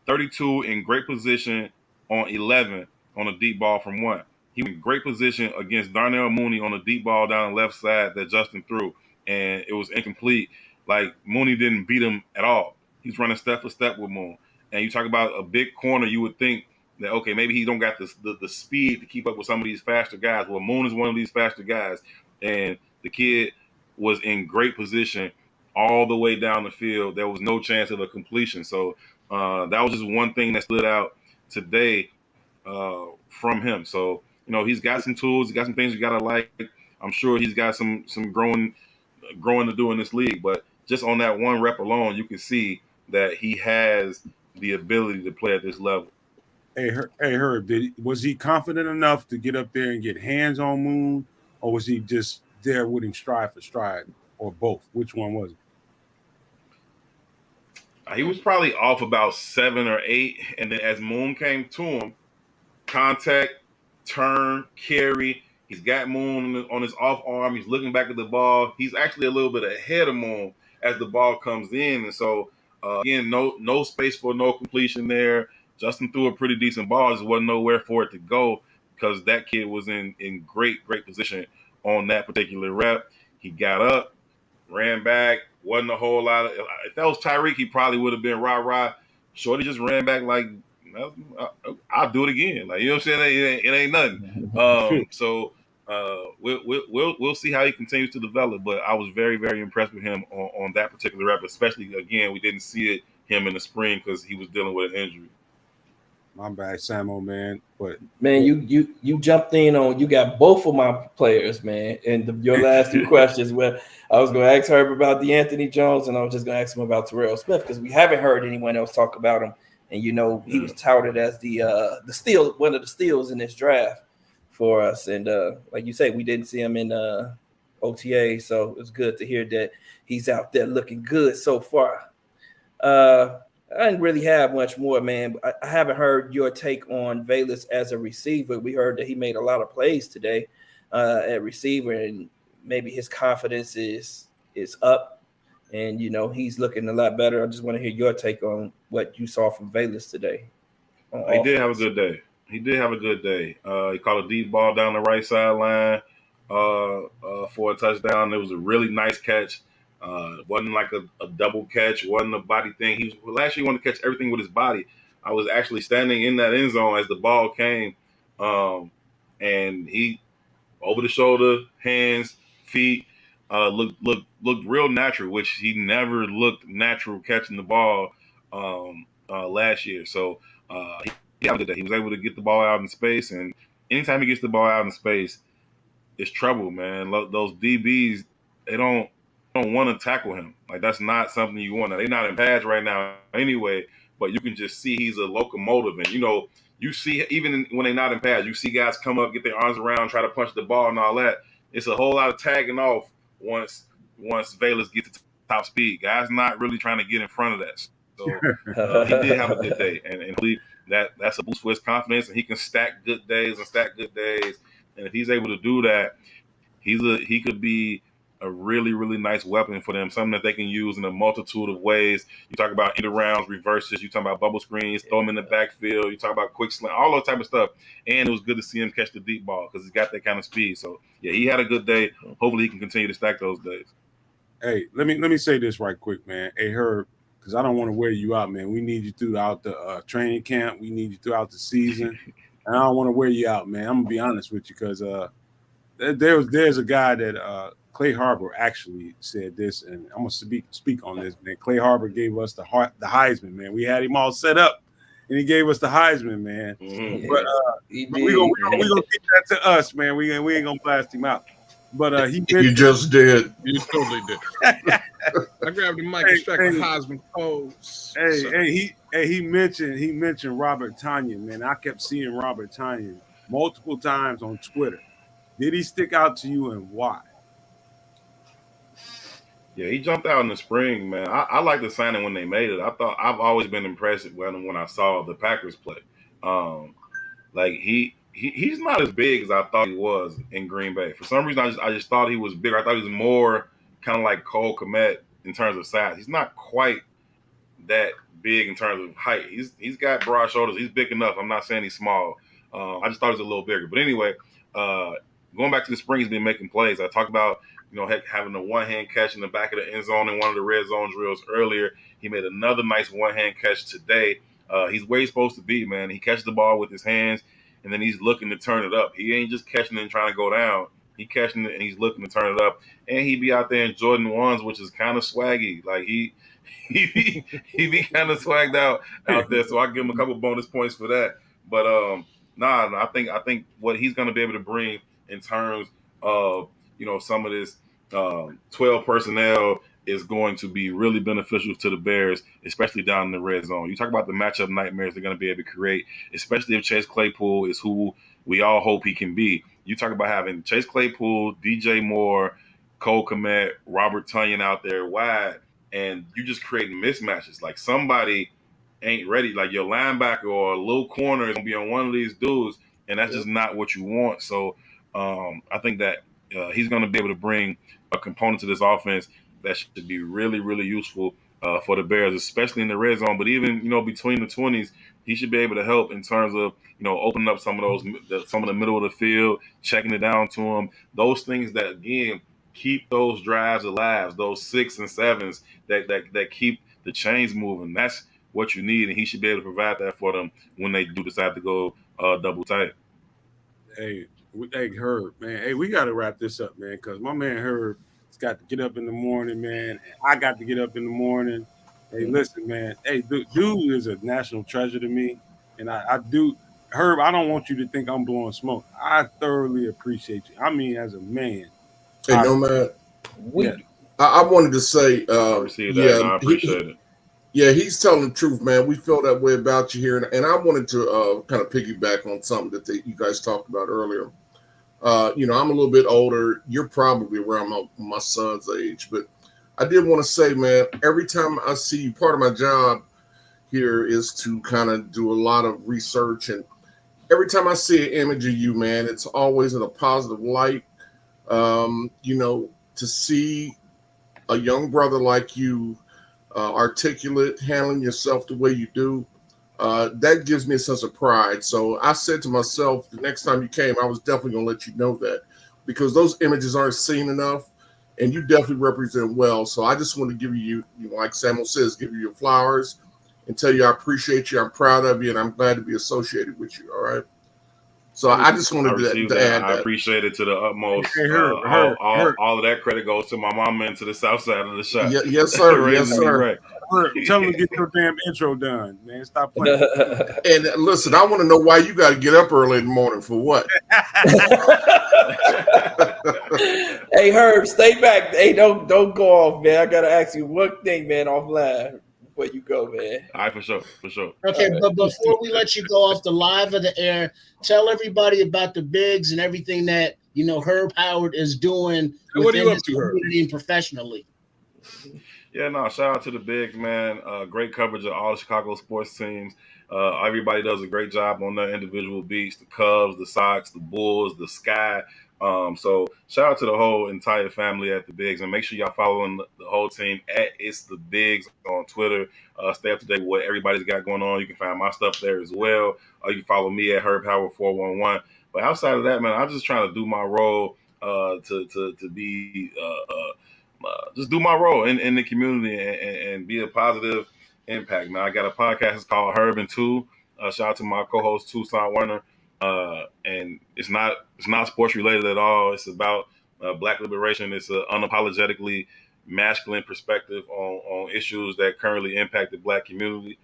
32 in great position on 11 on a deep ball from one. He was in great position against Darnell Mooney on a deep ball down the left side that Justin threw, and it was incomplete. Like, Mooney didn't beat him at all. He's running step for step with Moon. And you talk about a big corner, you would think that, okay, maybe he don't got the speed to keep up with some of these faster guys. Well, Moon is one of these faster guys, and the kid was in great position all the way down the field. There was no chance of a completion. So that was just one thing that stood out today from him. So, he's got some tools. He's got some things you got to like. I'm sure he's got some growing to do in this league. But just on that one rep alone, you can see that he has the ability to play at this level. Hey, Herb, was he confident enough to get up there and get hands on Moon, or was he just there with him stride for stride, or both? Which one was it? He was probably off about 7 or 8, and then as Moon came to him, contact, turn, carry. He's got Moon on his off arm. He's looking back at the ball. He's actually a little bit ahead of Moon as the ball comes in. And so, again, no space for no completion there. Justin threw a pretty decent ball. Just wasn't nowhere for it to go because that kid was in great position on that particular rep. He got up, ran back. Wasn't a whole lot of. If that was Tyreek, he probably would have been rah-rah. Shorty just ran back like, I'll do it again. Like, you know what I'm saying? It ain't nothing. So we'll see how he continues to develop. But I was very, very impressed with him on that particular rep. Especially, again, we didn't see him in the spring because he was dealing with an injury. My bad, Samo, man. But Man, you jumped in on. You got both of my players, man. And your last two questions, where I was going to ask Herb about DeAnthony Jones, and I was just going to ask him about Terrell Smith because we haven't heard anyone else talk about him. And he was touted as the steal, one of the steals in this draft for us. And like you say, we didn't see him in OTA, so it's good to hear that he's out there looking good so far. I didn't really have much more, man. I haven't heard your take on Velus as a receiver. We heard that he made a lot of plays today at receiver, and maybe his confidence is up, and he's looking a lot better. I just want to hear your take on what you saw from Velus today. He did have a good day. He caught a deep ball down the right sideline for a touchdown. It was a really nice catch. Wasn't like a double catch, wasn't a body thing. Last year he wanted to catch everything with his body. I was actually standing in that end zone as the ball came, and he over the shoulder, hands, feet, looked real natural, which he never looked natural catching the ball last year. So he had a good day. He was able to get the ball out in space, and anytime he gets the ball out in space, it's trouble, man. Those DBs, they don't want to tackle him. Like, that's not something you want. They're not in pads right now anyway, but you can just see he's a locomotive. And, you see, even when they're not in pads, you see guys come up, get their arms around, try to punch the ball and all that. It's a whole lot of tagging off once Velus gets to top speed. Guys not really trying to get in front of that. So he did have a good day. And I believe that's a boost for his confidence, and he can stack good days. And if he's able to do that, he could be a really, really nice weapon for them, something that they can use in a multitude of ways. You talk about end arounds, reverses, you talk about bubble screens, throw them in the backfield, you talk about quick slant, all those type of stuff. And it was good to see him catch the deep ball because he's got that kind of speed. So yeah, he had a good day. Hopefully he can continue to stack those days. Hey, let me say this right quick, man. Hey, Herb, because I don't want to wear you out, man. We need you throughout the training camp. We need you throughout the season. And I don't want to wear you out, man. I'm gonna be honest with you because there's a guy that Clay Harbor actually said this, and I'm gonna speak on this, man. Clay Harbor gave us the Heisman, man. We had him all set up, and he gave us the Heisman, man. Mm-hmm. But He we gonna did. keep that to us, man. We ain't gonna blast him out. But he You just did. You totally did. I grabbed the mic and struck the Heisman pose. He mentioned Robert Tonyan, man. I kept seeing Robert Tonyan multiple times on Twitter. Did he stick out to you, and why? Yeah, he jumped out in the spring, man. I like the signing when they made it. I've always been impressed when I saw the Packers play. Like he's not as big as I thought he was in Green Bay. For some reason, I just thought he was bigger. I thought he was more kind of like Cole Kmet in terms of size. He's not quite that big in terms of height. He's got broad shoulders. He's big enough. I'm not saying he's small. I just thought he was a little bigger. But anyway, going back to the spring, he's been making plays. I talked about having a one-hand catch in the back of the end zone in one of the red zone drills earlier. He made another nice one-hand catch today. He's where he's supposed to be, man. He catches the ball with his hands, and then he's looking to turn it up. He ain't just catching it and trying to go down. He catching it and he's looking to turn it up. And he be out there in Jordan 1s, which is kind of swaggy. Like he be kind of swagged out there. So I give him a couple bonus points for that. But I think what he's going to be able to bring in terms of some of this 12 personnel is going to be really beneficial to the Bears, especially down in the red zone. You talk about the matchup nightmares they're going to be able to create, especially if Chase Claypool is who we all hope he can be. You talk about having Chase Claypool, DJ Moore, Cole Kmet, Robert Tonyan out there wide, and you just creating mismatches. Like somebody ain't ready, like your linebacker or a little corner is going to be on one of these dudes, and that's just not what you want. So I think that he's going to be able to bring a component to this offense that should be really, really useful for the Bears, especially in the red zone. But even between the 20s, he should be able to help in terms of opening up some of the middle of the field, checking it down to him. Those things that again keep those drives alive, those 6 and 7s that keep the chains moving. That's what you need, and he should be able to provide that for them when they do decide to go double tight. Hey, Herb, man. Hey, we got to wrap this up, man, because my man Herb has got to get up in the morning, man. And I got to get up in the morning. Hey, listen, man. Hey, dude is a national treasure to me, and I do. Herb, I don't want you to think I'm blowing smoke. I thoroughly appreciate you. I mean, as a man. Hey, Nomad. Yeah. I wanted to say, I received that, and I appreciate it. Yeah, he's telling the truth, man. We feel that way about you here, and I wanted to kind of piggyback on something that you guys talked about earlier. I'm a little bit older. You're probably around my son's age, but I did want to say, man, every time I see you, part of my job here is to kind of do a lot of research, and every time I see an image of you, man, it's always in a positive light. To see a young brother like you, articulate, handling yourself the way you do, that gives me a sense of pride. So I said to myself, the next time you came, I was definitely going to let you know that, because those images aren't seen enough, and you definitely represent well. So I just want to give you, like Samuel says, give you your flowers and tell you I appreciate you, I'm proud of you, and I'm glad to be associated with you. All right. So I just wanted to add that. I appreciate it to the utmost. Hey, all of that credit goes to my mama and to the south side of the shop. Yes, sir. Yes, sir. Right. Tell him to get your damn intro done, man. Stop playing. And listen, I want to know why you got to get up early in the morning for what? Hey, Herb, stay back. Hey, don't go off, man. I gotta ask you one thing, man, offline before you go, man. All right, for sure. Okay, but before we let you go off the live of the air, tell everybody about the bigs and everything that Herb Howard is doing within his community and professionally. Yeah, no, shout out to the bigs, man. Great coverage of all the Chicago sports teams. Everybody does a great job on their individual beats. The Cubs, the Sox, the Bulls, the Sky. So shout out to the whole entire family at the Bigs, and make sure y'all following the whole team at It's the Bigs on Twitter. Stay up to date with what everybody's got going on. You can find my stuff there as well. You can follow me at Herb Howard 411. But outside of that, man, I'm just trying to do my role to be just do my role in the community and be a positive impact. Man, I got a podcast. It's called Herb and Two. Shout out to my co-host Tucson Werner. And it's not sports related at all. It's about Black liberation. It's an unapologetically masculine perspective on issues that currently impact the Black community.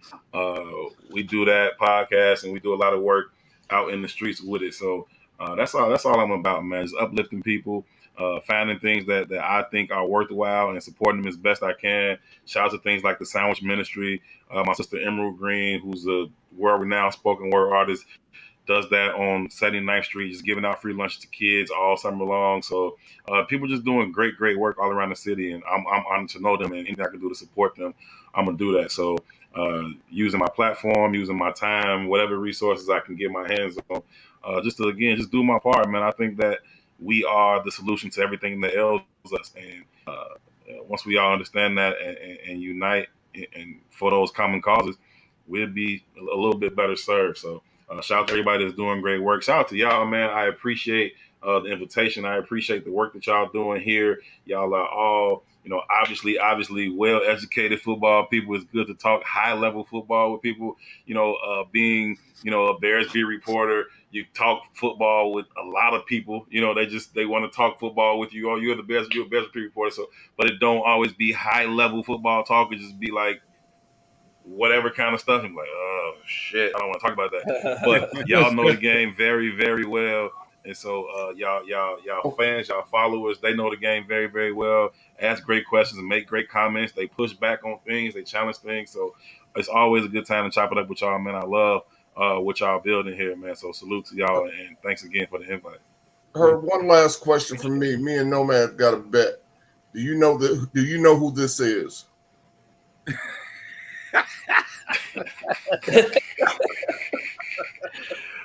We do that podcast, and we do a lot of work out in the streets with it. So that's all I'm about, man. Just uplifting people, finding things that I think are worthwhile and supporting them as best I can. Shout out to things like the Sandwich Ministry. My sister Emerald Green, who's a world-renowned spoken word artist, does that on 79th Street, just giving out free lunch to kids all summer long. So people just doing great work all around the city, and I'm honored to know them, and anything I can do to support them, I'm gonna do that. So using my platform, using my time, whatever resources I can get my hands on, just do my part, man. I think that we are the solution to everything that ails us, and once we all understand that and unite and for those common causes, we'll be a little bit better served. So shout out to everybody that's doing great work. Shout out to y'all, man. I appreciate the invitation. I appreciate the work that y'all doing here. Y'all are all, obviously well-educated football people. It's good to talk high-level football with people. Being, a Bears beat reporter, you talk football with a lot of people. They want to talk football with you. Oh, you're a Bears beat reporter. So, but it don't always be high-level football talk. It just be like whatever kind of stuff. I'm like, oh shit, I don't want to talk about that. But y'all know the game very, very well, and so y'all fans, y'all followers, they know the game very, very well. Ask great questions and make great comments. They push back on things, they challenge things. So it's always a good time to chop it up with y'all, man. I love what y'all building here, man. So salute to y'all, and thanks again for the invite. Herb, one last question from me. Me and Nomad got a bet. Do you know who this is?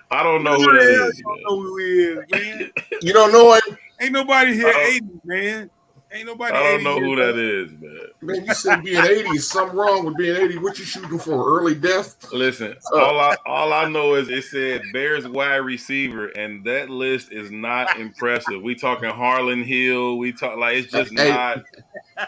I don't know who that is. I don't know who he is, man. You don't know him? Ain't nobody here 80, man. Ain't nobody. I don't know who that is, man. Man, you said being 80 is something wrong with being 80. What you shooting for? Early death? Listen, all I know is it said Bears wide receiver, and that list is not impressive. We talking Harlan Hill. We talk like it's just not.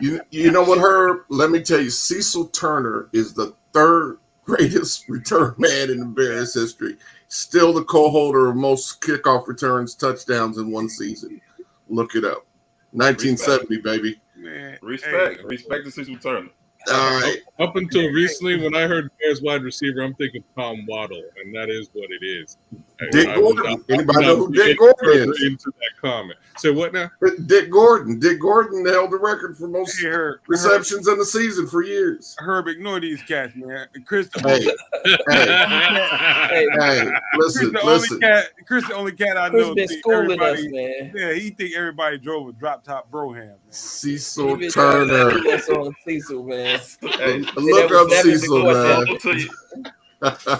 You know what, Herb? Let me tell you, Cecil Turner is the third greatest return man in the Bears history. Still the co-holder of most kickoff returns, touchdowns in one season. Look it up. 1970, baby. Man, Respect to Cecil Turner. All right. Up until recently, when I heard Bears wide receiver, I'm thinking Tom Waddle, and that is what it is. Dick Gordon. Anybody know who Dick Gordon is? Into that comment. So what now? Dick Gordon. Dick Gordon held the record for most receptions in the season for years. Herb, ignore these cats, man. Chris, hey, listen. Chris, the only cat I Chris know. Been schooling us, man. Yeah, he think everybody drove a drop top Broham. Man. Cecil Turner. Cecil, man. Hey, look up Cecil, man.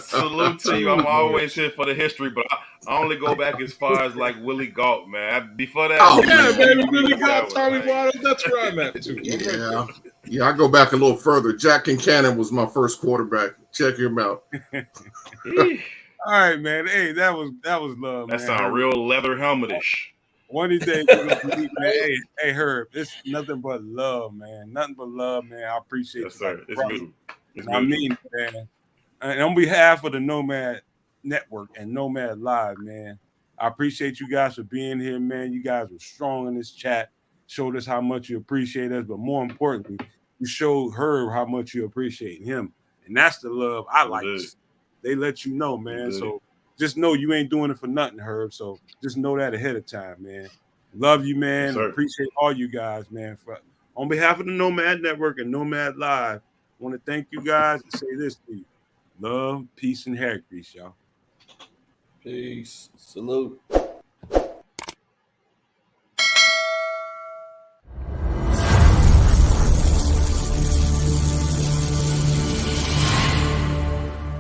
Salute to you. I'm always here for the history, but I only go back as far as like Willie Gault, man. Before that, man, Willie Gault, Tommy Waddle, that's where I'm at too. Yeah, I go back a little further. Jack Kincannon was my first quarterback. Check him out. All right, man. Hey, that was love. That sound real leather helmetish. One of these days, we're gonna meet, man. Hey, Herb, it's nothing but love, man. Nothing but love, man. I appreciate it. Sir. It's beautiful. I mean, man. And on behalf of the Nomad Network and Nomad Live, man, I appreciate you guys for being here, man. You guys were strong in this chat, showed us how much you appreciate us, but more importantly, you showed Herb how much you appreciate him. And that's the love I like. They let you know, man. So just know you ain't doing it for nothing, Herb. So just know that ahead of time, man. Love you, man. Yes, appreciate all you guys, man. On behalf of the Nomad Network and Nomad Live, I want to thank you guys and say this to you. Love, peace, and hair grease, y'all. Peace. Salute.